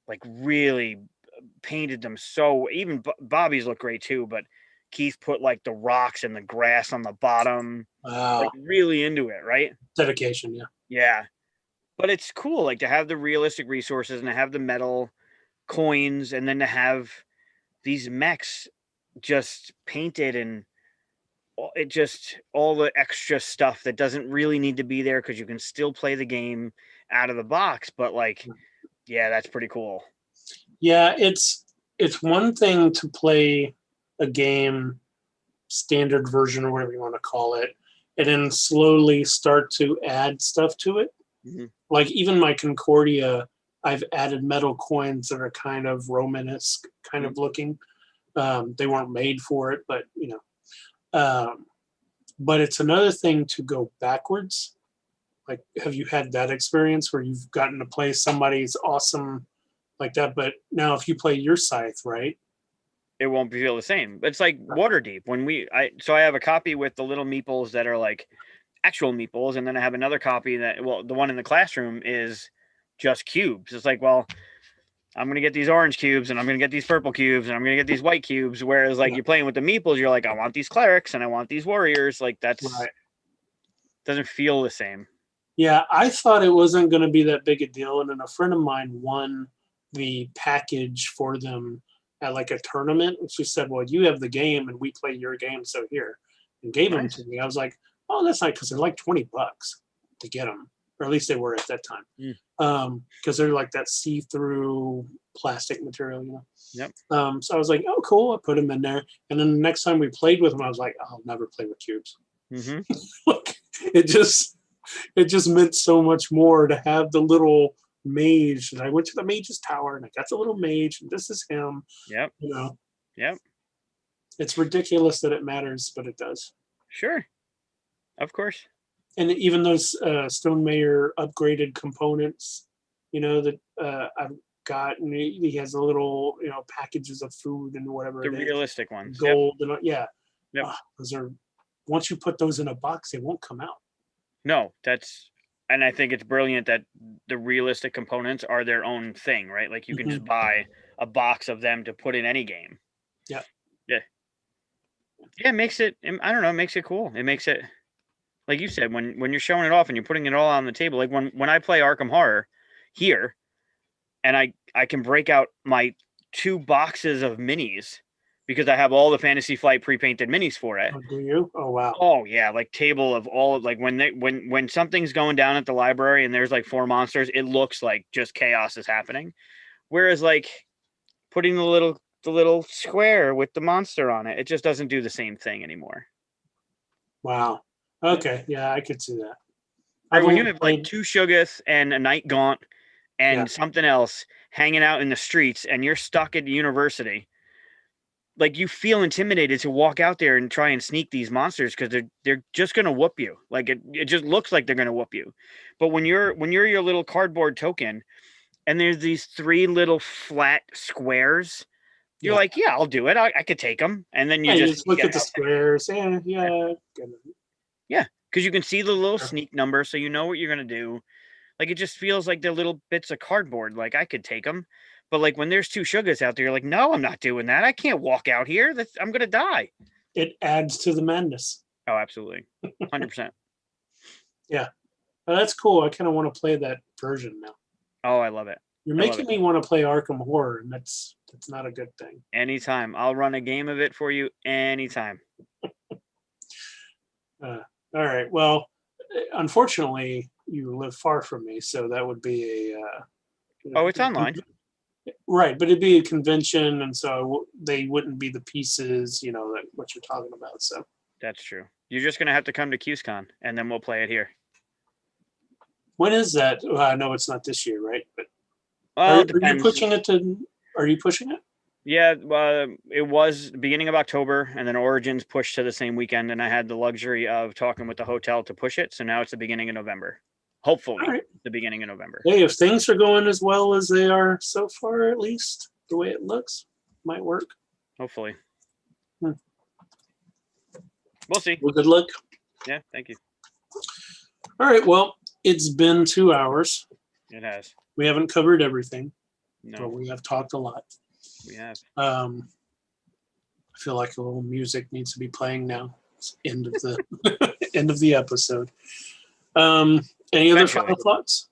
like really painted them. So even Bobby's look great too, but Keith put like the rocks and the grass on the bottom. Wow. Like really into it, right? Dedication, yeah. Yeah. But it's cool, like to have the realistic resources and to have the metal coins and then to have these mechs just painted and it just all the extra stuff that doesn't really need to be there because you can still play the game out of the box. But like, yeah, that's pretty cool. Yeah, it's one thing to play a game standard version or whatever you want to call it, and then slowly start to add stuff to it. Mm-hmm. Like even my Concordia, I've added metal coins that are kind of Romanesque kind of looking. They weren't made for it, but but it's another thing to go backwards. Like, have you had that experience where you've gotten to play somebody's awesome like that, but now if you play your Scythe, right? It won't feel the same. It's like Waterdeep. When I have a copy with the little meeples that are like actual meeples, and then I have another copy that, well, the one in the classroom is just cubes. It's like, well, I'm gonna get these orange cubes and I'm gonna get these purple cubes and I'm gonna get these white cubes. Whereas like you're playing with the meeples, you're like, I want these clerics and I want these warriors. Like that's Right. Doesn't feel the same. Yeah, I thought it wasn't going to be that big a deal, and then a friend of mine won the package for them at like a tournament, and she said, "Well, you have the game, and we play your game, so here," and gave them to me. I was like, "Oh, that's nice," because they're like $20 to get them, or at least they were at that time, because they're like that see-through plastic material, Yep. So I was like, "Oh, cool!" I put them in there, and then the next time we played with them, I was like, "I'll never play with cubes." Mm-hmm. Like, it just meant so much more to have the little mage. And I went to the mage's tower and I got the little mage, and this is him. Yep. Yep. It's ridiculous that it matters, but it does. Sure. Of course. And even those Stone Mayor upgraded components, that I've got, and he has the little, packages of food and whatever. The realistic ones. Gold. Yep. And yeah. Yep. Those are, once you put those in a box, they won't come out. No, and I think it's brilliant that the realistic components are their own thing, right? Like you can just buy a box of them to put in any game. Yeah. Yeah. Yeah, it makes it, I don't know, it makes it cool. It makes it, like you said, when you're showing it off and you're putting it all on the table, like when I play Arkham Horror here, and I can break out my 2 boxes of minis because I have all the Fantasy Flight pre-painted minis for it. Oh, do you? Oh, wow. Oh yeah, like table of all of, like when something's going down at the library and there's like 4 monsters, it looks like just chaos is happening. Whereas like putting the little square with the monster on it, it just doesn't do the same thing anymore. Wow. Okay, yeah, I could see that. Right, when you have like 2 Shoggoths and a Night Gaunt and something else hanging out in the streets and you're stuck at the university, like you feel intimidated to walk out there and try and sneak these monsters because they're just gonna whoop you. Like it just looks like they're gonna whoop you. But when you're your little cardboard token and there's these 3 little flat squares. You're Yeah. like, yeah, I'll do it. I could take them, and then you Yeah, you just just look get at the out. squares. Yeah. Yeah, because you can see the little Sure. sneak number, so you know what you're gonna do. Like, it just feels like they're little bits of cardboard. Like, I could take them, but like when there's 2 sugars out there, you're like, no, I'm not doing that. I can't walk out here. I'm gonna die. It adds to the madness. Oh, absolutely, 100%. Yeah. Oh, that's cool. I kind of want to play that version now. Oh, I love it. You're I love making it. me want to play Arkham Horror, and that's not a good thing. Anytime, I'll run a game of it for you anytime. Uh, all right. Well, unfortunately, you live far from me, so that would be a Oh, it's online. right. But it'd be a convention, and so they wouldn't be the pieces, that what you're talking about. So That's true. You're just gonna have to come to QSCon, and then we'll play it here. when is that? Well, I know it's not this year, right? But Well, it are you depends. pushing it to? Are you pushing it? Yeah, it was the beginning of October, and then Origins pushed to the same weekend, and I had the luxury of talking with the hotel to push it. So now it's the beginning of November. Hopefully, All right. the beginning of November. Hey, if things are going as well as they are so far, at least the way it looks, might work. Hopefully. Hmm. We'll see. Well, good luck. Yeah, thank you. All right. Well, it's been 2 hours. It has. We haven't covered everything, but No, we have talked a lot. we have. I feel like a little music needs to be playing now. It's end of the end of the episode. Any other Eventually. final thoughts?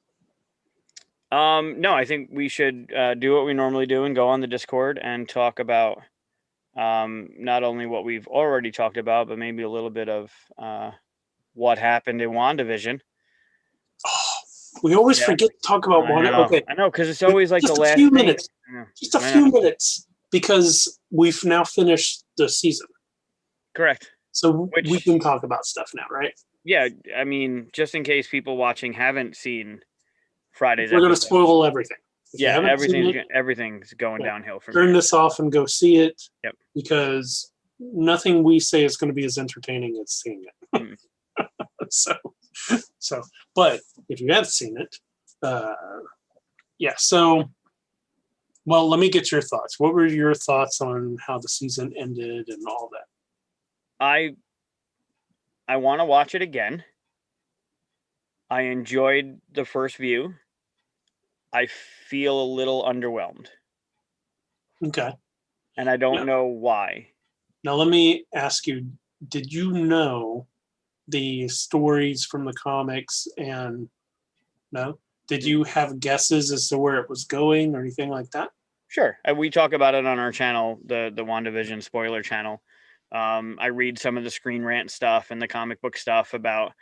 No, I think we should do what we normally do and go on the Discord and talk about not only what we've already talked about, but maybe a little bit of what happened in WandaVision. Oh, we always Yeah. forget to talk about one. Okay, I know, because it's always like just the a last few thing. minutes. I know. Just a I few know. minutes, because we've now finished the season, Correct. so we Which- can talk about stuff now, right? Yeah, I mean, just in case people watching haven't seen Friday's We're going to episode. spoil everything. If you Yeah, haven't seen it, everything's going Yeah. downhill from turn here. this off and go see it. Yep. Because nothing we say is going to be as entertaining as seeing it. so, but if you have seen it, yeah. So, well, let me get your thoughts. What were your thoughts on how the season ended and all that? I want to watch it again. I enjoyed the first view. I feel a little underwhelmed, Okay. and I don't Yeah. know why. Now, let me ask you, did you know the stories from the comics? And no? Did you have guesses as to where it was going or anything like that? Sure, we talk about it on our channel, the WandaVision spoiler channel. I read some of the Screen Rant stuff and the comic book stuff about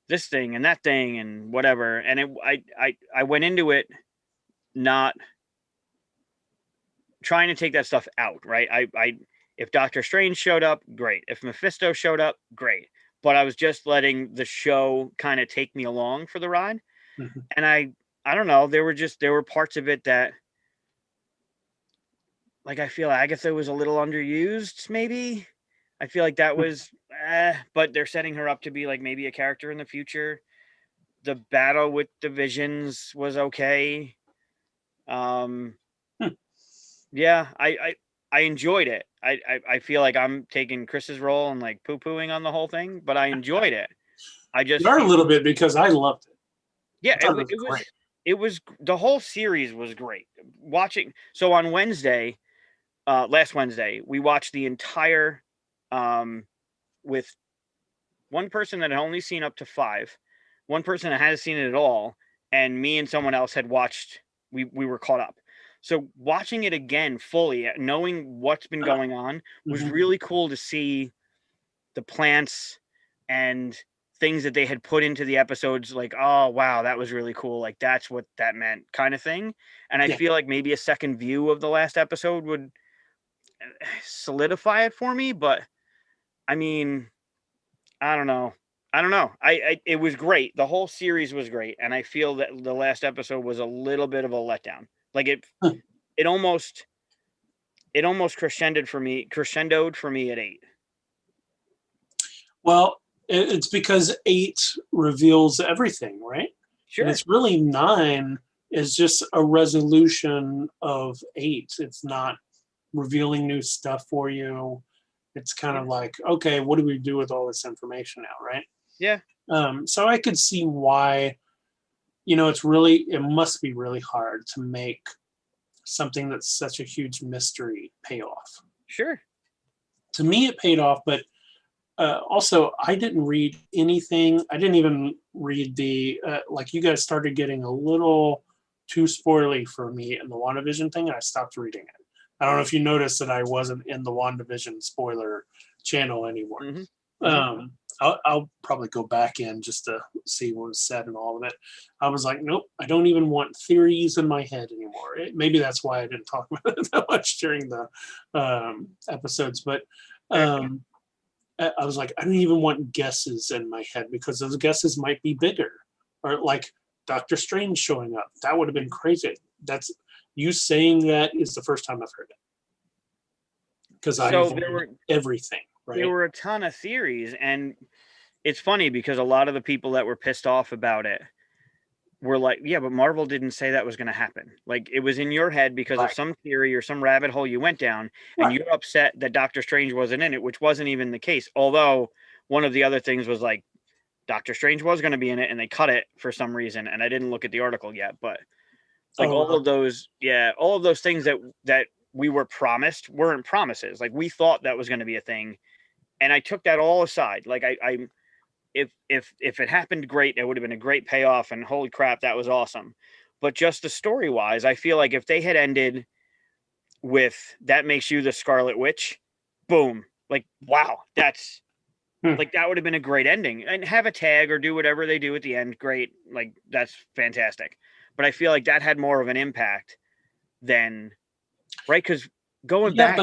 this thing and that thing and whatever. And I went into it not trying to take that stuff out, right? If Doctor Strange showed up, great. If Mephisto showed up, great. But I was just letting the show kind of take me along for the ride. Mm-hmm. And I don't know, there were parts of it that, like, I feel Agatha was a little underused, maybe. I feel like that was, but they're setting her up to be like maybe a character in the future. The battle with the Visions was okay. Yeah, I enjoyed it. I feel like I'm taking Chris's role and like poo-pooing on the whole thing, but I enjoyed it. I just You are a little bit, because I loved it. yeah, I thought it was the whole series was great. Watching so on Wednesday, last Wednesday, we watched the entire with one person that had only seen up to 5, one person that hadn't seen it at all, and me and someone else had watched. We were caught up. So watching it again fully, knowing what's been going on, was Mhm. really cool to see the plants and things that they had put into the episodes. Like, oh wow, that was really cool. Like that's what that meant, kind of thing. And I Yeah. feel like maybe a second view of the last episode would solidify it for me. But I mean, I don't know. It was great. The whole series was great, and I feel that the last episode was a little bit of a letdown. Like it almost crescendoed for me at 8. Well, it's because 8 reveals everything, right? Sure. And it's really 9 is just a resolution of 8. It's not revealing new stuff for you. It's kind of like, okay, what do we do with all this information now, right? Yeah. So I could see why, it must be really hard to make something that's such a huge mystery pay off. Sure. To me, it paid off, but also, I didn't read anything. I didn't even read like you guys started getting a little too spoily for me in the WandaVision thing, and I stopped reading it. I don't know if you noticed that I wasn't in the WandaVision spoiler channel anymore. Mm-hmm. I'll probably go back in just to see what was said and all of it. I was like, nope, I don't even want theories in my head anymore. Maybe that's why I didn't talk about it that much during the episodes, but I was like, I don't even want guesses in my head because those guesses might be bigger. Or like Doctor Strange showing up. That would have been crazy. That's you saying that is the first time I've heard it. Because I avoid everything, right? There were a ton of theories, and it's funny because a lot of the people that were pissed off about it were like, yeah, but Marvel didn't say that was going to happen. Like, it was in your head because of some theory or some rabbit hole you went down, and you're upset that Doctor Strange wasn't in it, which wasn't even the case. Although one of the other things was like Doctor Strange was going to be in it, and they cut it for some reason, and I didn't look at the article yet, but like all of those things that we were promised weren't promises. Like, we thought that was going to be a thing, and I took that all aside. Like, if it happened, great, it would have been a great payoff, and holy crap, that was awesome. But just the story wise, I feel like if they had ended with that makes you the Scarlet Witch, boom, like, wow, that's like, that would have been a great ending. And have a tag or do whatever they do at the end, great, like, that's fantastic. But I feel like that had more of an impact than, right? Because going back.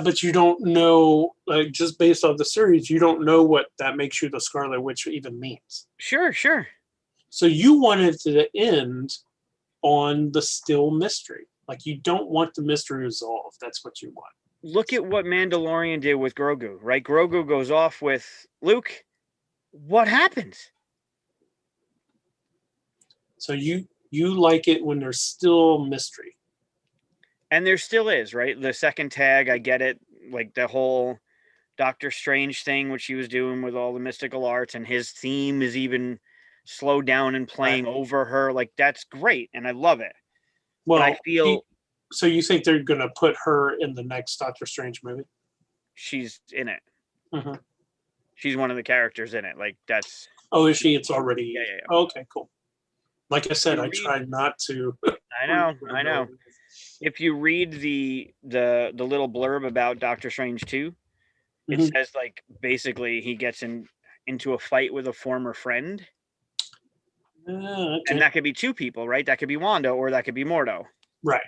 But you don't know, like, just based off the series, you don't know what that makes you the Scarlet Witch even means. Sure. So you wanted to end on the still mystery. Like, you don't want the mystery resolved. That's what you want. Look at what Mandalorian did with Grogu, right? Grogu goes off with Luke. What happens? So you like it when there's still mystery. And there still is, right? The second tag, I get it. Like the whole Doctor Strange thing, which he was doing with all the mystical arts, and his theme is even slowed down and playing over her. Like, that's great, and I love it. Well, but I feel. So you think they're going to put her in the next Doctor Strange movie? She's in it. Mm-hmm. She's one of the characters in it. Like, that's. Oh, is she? It's already. Yeah. Oh, okay, cool. Like I said, I tried not to. I know. If you read the little blurb about Doctor Strange 2, it says, like, basically he gets into a fight with a former friend. Okay. And that could be two people, right? That could be Wanda or that could be Mordo. Right.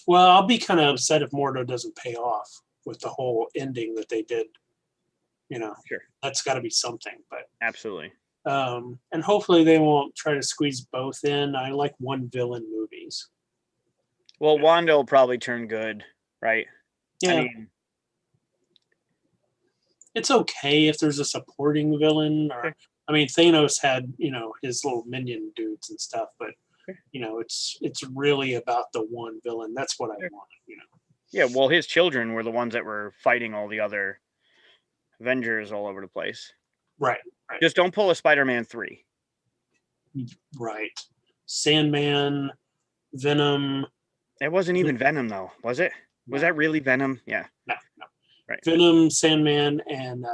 Well, I'll be kind of upset if Mordo doesn't pay off with the whole ending that they did. Sure. That's got to be something, but absolutely. And hopefully they won't try to squeeze both in. I like one villain movies. Well, Wanda will probably turn good, right? Yeah. I mean, it's okay if there's a supporting villain, or I mean, Thanos had, his little minion dudes and stuff, but it's really about the one villain. That's what I want, Yeah, well, his children were the ones that were fighting all the other Avengers all over the place. Right. Just don't pull a Spider-Man 3. Right. Sandman, Venom. It wasn't even Venom, though, was it? No. Was that really Venom? Yeah. No. Right. Venom, Sandman, and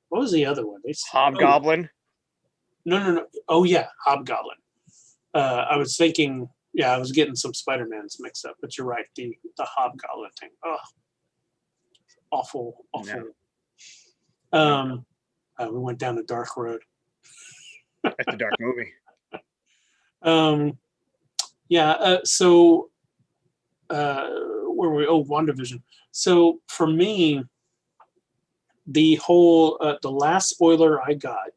what was the other one? Hobgoblin? No. Oh, yeah, Hobgoblin. I was thinking, I was getting some Spider-Mans mixed up, but you're right, the Hobgoblin thing. Oh, awful. No. We went down a dark road. That's a dark movie. So where were we? Oh, WandaVision. So for me, the whole the last spoiler I got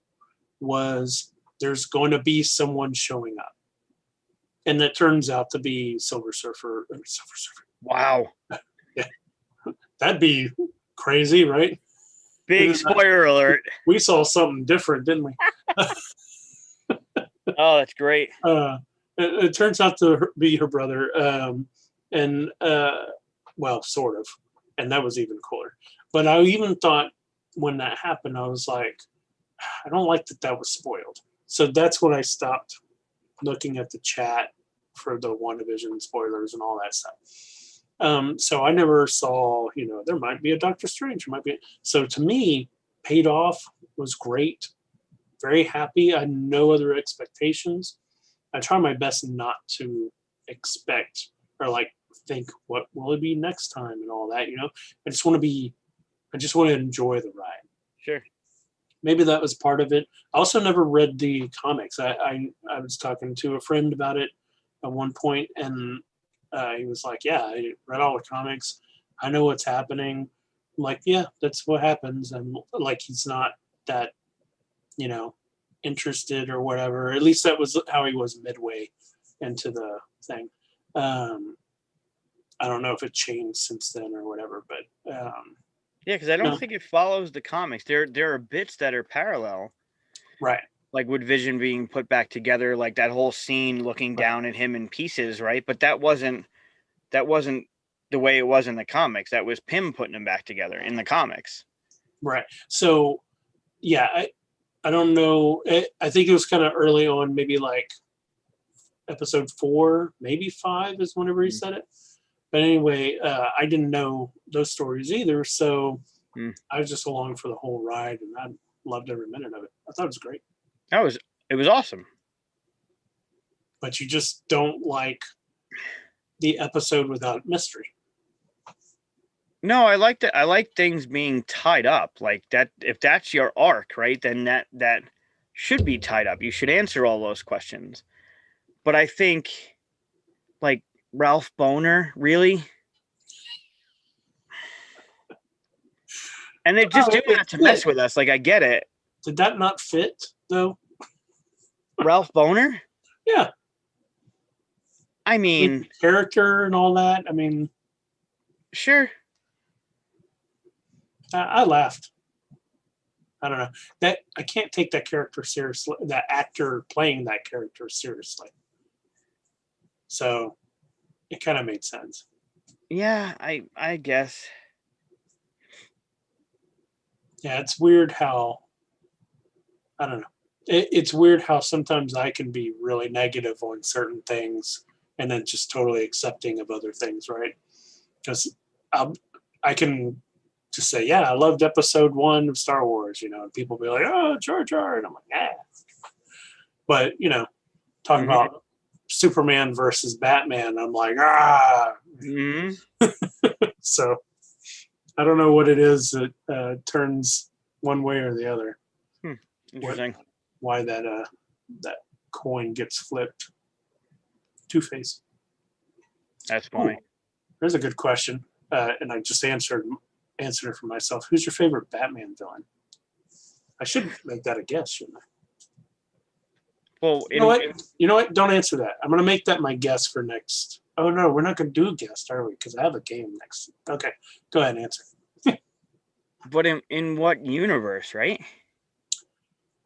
was there's going to be someone showing up, and that turns out to be Silver Surfer. Wow. Yeah, that'd be crazy, right? Big spoiler alert. We saw something different, didn't we? Oh, that's great. It turns out to be her brother, and well, sort of, and that was even cooler. But I even thought when that happened, I was like, I don't like that that was spoiled. So that's when I stopped looking at the chat for the WandaVision spoilers and all that stuff. So I never saw, there might be a Doctor Strange, might be. So to me, paid off, was great, very happy. I had no other expectations. I try my best not to expect or like think what will it be next time and all that. I just want to enjoy the ride. Sure. Maybe that was part of it. I also never read the comics. I was talking to a friend about it at one point, and he was like, "Yeah, I read all the comics. I know what's happening." I'm like, yeah, that's what happens, and like he's not that, you know, interested or whatever. At least that was how he was midway into the thing. Um, I don't know if it changed since then or whatever, but Yeah, because I don't no, think it follows the comics. There are bits that are parallel, right, like with Vision being put back together, like that whole scene looking right, down at him in pieces, right? But that wasn't the way it was in the comics. That was Pym putting them back together in the comics. right. So yeah, I don't know. I think it was kind of early on, maybe like episode 4, maybe 5 is whenever he Mm. said it. But anyway, I didn't know those stories either, so Mm. I was just along for the whole ride, and I loved every minute of it. I thought it was great, It was awesome. but you just don't like the episode without mystery. No, I like that. I like things being tied up like that. If that's your arc, right, then that should be tied up. You should answer all those questions. But I think like Ralph Boner, really, and they're just Oh, doing it that to fit. mess with us. Like I get it, Did that not fit though? Ralph Boner. Yeah, I with mean, the character and all that. I mean, sure. I laughed. I don't know that I can't take that character seriously. That actor playing that character seriously. So it kind of made sense. Yeah, I guess. Yeah, it's weird how I don't know. It's weird how sometimes I can be really negative on certain things and then just totally accepting of other things, right? Because I can just say, yeah, I loved episode 1 of Star Wars, and people be like, oh, Jar Jar. And I'm like, yeah. But, talking Hmm. about Superman versus Batman, I'm like, ah. Hmm. So I don't know what it is that turns one way or the other. What Interesting. why that coin gets flipped. Two Face. That's Ooh, funny. there's a good question, and I just answered it for myself. Who's your favorite Batman villain? I should make that a guess, shouldn't I? Well, You know what? You know what? Don't answer that. I'm gonna make that my guess for next. Oh no, we're not gonna do a guest, are we? Because I have a game next. Okay, go ahead and answer. but in what universe, right?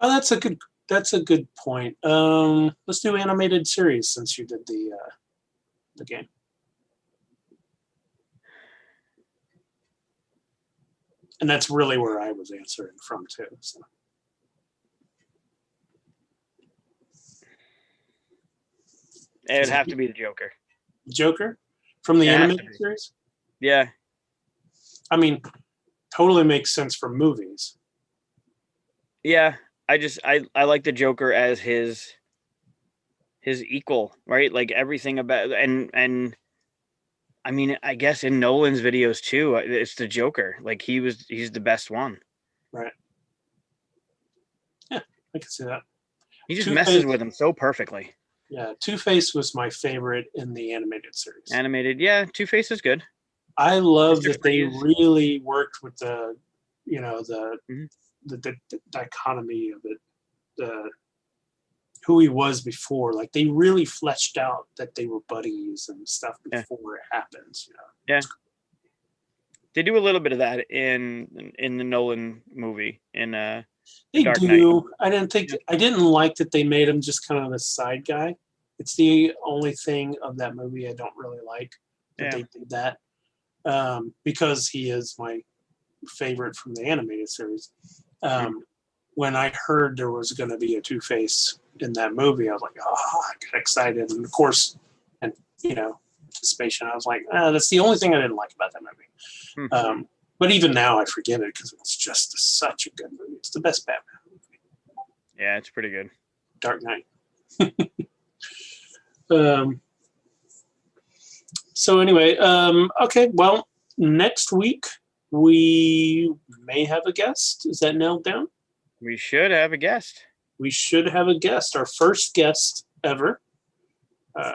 Oh, that's a good point. Let's do animated series since you did the game. And that's really where I was answering from too. So It'd is it have to be the Joker. Joker from the It has to animated be. series? Yeah, I mean, totally makes sense for movies. yeah. I like the Joker as his equal, right? Like everything about and I mean, I guess in Nolan's videos too, it's the Joker. Like he's the best one. Right. Yeah, I can see that. He just Two messes Face, with him so perfectly. yeah, Two Face was my favorite in the animated series. Animated, yeah. Two Face is good. I love Mister that they Freeze. really worked with the, you know, the Mhm. the dichotomy of it, the who he was before. Like they really fleshed out that they were buddies and stuff Yeah, before it happens. yeah. They do a little bit of that in the Nolan movie in They Dark do. Knight. I didn't like that they made him just kind of the side guy. It's the only thing of that movie I don't really like that Yeah. they did that. Because he is my favorite from the animated series. When I heard there was going to be a Two-Face in that movie, I was like, oh, I got excited. And of course, and anticipation, I was like, that's the only thing I didn't like about that movie. But even now, I forget it because it's just such a good movie. It's the best Batman movie. Yeah, it's pretty good. Dark Knight. So anyway, okay. Well, next week we may have a guest. Is that nailed down? We should have a guest. We should have a guest. Our first guest ever.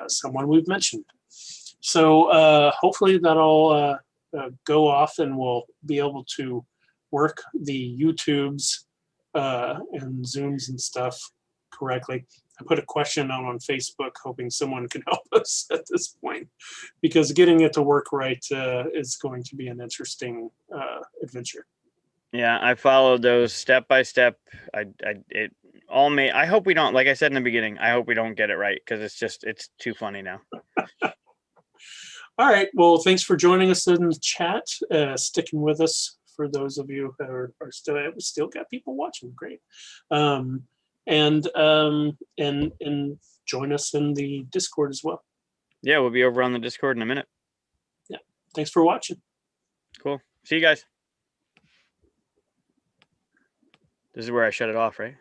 Someone we've mentioned. So hopefully that'll go off and we'll be able to work the YouTubes and Zooms and stuff correctly. I put a question out on Facebook hoping someone can help us at this point because getting it to work right is going to be an interesting adventure. Yeah, I followed those step by step. I hope we don't, like I said in the beginning, I hope we don't get it right because it's too funny now. All right. Well, thanks for joining us in the chat, sticking with us. For those of you who are still got people watching, great. And join us in the Discord as well. Yeah, we'll be over on the Discord in a minute. Yeah. Thanks for watching. Cool. See you guys. This is where I shut it off, right?